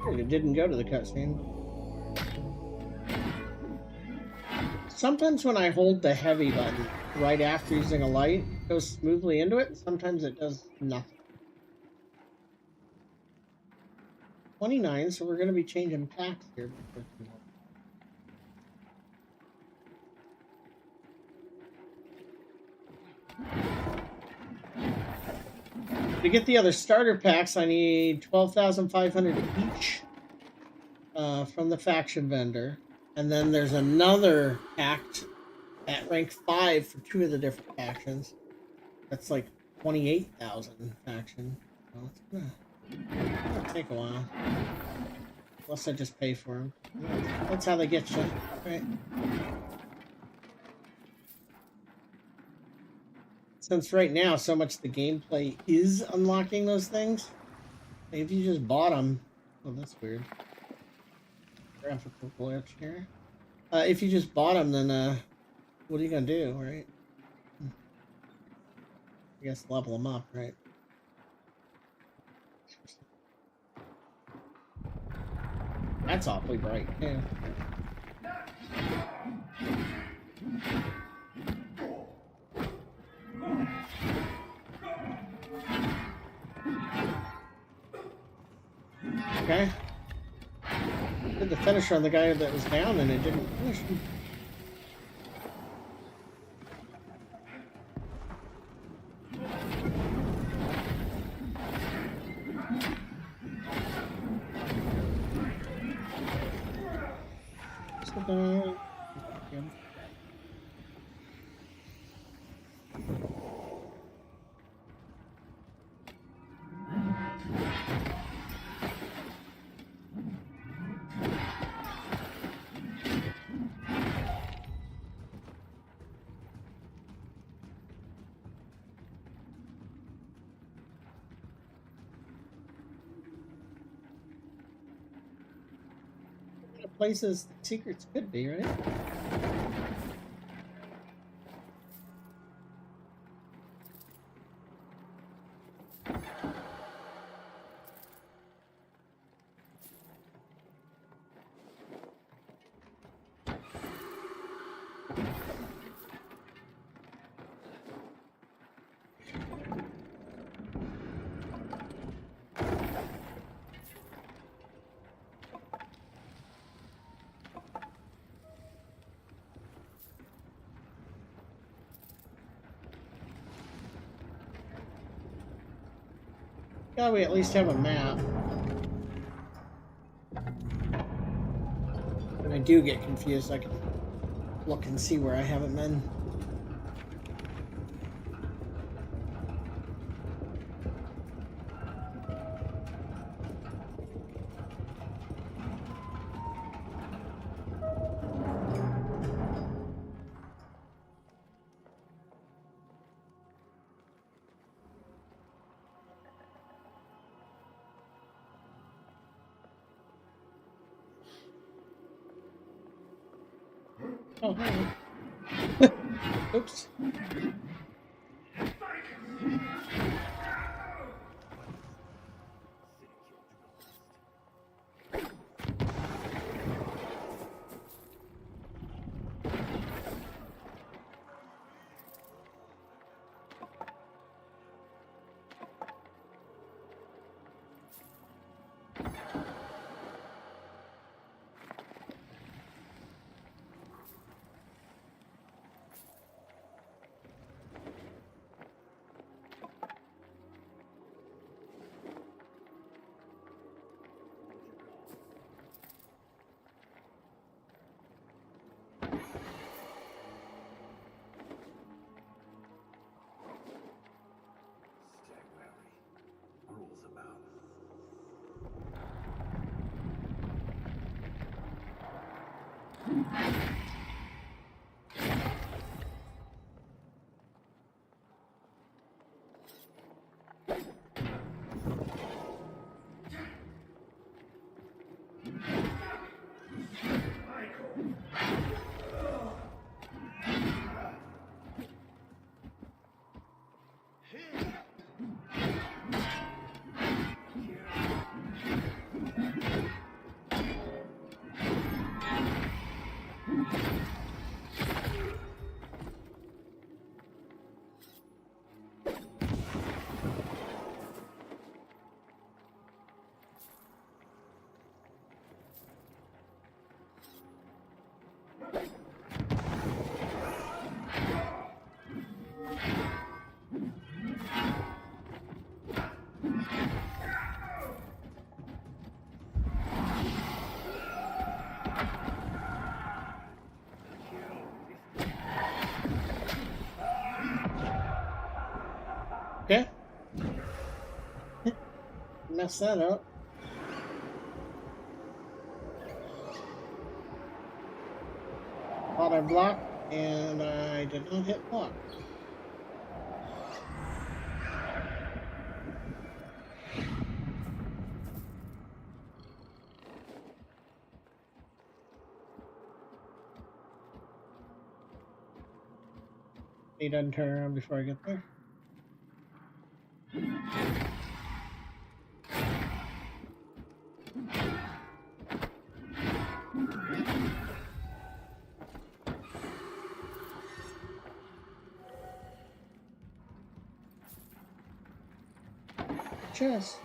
it didn't go to the cutscene. Sometimes when I hold the heavy button right after using a light, it goes smoothly into it, and sometimes it does nothing. 29, so we're going to be changing packs here. To get the other starter packs, I need 12,500 each from the faction vendor. And then there's another pack at rank 5 for 2 of the different factions. That's like 28,000 faction. So it's gonna take a while. Unless I just pay for them. That's how they get you, right? Since right now, so much the gameplay is unlocking those things. If you just bought them... Oh, that's weird. Graphical glitch here. If you just bought them, then what are you going to do, right? I guess level them up, right? That's awfully bright, too. Okay. Did the finisher on the guy that was down and it didn't finish him. Places secrets could be, right? Yeah, we at least have a map. When I do get confused, I can look and see where I haven't been. Oh, hi. Oops. Okay. Mess that up. Thought I blocked, and I did not hit block. He doesn't turn around before I get there. Chest.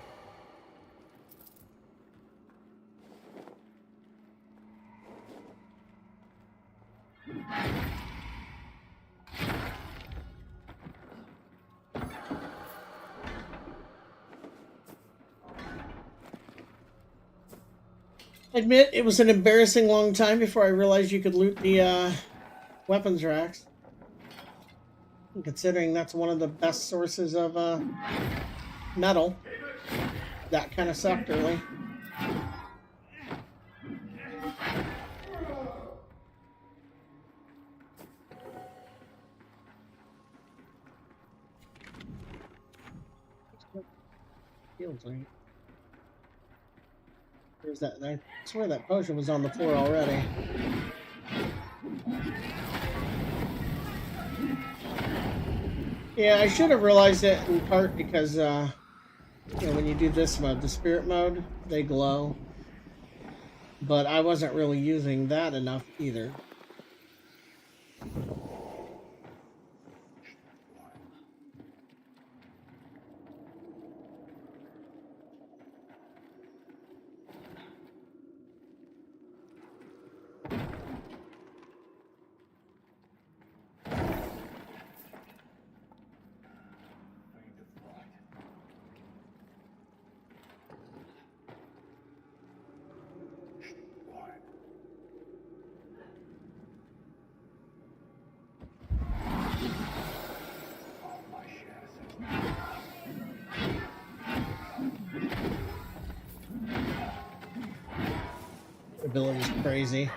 Admit it was an embarrassing long time before I realized you could loot the weapons racks. And considering that's one of the best sources of metal, that kind of sucked early. Feels like. Where's that? I swear that potion was on the floor already. Yeah, I should have realized it in part because, you know, when you do this mode, the spirit mode, they glow. But I wasn't really using that enough either. Ability is crazy.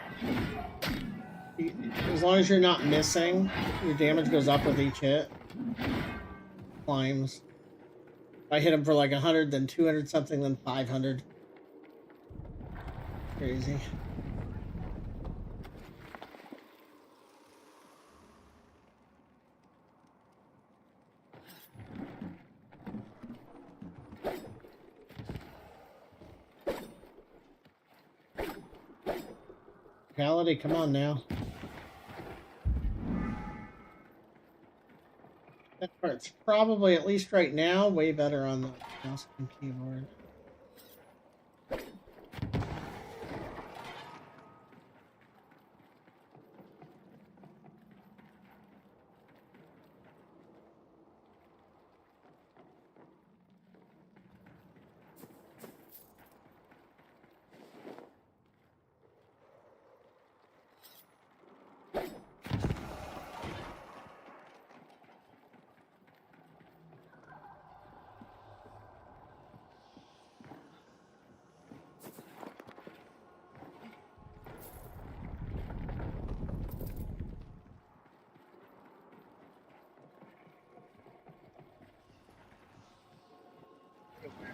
As long as you're not missing, your damage goes up with each hit. Climbs. If I hit him for like 100, then 200 something, then 500. Crazy. Reality, come on now. That part's probably, at least right now, way better on the mouse and keyboard.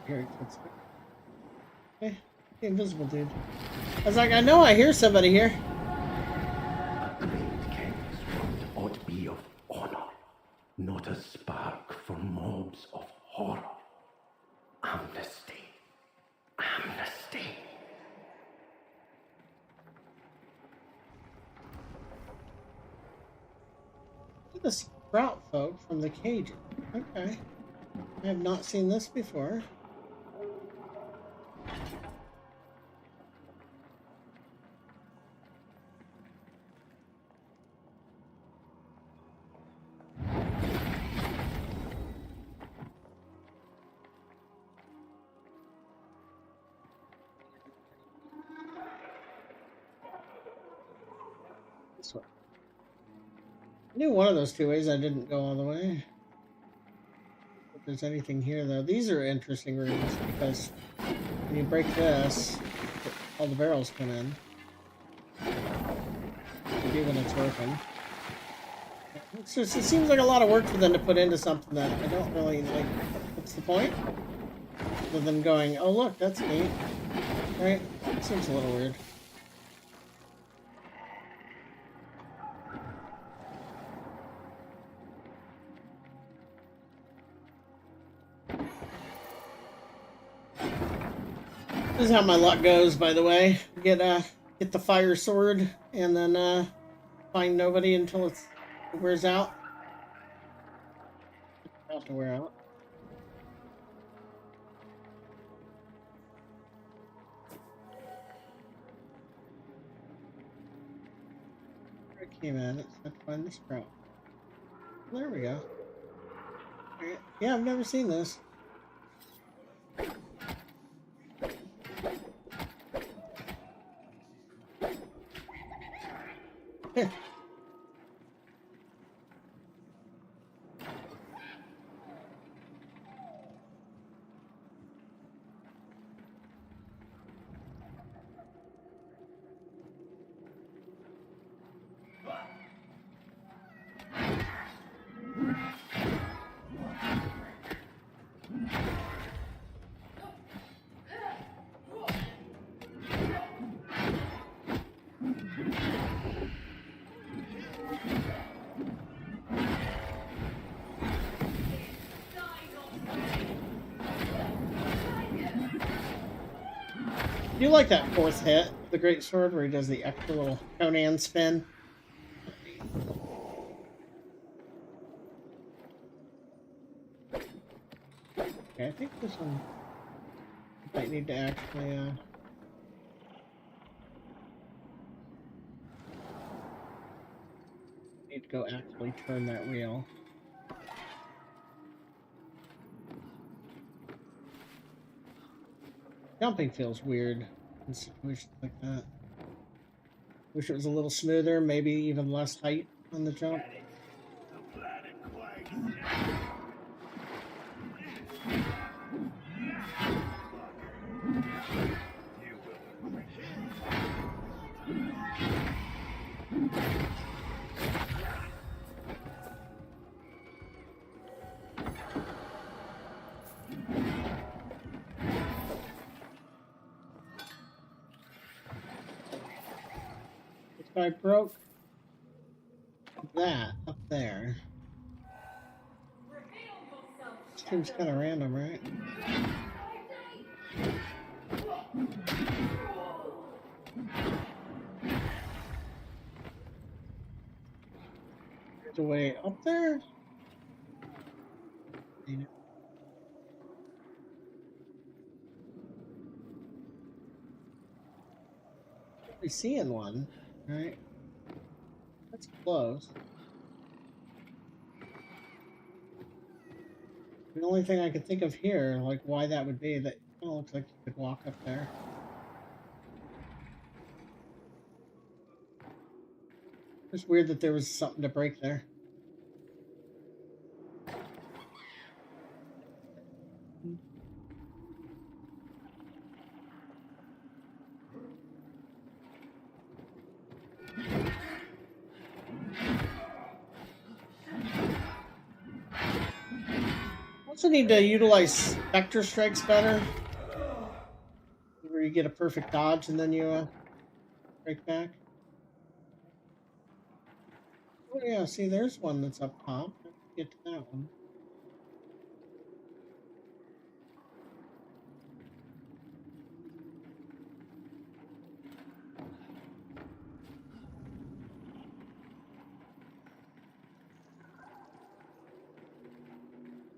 Here, okay, the invisible dude. I was like, I know I hear somebody here. A great king's word ought be of honor, not a spark for mobs of horror. Amnesty. Amnesty. Look at the sprout folk from the cage. Okay. I have not seen this before. This way. I knew one of those two ways I didn't go all the way. If there's anything here, though, these are interesting rooms because when you break this, all the barrels come in. You do when it's working. It's just, it seems like a lot of work for them to put into something that I don't really like. What's the point? Other than going, oh look, that's neat. Right? It seems a little weird. This is how my luck goes, by the way. Get the fire sword and then find nobody until it wears out. It's about to wear out. Where it came in, it's had to find the sprout. There we go. Yeah, I've never seen this. I do like that fourth hit, the great sword, where he does the extra little Conan spin. Okay, I think this one might need to actually need to go actually turn that wheel. Jumping feels weird in situations like that. Wish it was a little smoother, maybe even less height on the jump. I broke that up there. Seems kind of random, right? There's a way up there. We're seeing one, right? That's close. The only thing I could think of here, like why that would be, that kind of looks like you could walk up there. It's weird that there was something to break there. Also need to utilize Spectre Strikes better. Where you get a perfect dodge and then you break back. Oh yeah, see there's one that's up top. Let's get to that one.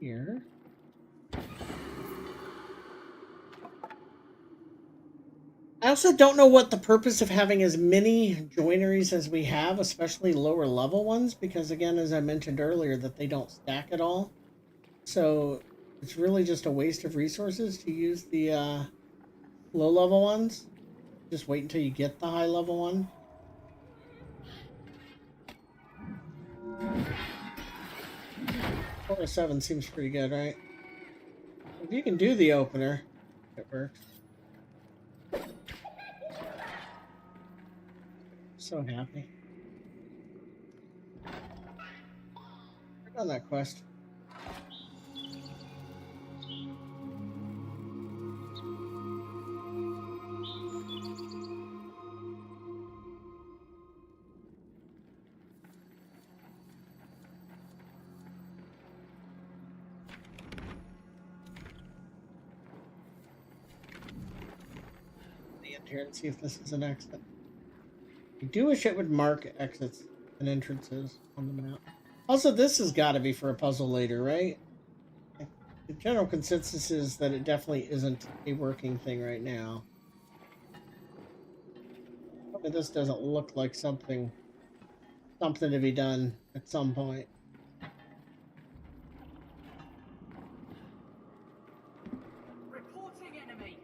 Here. I also don't know what the purpose of having as many joineries as we have, especially lower level ones, because again, as I mentioned earlier, that they don't stack at all. So it's really just a waste of resources to use the low level ones. Just wait until you get the high level one. 4 or 7 seems pretty good, right? If you can do the opener, it works. So happy. Work on that quest. Here and see if this is an exit. I do wish it would mark exits and entrances on the map. Also, this has got to be for a puzzle later, right? The general consensus is that it definitely isn't a working thing right now. But this doesn't look like something to be done at some point. Reporting enemy.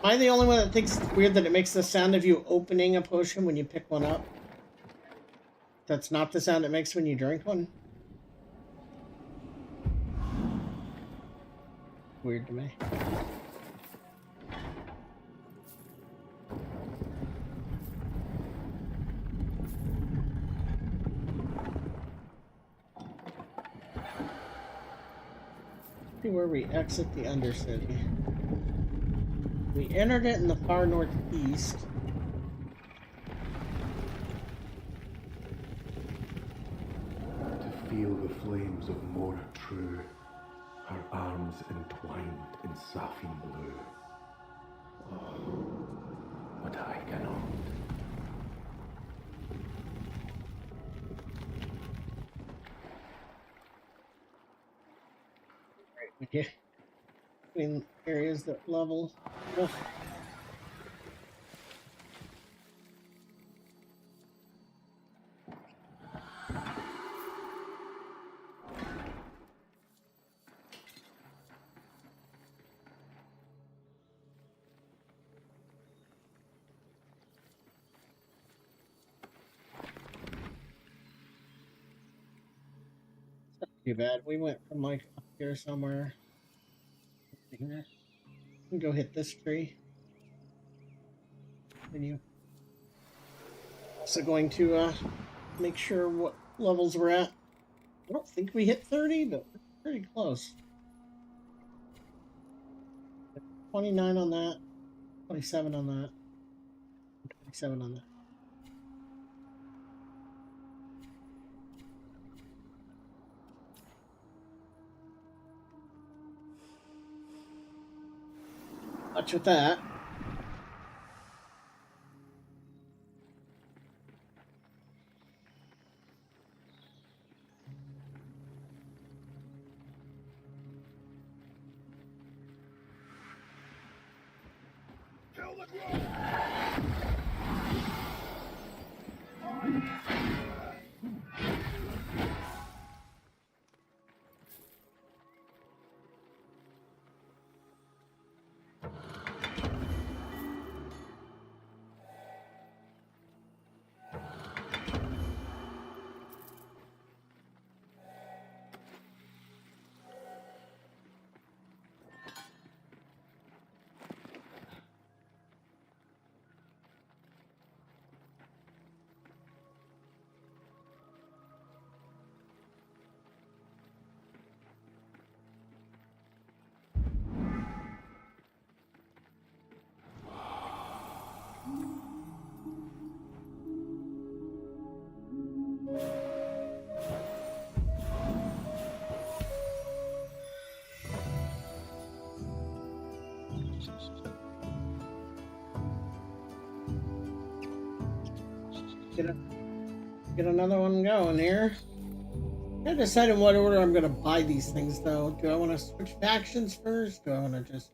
Am I the only one that thinks it's weird that it makes the sound of you opening a potion when you pick one up? That's not the sound it makes when you drink one? Weird to me. See where we exit the Undercity. We entered it in the far northeast. To feel the flames of Mora true, her arms entwined in saffron blue. Oh, but I cannot. Yeah. Between areas that level. Ugh. too bad. We went from like up here somewhere. Here. We can go hit this tree. Continue. So going to make sure what levels we're at. I don't think we hit 30, but we're pretty close. 29 on that. 27 on that. 27 on that. Much with that. Get another one going here. I decided what order I'm going to buy these things, though. Do I want to switch factions first? Do I want to just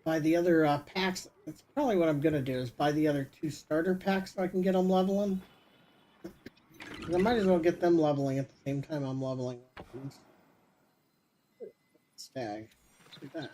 buy the other packs? That's probably what I'm going to do, is buy the other 2 starter packs so I can get them leveling. I might as well get them leveling at the same time I'm leveling. Stag. Let's do that.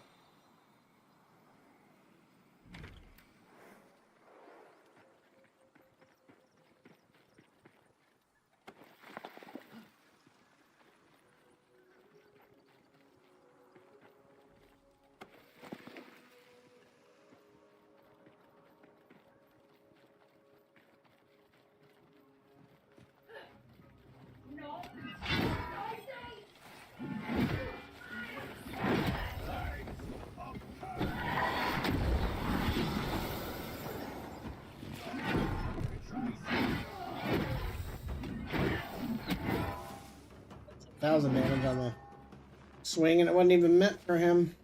Thousand damage on the swing, and it wasn't even meant for him.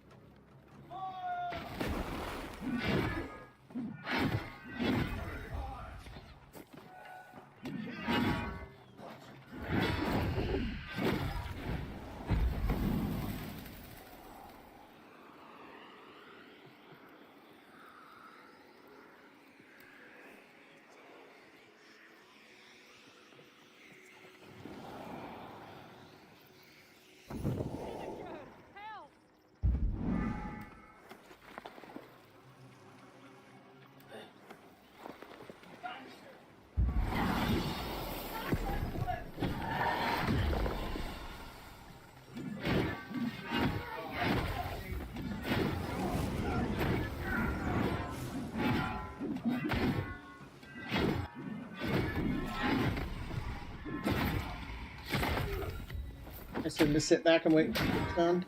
I said to sit back and wait for it done.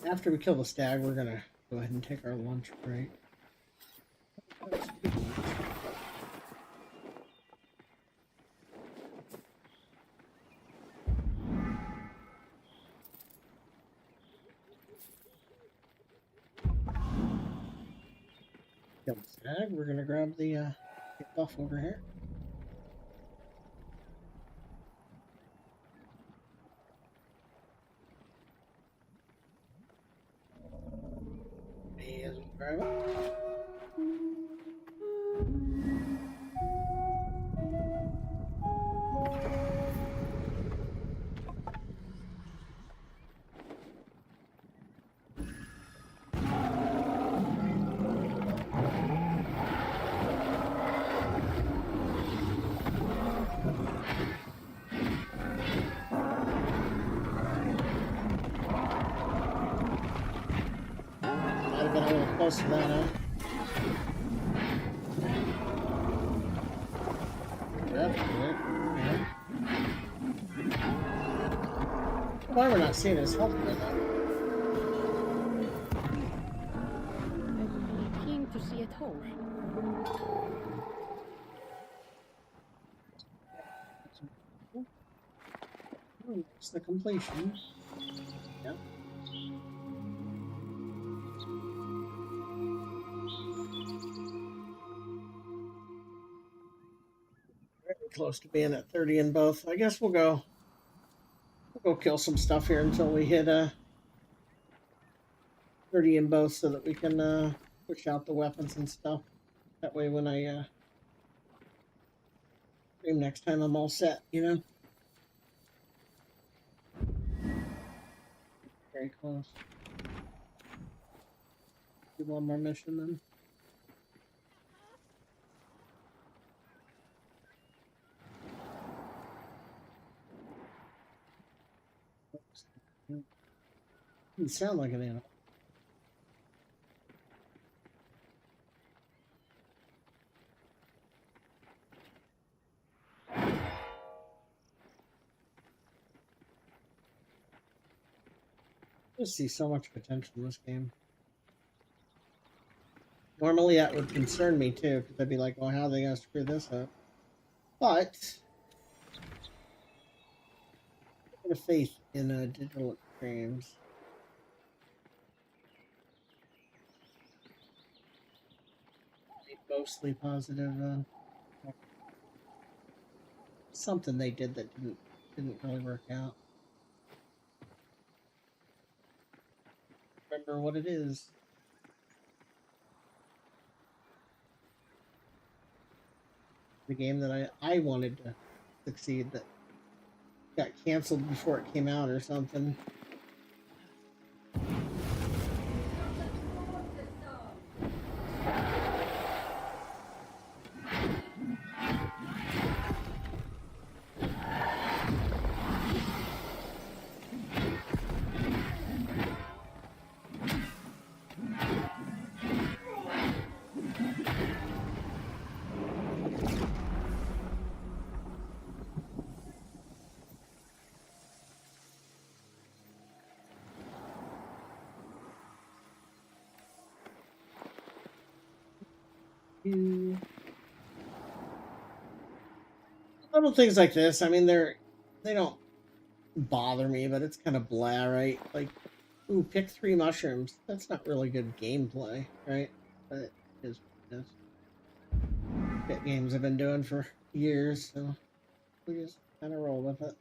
After we kill the stag, we're gonna go ahead and take our lunch break. That's good lunch. Kill the stag. We're gonna grab the buff over here. As we grab it. Might have been a little close to that, huh? Yeah. Why we're not seeing his health right now? I'd be keen to see it whole. Oh, it's the completion. Yep. Very close to being at 30 in both. I guess we'll go kill some stuff here until we hit 30 in both so that we can push out the weapons and stuff. That way when I stream next time I'm all set, you know? Very close. Do one more mission then. Doesn't sound like an animal. I see so much potential in this game. Normally that would concern me too, because I'd be like, well, how are they going to screw this up? But I have faith in Digital Extremes. Mostly positive. Something they did that didn't really work out. Remember what it is. The game that I wanted to succeed that got canceled before it came out or something. Little things like this, I mean, they don't bother me, but it's kind of blah, right? Like, ooh, pick 3 mushrooms. That's not really good gameplay, right? But it is what it is. That games I've been doing for years, so we just kind of roll with it.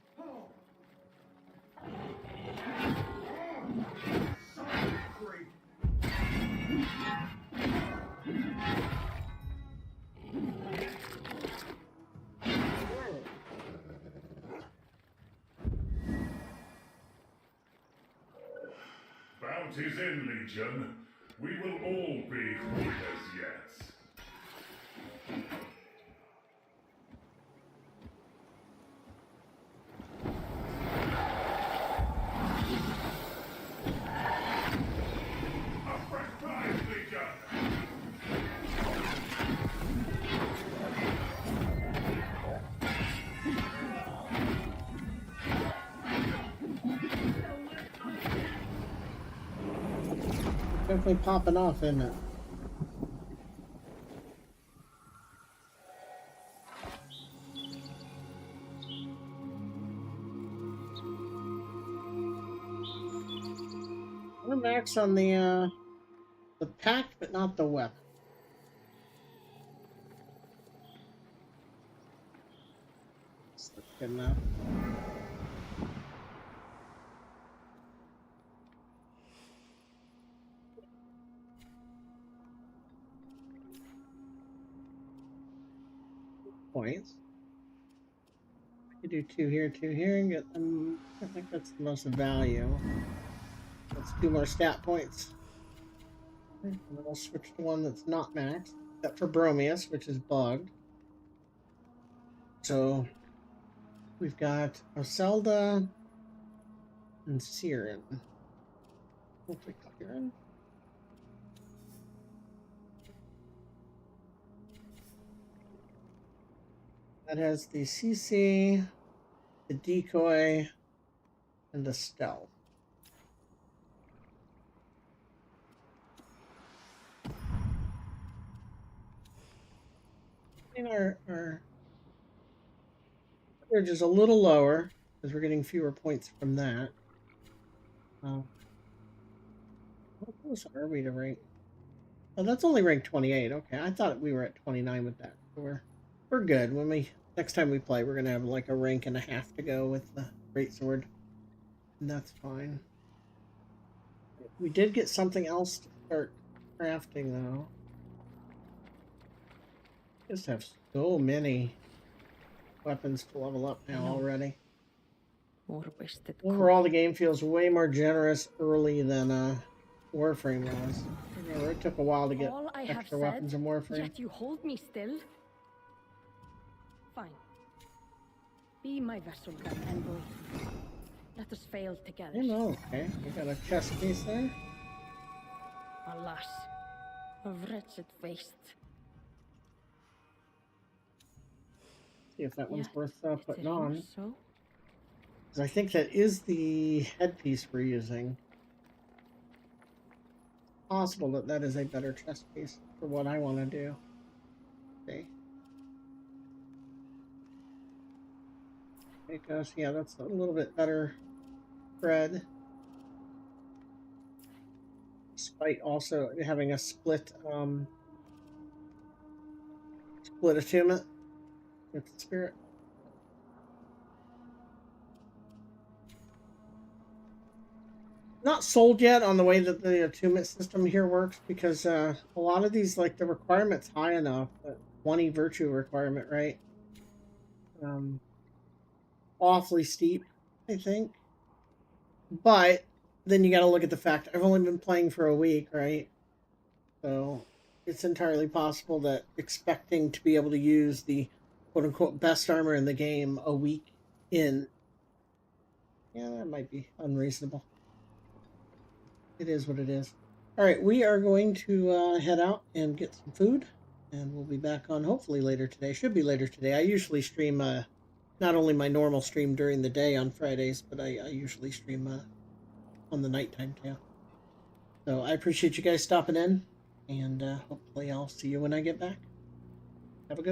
Bounty's in, Legion. We will all be winners yet. A fresh prize, Legion! Definitely popping off, isn't it? We're max on the pack, but not the weapon. That's good enough. Points. I could do 2 here, and get them. I think that's the most value. Let's do more stat points. And then we'll switch to one that's not maxed, except for Bromius, which is bugged. So we've got Oselda and Siren. We'll pick Siren. That has the CC, the decoy, and the stealth. I think our average is a little lower because we're getting fewer points from that. How close are we to rank? Oh, that's only rank 28. Okay, I thought we were at 29 with that. So we're good. When we next time we play, we're gonna have like a rank and a half to go with the greatsword, and that's fine. We did get something else to start crafting though. Just have so many weapons to level up now already. More wasted. Overall, the game feels way more generous early than Warframe was. Remember, it took a while to get All I extra have weapons said, in Warframe. Yet you hold me still. Fine. Be my vessel, then, envoy. Let us fail together. I know. Okay, we got a chest piece there. Alas, a wretched waste. See if that one's Yeah, worth it putting seems on. So? 'Cause I think that is the headpiece we're using. Possible that that is a better chest piece for what I want to do. Okay. It goes. Yeah, that's a little bit better spread. Despite also having a split attunement with the spirit. Not sold yet on the way that the attunement system here works because a lot of these, like, the requirement's high enough, that 20 virtue requirement, right? Awfully steep, I think. But then you got to look at the fact I've only been playing for a week, right? So it's entirely possible that expecting to be able to use the quote-unquote best armor in the game a week in, yeah, that might be unreasonable. It is what it is. All right, we are going to head out and get some food, and we'll be back on hopefully later today. Should be later today. I usually stream not only my normal stream during the day on Fridays, but I usually stream on the nighttime too. So I appreciate you guys stopping in, and hopefully I'll see you when I get back. Have a good